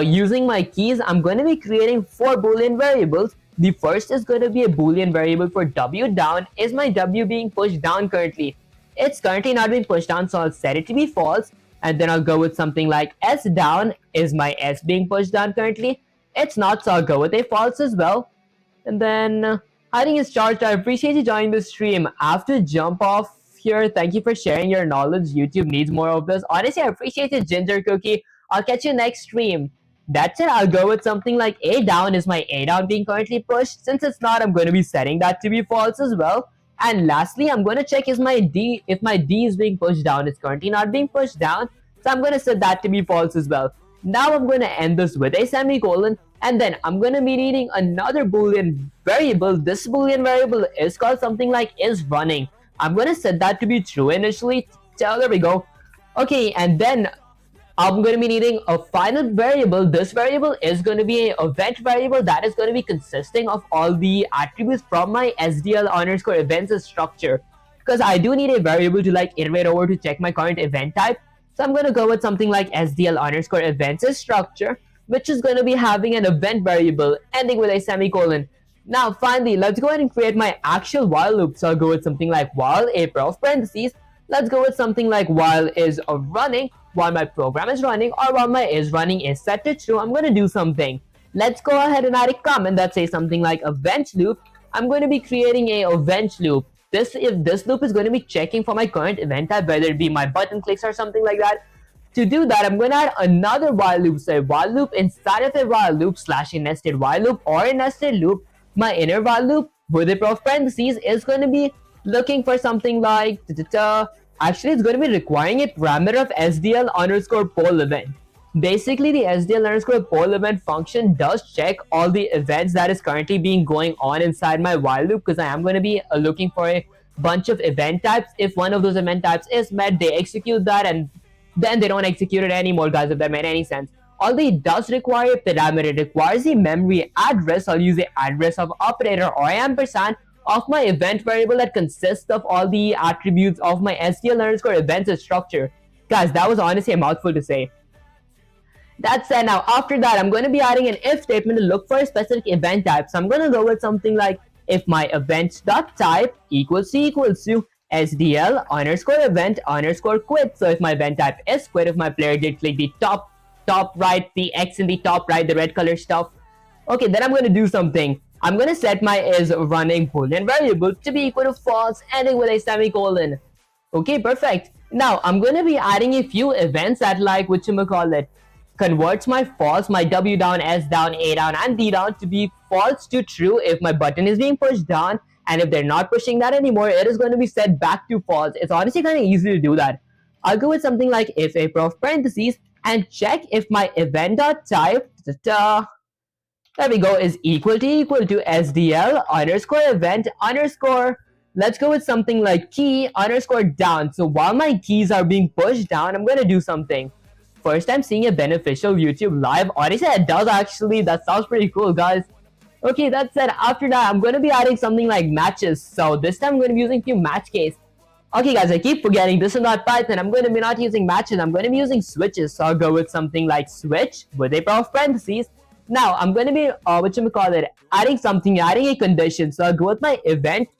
[SPEAKER 1] using my keys, I'm going to be creating 4 boolean variables. The first is going to be a boolean variable for w down. Is my w being pushed down currently? It's currently not being pushed down, so I'll set it to be false. And then I'll go with something like s down. Is my s being pushed down currently? It's not, so I'll go with a false as well. And then hiding is charged. I appreciate you joining the stream. I have to jump off here. Thank you for sharing your knowledge. YouTube needs more of this. Honestly, I appreciate it, Ginger Cookie. I'll catch you next stream. That's it. I'll go with something like a down. Is my a down being currently pushed? Since it's not, I'm going to be setting that to be false as well. And lastly, I'm going to check if my D is being pushed down. It's currently not being pushed down, so I'm going to set that to be false as well. Now I'm going to end this with a semicolon, and then I'm going to be needing another boolean variable. This boolean variable is called something like is running. I'm going to set that to be true initially. So there we go. Okay, and then I'm going to be needing a final variable. This variable is going to be an event variable that is going to be consisting of all the attributes from my SDL underscore events structure, because I do need a variable to like iterate over to check my current event type. So I'm going to go with something like SDL underscore events structure, which is going to be having an event variable ending with a semicolon. Now finally, let's go ahead and create my actual while loop. So I'll go with something like while a pair of parentheses. Let's go with something like while is running, while my program is running, or while my is running is set to true. I'm going to do something. Let's go ahead and add a comment that says something like event loop. I'm going to be creating a event loop. If this loop is going to be checking for my current event type, whether it be my button clicks or something like that. To do that, I'm going to add another while loop. So a while loop inside of a while loop slash a nested while loop or a nested loop. My inner while loop with a pair of parentheses is going to be looking for something like actually, it's going to be requiring a parameter of SDL underscore poll event. Basically, the SDL underscore poll event function does check all the events that is currently being going on inside my while loop, because I am going to be looking for a bunch of event types. If one of those event types is met, they execute that, and then they don't execute it anymore, guys, if that made any sense. Although it does require a parameter, it requires the memory address. I'll use the address of operator or ampersand of my event variable that consists of all the attributes of my SDL underscore events structure. Guys, that was honestly a mouthful to say. That said, now after that, I'm going to be adding an if statement to look for a specific event type. So I'm going to go with something like if my event.type equals to SDL underscore event underscore quit. So if my event type is quit, if my player did click the top right, the X in the top right, the red color stuff, okay, then I'm going to do something. I'm going to set my is running boolean variable to be equal to false, ending with a semicolon. Okay, perfect. Now I'm going to be adding a few events that like whatchamacallit converts my false, my W down, S down, A down, and D down to be false to true if my button is being pushed down, and if they're not pushing that anymore, it is going to be set back to false. It's honestly kind of easy to do that. I'll go with something like if a pair of parentheses and check if my event.type there we go is equal to SDL underscore event underscore, let's go with something like key underscore down. So while my keys are being pushed down, I'm going to do something. First time seeing a beneficial YouTube live. Honestly, it does actually. That sounds pretty cool, guys. Okay, that said, after that, I'm going to be adding something like matches. So this time I'm going to be using few match case. Okay, guys, I keep forgetting this is not Python. I'm going to be not using matches. I'm going to be using switches. So I'll go with something like switch with a pair of parentheses. Now I'm going to be adding a condition. So I'll go with my event.key.key.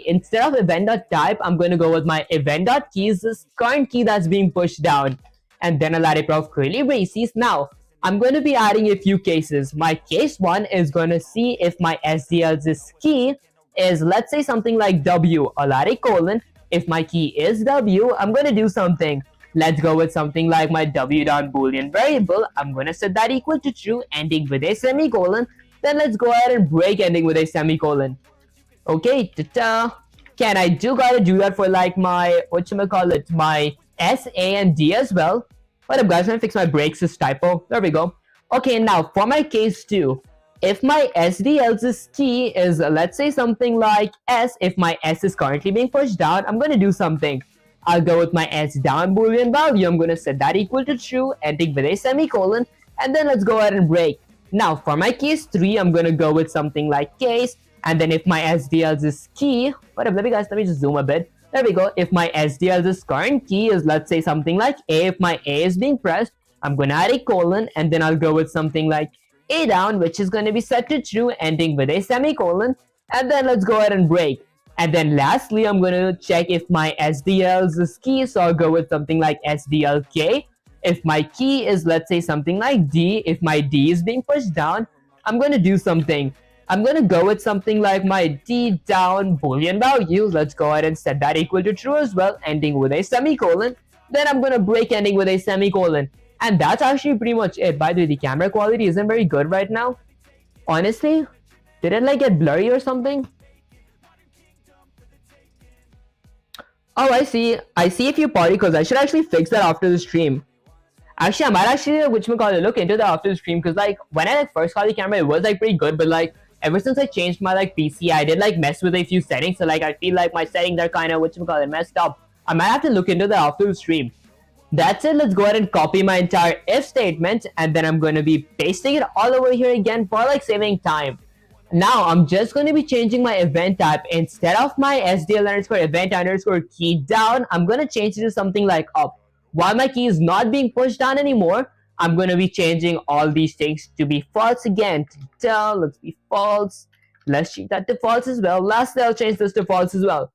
[SPEAKER 1] Instead of event.type, I'm going to go with my event.key is this current key that's being pushed down. And then I'll add a pair of curly braces. Now I'm going to be adding a few cases. My case one is going to see if my SDL's key is, let's say, something like W. I'll add a colon. If my key is W, I'm going to do something. Let's go with something like my W down boolean variable. I'm going to set that equal to true, ending with a semicolon. Then let's go ahead and break ending with a semicolon. Okay, can I gotta do that for like my, my S, A, and D as well. What up, guys? Let me fix my breaks, this typo. There we go. Okay, now for my case 2. If my SDL's key is, let's say, something like S, if my S is currently being pushed down, I'm going to do something. I'll go with my S down boolean value. I'm going to set that equal to true, ending with a semicolon, and then let's go ahead and break. Now for my case 3, I'm going to go with something like case, and then if my SDL's key, let me just zoom a bit. There we go. If my SDL's current key is, let's say, something like A, if my A is being pressed, I'm going to add a colon, and then I'll go with something like A down, which is going to be set to true, ending with a semicolon, and then let's go ahead and break. And then lastly, I'm going to check if my SDL's key, so I'll go with something like SDLK. If my key is, let's say, something like D, if my D is being pushed down, I'm going to do something. I'm going to go with something like my D down boolean value. Let's go ahead and set that equal to true as well, ending with a semicolon. Then I'm going to break ending with a semicolon. And that's actually pretty much it. By the way, the camera quality isn't very good right now. Honestly, did it like get blurry or something? Oh, I see. I see a few particles. I should actually fix that after the stream. Actually, I might actually look into that after the stream, because like when I first got the camera, it was like pretty good, but like ever since I changed my like PC, I did like mess with a few settings. So like I feel like my settings are kind of messed up. I might have to look into that after the stream. That's it. Let's go ahead and copy my entire if statement, and then I'm going to be pasting it all over here again for like saving time. Now I'm just going to be changing my event type. Instead of my SDL underscore event underscore key down, I'm going to change it to something like up. While my key is not being pushed down anymore, I'm going to be changing all these things to be false again. Let's be false. Let's change that to false as well. Lastly, I'll change this to false as well.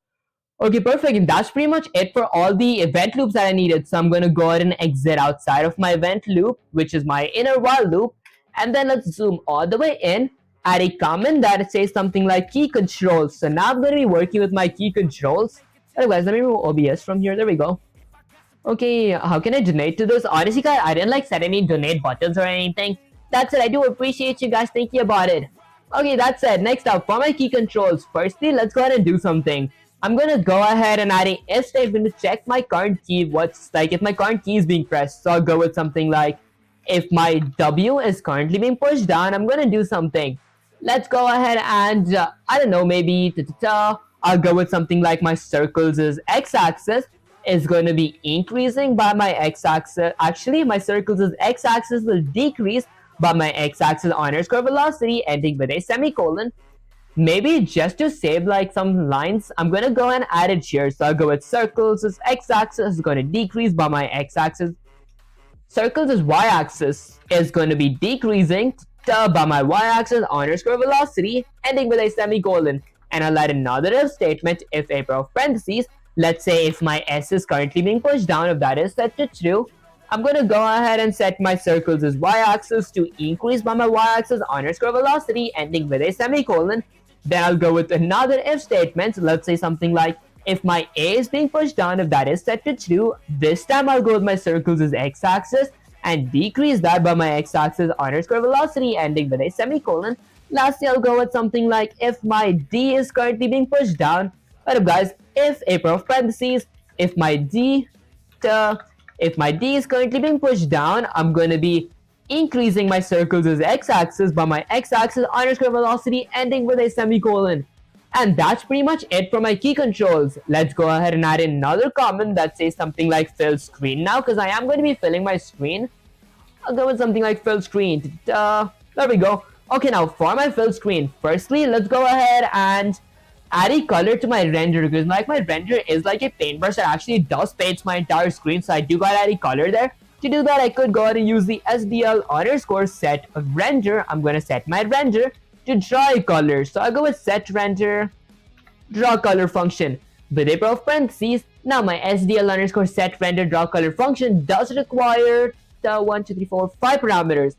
[SPEAKER 1] Okay, perfect. And that's pretty much it for all the event loops that I needed. So I'm going to go ahead and exit outside of my event loop, which is my inner while loop. And then let's zoom all the way in, add a comment that says something like key controls. So now I'm going to be working with my key controls. Anyways, let me remove OBS from here. There we go. Okay, how can I donate to this? Honestly, guys, I didn't like set any donate buttons or anything. That's it. I do appreciate you guys thinking about it. Okay, that's it. Next up, for my key controls. Firstly, let's go ahead and do something. I'm gonna go ahead and add an if statement to check my current key. What's like if my current key is being pressed. So I'll go with something like if my W is currently being pushed down, I'm gonna do something. Let's go ahead and I don't know, maybe I'll go with something like my circles is x-axis is going to be increasing by my x-axis. Actually, my circles is x-axis will decrease by my x-axis underscore velocity, ending with a semicolon. Maybe just to save like some lines, I'm gonna go and add it here. So I'll go with circles as x-axis is going to decrease by my x-axis. Circles as y-axis is going to be decreasing by my y-axis underscore velocity, ending with a semicolon. And I'll add another if statement if a pair of parentheses. Let's say if my S is currently being pushed down, if that is set to true, I'm going to go ahead and set my circles as y-axis to increase by my y-axis underscore velocity, ending with a semicolon. Then I'll go with another if statement. Let's say something like if my A is being pushed down, if that is set to true, this time I'll go with my circles as x-axis and decrease that by my x-axis underscore velocity, ending with a semicolon. Lastly, I'll go with something like if my D is currently being pushed down. Alright guys, if a pair of parentheses, if my D is currently being pushed down, I'm going to be increasing my circles as x-axis by my x-axis underscore velocity, ending with a semicolon. And that's pretty much it for my key controls. Let's go ahead and add another comment that says something like fill screen now, because I am going to be filling my screen. I'll go with something like fill screen. There we go. Okay, now for my fill screen, firstly, let's go ahead and add a color to my render, because like my render is like a paintbrush that actually does paint my entire screen, so I do gotta add a color there. To do that, I could go ahead and use the SDL underscore set render. I'm gonna set my render to draw a color. So I'll go with set render draw color function with a pair of parentheses. Now my SDL underscore set render draw color function does require the 1, 2, 3, 4, 5 parameters.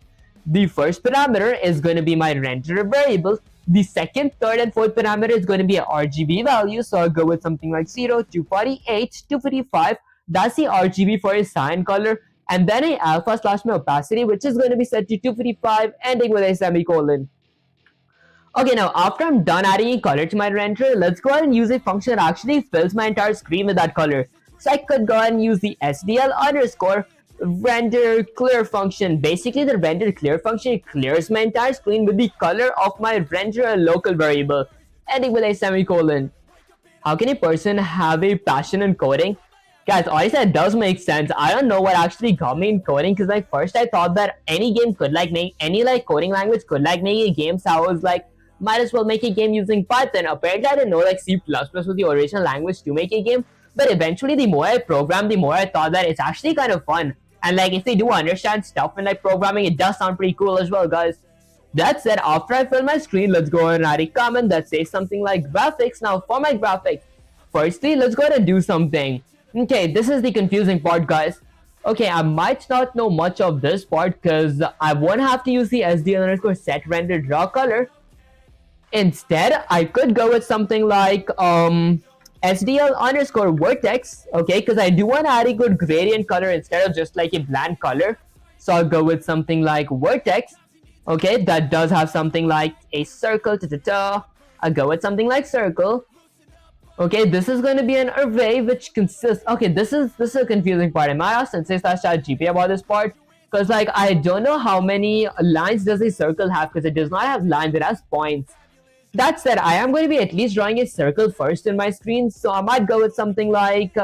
[SPEAKER 1] The first parameter is going to be my render variable. The second, third, and fourth parameter is going to be a RGB value. So I'll go with something like 0, 248, 255. That's the RGB for a cyan color. And then a alpha slash my opacity, which is going to be set to 255, ending with a semicolon. Okay, now after I'm done adding a color to my render, let's go ahead and use a function that actually fills my entire screen with that color. So I could go ahead and use the SDL underscore render clear function. Basically, the render clear function clears my entire screen with the color of my render local variable, ending with a semicolon. How can a person have a passion in coding? Guys, honestly, that does make sense. I don't know what actually got me in coding, because like first I thought that any game could like make any like coding language could like make a game, so I was like, might as well make a game using Python. Apparently, I didn't know like C++ was the original language to make a game, but eventually the more I programmed, the more I thought that it's actually kind of fun. And like if they do understand stuff in like programming, it does sound pretty cool as well, guys. That said, after I fill my screen, let's go ahead and add a comment that says something like graphics. Now for my graphics, firstly, let's go ahead and do something. Okay, this is the confusing part, guys. Okay, I might not know much of this part because I won't have to use the SDL underscore set render draw color. Instead, I could go with something like SDL underscore vertex, okay, because I do want to add a good gradient color instead of just like a bland color. So I'll go with something like vertex, okay, that does have something like a circle, I'll go with something like circle. Okay, this is going to be an array which consists. Okay, this is a confusing part. Am I asked sensei/GP about this part? Because like I don't know how many lines does a circle have, because it does not have lines, it has points. That said, I am going to be at least drawing a circle first in my screen, so I might go with something like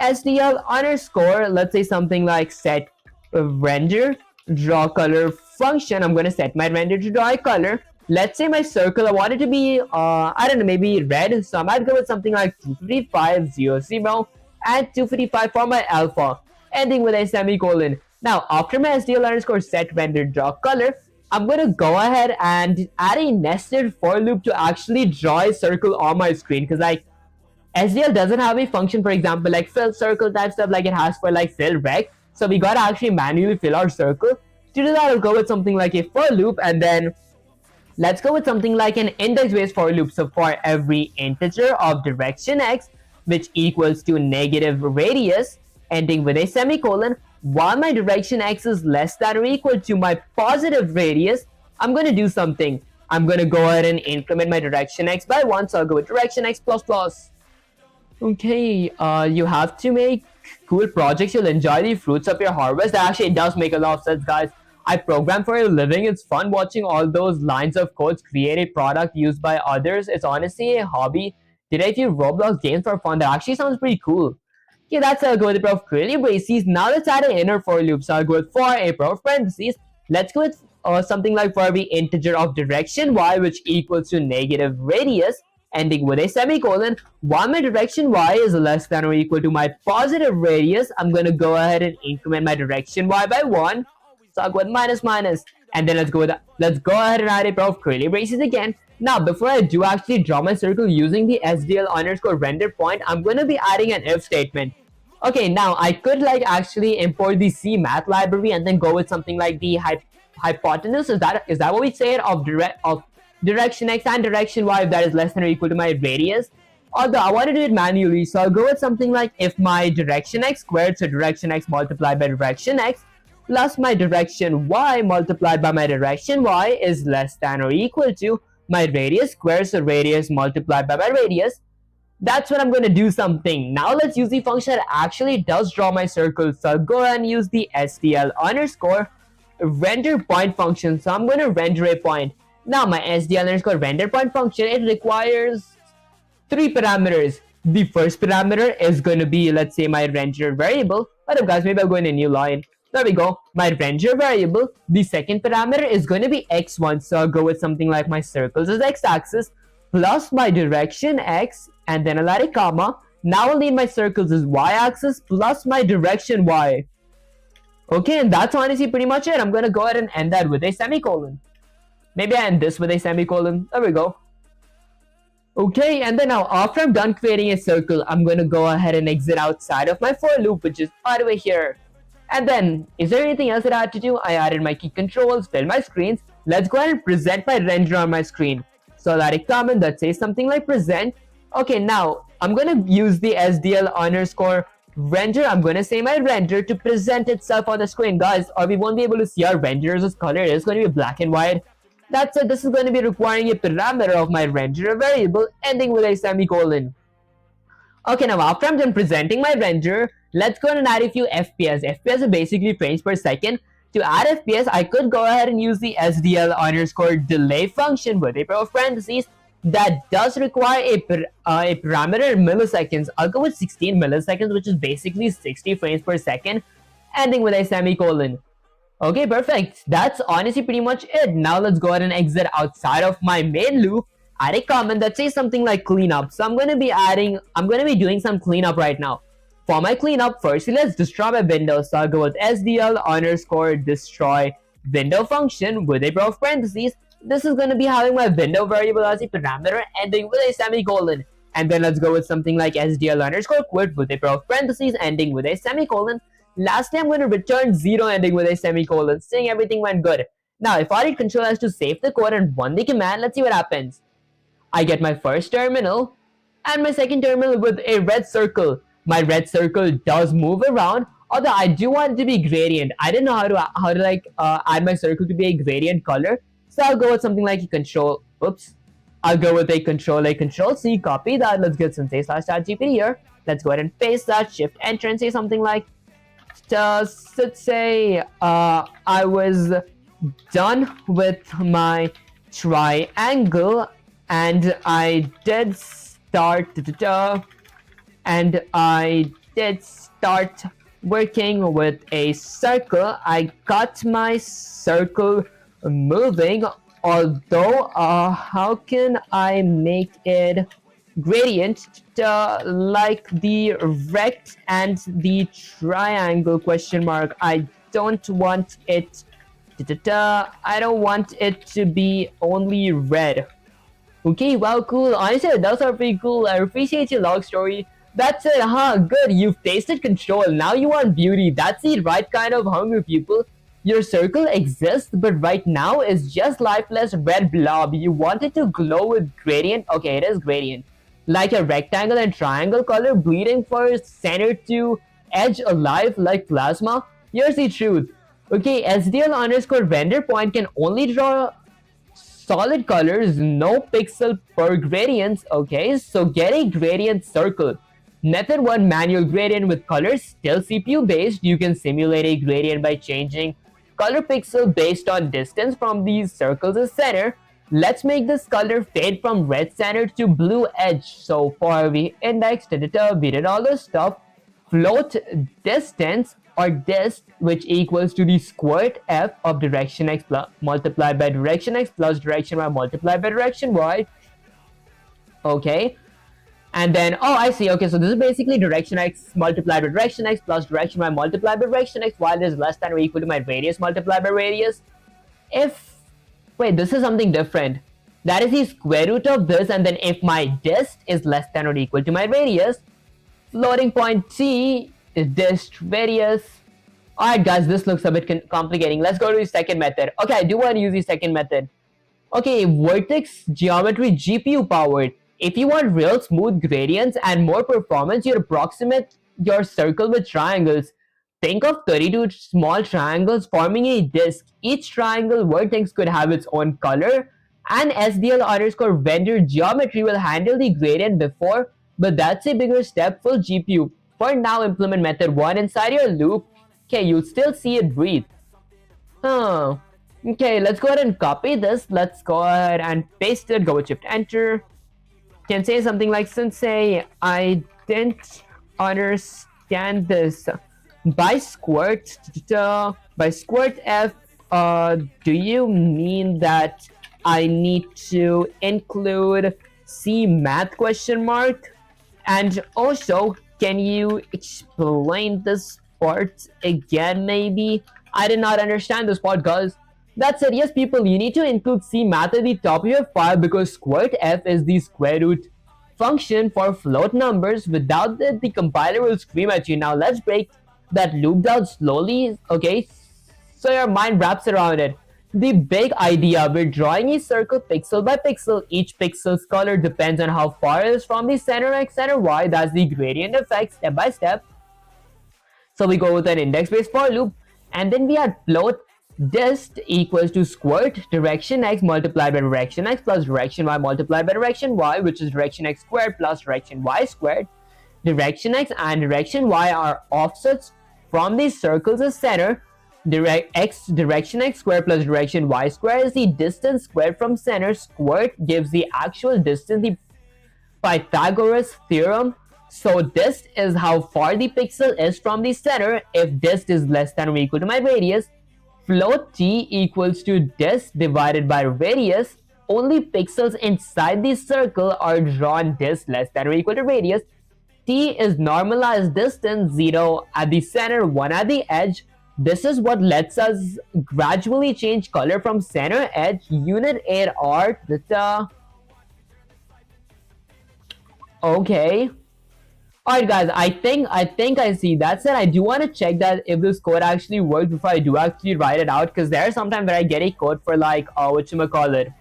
[SPEAKER 1] SDL underscore, let's say something like set render draw color function. I'm going to set my render to draw a color. Let's say my circle, I want it to be, I don't know, maybe red, so I might go with something like 25500 and 255 for my alpha, ending with a semicolon. Now, after my SDL underscore set render draw color, I'm going to go ahead and add a nested for loop to actually draw a circle on my screen, because like SDL doesn't have a function, for example, like fill circle type stuff like it has for like fill rect. So we gotta actually manually fill our circle. To do that, I'll go with something like a for loop, and then let's go with something like an index-based for loop. So for every integer of direction x, which equals to negative radius, ending with a semicolon, while my direction x is less than or equal to my positive radius, I'm going to do something. I'm going to go ahead and increment my direction x by 1, so I'll go with direction x plus plus. Okay, you have to make cool projects. You'll enjoy the fruits of your harvest. That actually does make a lot of sense, guys. I program for a living. It's fun watching all those lines of codes create a product used by others. It's honestly a hobby. Did I do Roblox games for fun? That actually sounds pretty cool. Okay, that's how I go with the pair of curly braces. Now let's add an inner for loop. So I'll go with for a pair of parentheses. Let's go with something like for every integer of direction y, which equals to negative radius, ending with a semicolon. While my direction y is less than or equal to my positive radius, I'm going to go ahead and increment my direction y by 1. So I'll go with minus minus. And then let's go ahead and add a pair of curly braces again. Now, before I do actually draw my circle using the SDL underscore render point, I'm going to be adding an if statement. Okay, now I could like actually import the C math library and then go with something like the hypotenuse. Is that what we say it of direction x and direction y if that is less than or equal to my radius? Although I want to do it manually, so I'll go with something like if my direction x squared, so direction x multiplied by direction x, plus my direction y multiplied by my direction y is less than or equal to my radius squared, so radius multiplied by my radius. That's when I'm going to do something. Now let's use the function that actually does draw my circle. So I'll go ahead and use the SDL underscore render point function. So I'm going to render a point. Now my SDL underscore render point function, it requires 3 parameters. The first parameter is going to be, let's say, my render variable. What up, guys? Maybe I'll go in a new line. There we go. My render variable. The second parameter is going to be x1. So I'll go with something like my circles as x-axis plus my direction x, and then I'll add a comma. Now I'll need my circles as y-axis plus my direction y. Okay, and that's honestly pretty much it. I'm going to go ahead and end that with a semicolon. Maybe I end this with a semicolon. There we go. Okay, and then now after I'm done creating a circle, I'm going to go ahead and exit outside of my for loop, which is all the way here. And then, is there anything else that I had to do? I added my key controls, filled my screens. Let's go ahead and present my render on my screen. So I'll add a comment that says something like present. Okay, now I'm going to use the SDL underscore render. I'm going to say my render to present itself on the screen, guys, or we won't be able to see our renders as color. It is going to be black and white. That's it. This is going to be requiring a parameter of my render variable, ending with a semicolon. Okay, now after I'm done presenting my render, let's go ahead and add a few FPS. FPS are basically frames per second. To add FPS, I could go ahead and use the SDL underscore delay function with a pair of parentheses that does require a parameter in milliseconds. I'll go with 16 milliseconds, which is basically 60 frames per second, ending with a semicolon. Okay, perfect. That's honestly pretty much it. Now let's go ahead and exit outside of my main loop. Add a comment that says something like cleanup. So I'm going to be doing some cleanup right now. For my cleanup, firstly, let's destroy my window. So I'll go with SDL underscore destroy window function with a pair of parentheses. This is going to be having my window variable as a parameter, ending with a semicolon. And then let's go with something like SDL underscore quit with a pair of parentheses, ending with a semicolon. Lastly, I'm going to return 0, ending with a semicolon, saying everything went good. Now, if I hit Control S to save the code and run the command, let's see what happens. I get my first terminal and my second terminal with a red circle. My red circle does move around, although I do want it to be gradient. I didn't know how to add my circle to be a gradient color, so I'll go with something like a control. Oops. I'll go with a control C, copy that. Let's get sensei slash chat GPT here. Let's go ahead and paste that, shift enter and say something like, let's say I was done with my triangle and I did start working with a circle. I got my circle moving, although how can I make it gradient like the rect and the triangle question mark? I don't want it I don't want it to be only red. Okay, well, cool. Honestly, those are pretty cool. I appreciate your log story. That's it, huh? Good, you've tasted control. Now you want beauty. That's the right kind of hunger, people. Your circle exists, but right now it's just lifeless red blob. You want it to glow with gradient. Okay, it is gradient. Like a rectangle and triangle color bleeding for center to edge alive like plasma. Here's the truth. Okay, SDL underscore render point can only draw solid colors, no pixel per gradients. Okay, so get a gradient circle. Method 1, manual gradient with colors, still CPU based. You can simulate a gradient by changing color pixel based on distance from these circles as center. Let's make this color fade from red center to blue edge. So for we indexed, we did all this stuff. Float distance or dist, which equals to the squared f of direction x multiplied by direction x plus direction y multiplied by direction y. Okay, and then I see. Okay, so this is basically direction x multiplied by direction x plus direction y multiplied by direction x, while is less than or equal to my radius multiplied by radius. Wait, this is something different. That is the square root of this, and then if my dist is less than or equal to my radius, floating point t is dist radius. Alright guys, this looks a bit complicating. Let's go to the second method. Okay, I do want to use the second method. Okay, vertex geometry GPU powered. If you want real smooth gradients and more performance, you approximate your circle with triangles. Think of 32 small triangles forming a disk. Each triangle vertex could have its own color, and SDL underscore render geometry will handle the gradient before, but that's a bigger step. Full GPU. For now, implement method 1 inside your loop. Okay, you'll still see it breathe. Okay, let's go ahead and copy this. Let's go ahead and paste it. Go with shift enter. Can say something like, sensei, I didn't understand this. By squirt f, do you mean that I need to include C math question mark? And also, can you explain this part again maybe? I did not understand this part, guys. That's it. Yes, people, you need to include C math at the top of your file because squirt f is the square root function for float numbers. Without that, the compiler will scream at you. Now let's break that loop down slowly, okay, so your mind wraps around it. The big idea, we're drawing a circle pixel by pixel. Each pixel's color depends on how far it is from the center x, center y. That's the gradient effect step by step. So we go with an index-based for loop, and then we had float dist equals to squirt direction x multiplied by direction x plus direction y multiplied by direction y, which is direction x squared plus direction y squared. Direction x and direction y are offsets from the circle's center. Direction x squared plus direction y squared is the distance squared from center. Squared gives the actual distance, the Pythagoras theorem. So dist is how far the pixel is from the center. If dist is less than or equal to my radius, float t equals to dist divided by radius. Only pixels inside the circle are drawn dist less than or equal to radius. T is normalized distance, 0 at the center, 1 at the edge. This is what lets us gradually change color from center edge. Unit 8 art. Okay. Alright guys, I think I see. That's it. I do want to check that if this code actually works before I do actually write it out, because there are sometimes where I get a code for like whatchamacallit,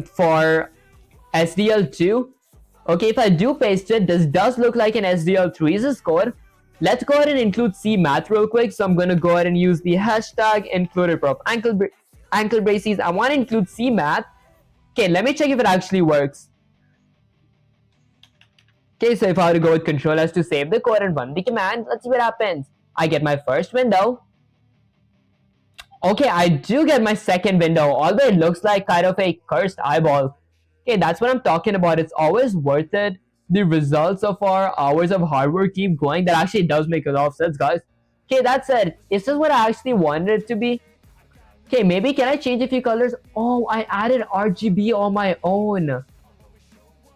[SPEAKER 1] for SDL2. Okay, if I do paste it, this does look like an SDL3's code. Let's go ahead and include C math real quick. So I'm gonna go ahead and use the hashtag included prop ankle braces. I want to include C math. Okay, let me check if it actually works. Okay, so if I were to go with Control S to save the code and run the command, let's see what happens. I get my first window. Okay, I do get my second window, although it looks like kind of a cursed eyeball. Okay, that's what I'm talking about. It's always worth it. The results of our hours of hard work keep going. That actually does make a lot of sense, guys. Okay, that's it. Is this what I actually wanted it to be? Okay, maybe can I change a few colors? Oh, I added RGB on my own.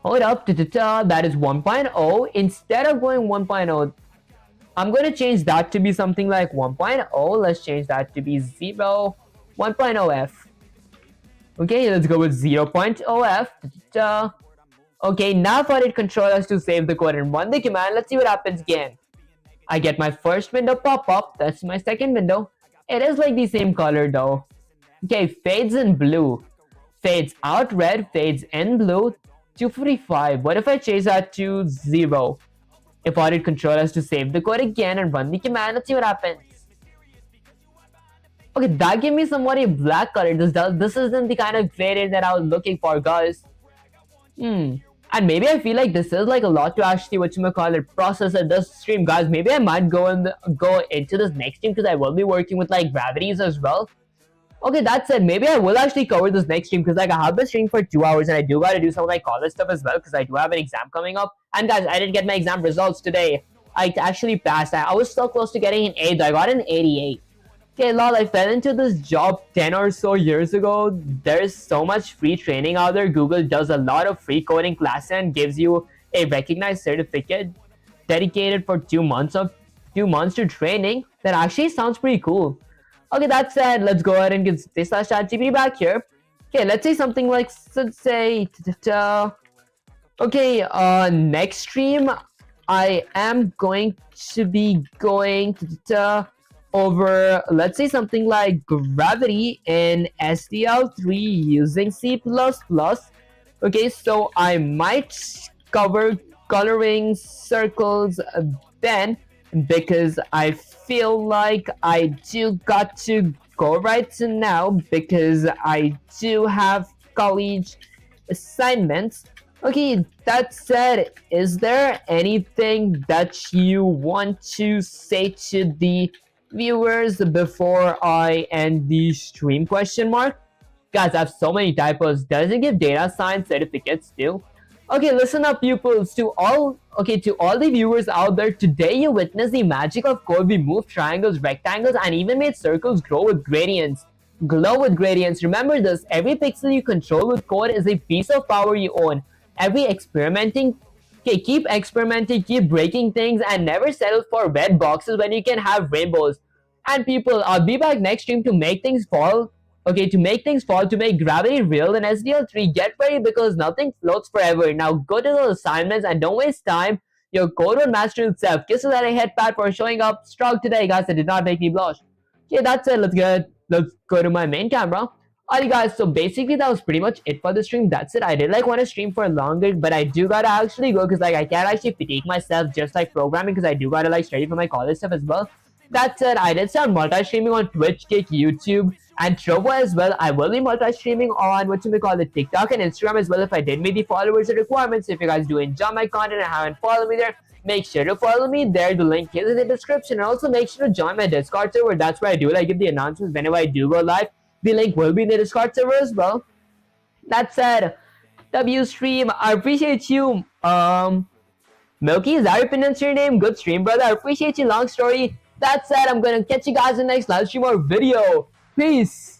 [SPEAKER 1] Hold up, that is 1.0. Instead of going 1.0, I'm going to change that to be something like 1.0. Let's change that to be 0, 1.0f. Okay, let's go with 0.0f. Okay, now if I hit Control S to save the code and run the command, let's see what happens again. I get my first window pop up. That's my second window. It is like the same color though. Okay, fades in blue. Fades out red, fades in blue. 245. What if I change that to 0? If I hit Control S to save the code again and run the command, let's see what happens. Okay, that gave me somewhat a black color. This isn't the kind of gradient that I was looking for, guys. And maybe I feel like this is like a lot to actually process at this stream, guys. Maybe I might go into this next stream because I will be working with like gravities as well. Okay, that said, maybe I will actually cover this next stream because like I have been streaming for 2 hours and I do gotta do some of my college stuff as well because I do have an exam coming up. And guys, I didn't get my exam results today. I actually passed. I was so close to getting an 8. I got an 88. Okay, lol, I fell into this job 10 or so years ago. There's so much free training out there. Google does a lot of free coding classes and gives you a recognized certificate dedicated for 2 months to training. That actually sounds pretty cool. Okay, that said, let's go ahead and get this ChatGPT back here. Okay, let's say something like, let's say, okay, next stream, I am going to be going over, let's say something like gravity in SDL3 using C++. Okay, so I might cover coloring circles then because I feel like I do got to go right now because I do have college assignments. Okay, that said, is there anything that you want to say to the viewers before I end the stream ? Guys, I have so many typos. Does it give data science certificates too? Okay, listen up, pupils. To all the viewers out there, today you witnessed the magic of code. We moved triangles, rectangles, and even made circles glow with gradients. Remember this, every pixel you control with code is a piece of power you own. Keep experimenting, keep breaking things, and never settle for red boxes when you can have rainbows. And people, I'll be back next stream to make things fall. Okay, to make gravity real in SDL3. Get ready because nothing floats forever. Now go to those assignments and don't waste time. Your code will master itself. Kisses at a head pat for showing up strong today, guys. That did not make me blush. Okay, that's it. Let's go to my main camera. Alright guys, so basically that was pretty much it for the stream. That's it. I did like want to stream for longer, but I do gotta actually go because like I can't actually fatigue myself just like programming because I do gotta like study for my college stuff as well. That said, I did start multi-streaming on Twitch, Kick, YouTube, and Trovo as well. I will be multi-streaming on TikTok and Instagram as well if I did meet the followers and requirements. If you guys do enjoy my content and haven't followed me there, make sure to follow me there. The link is in the description. And also make sure to join my Discord server. That's where I do like give the announcements whenever I do go live. The link will be in the Discord server as well. That said, W stream, I appreciate you. Milky, is that your pronunciation name? Good stream, brother. I appreciate you. Long story. That said, I'm gonna catch you guys in the next live stream or video. Peace.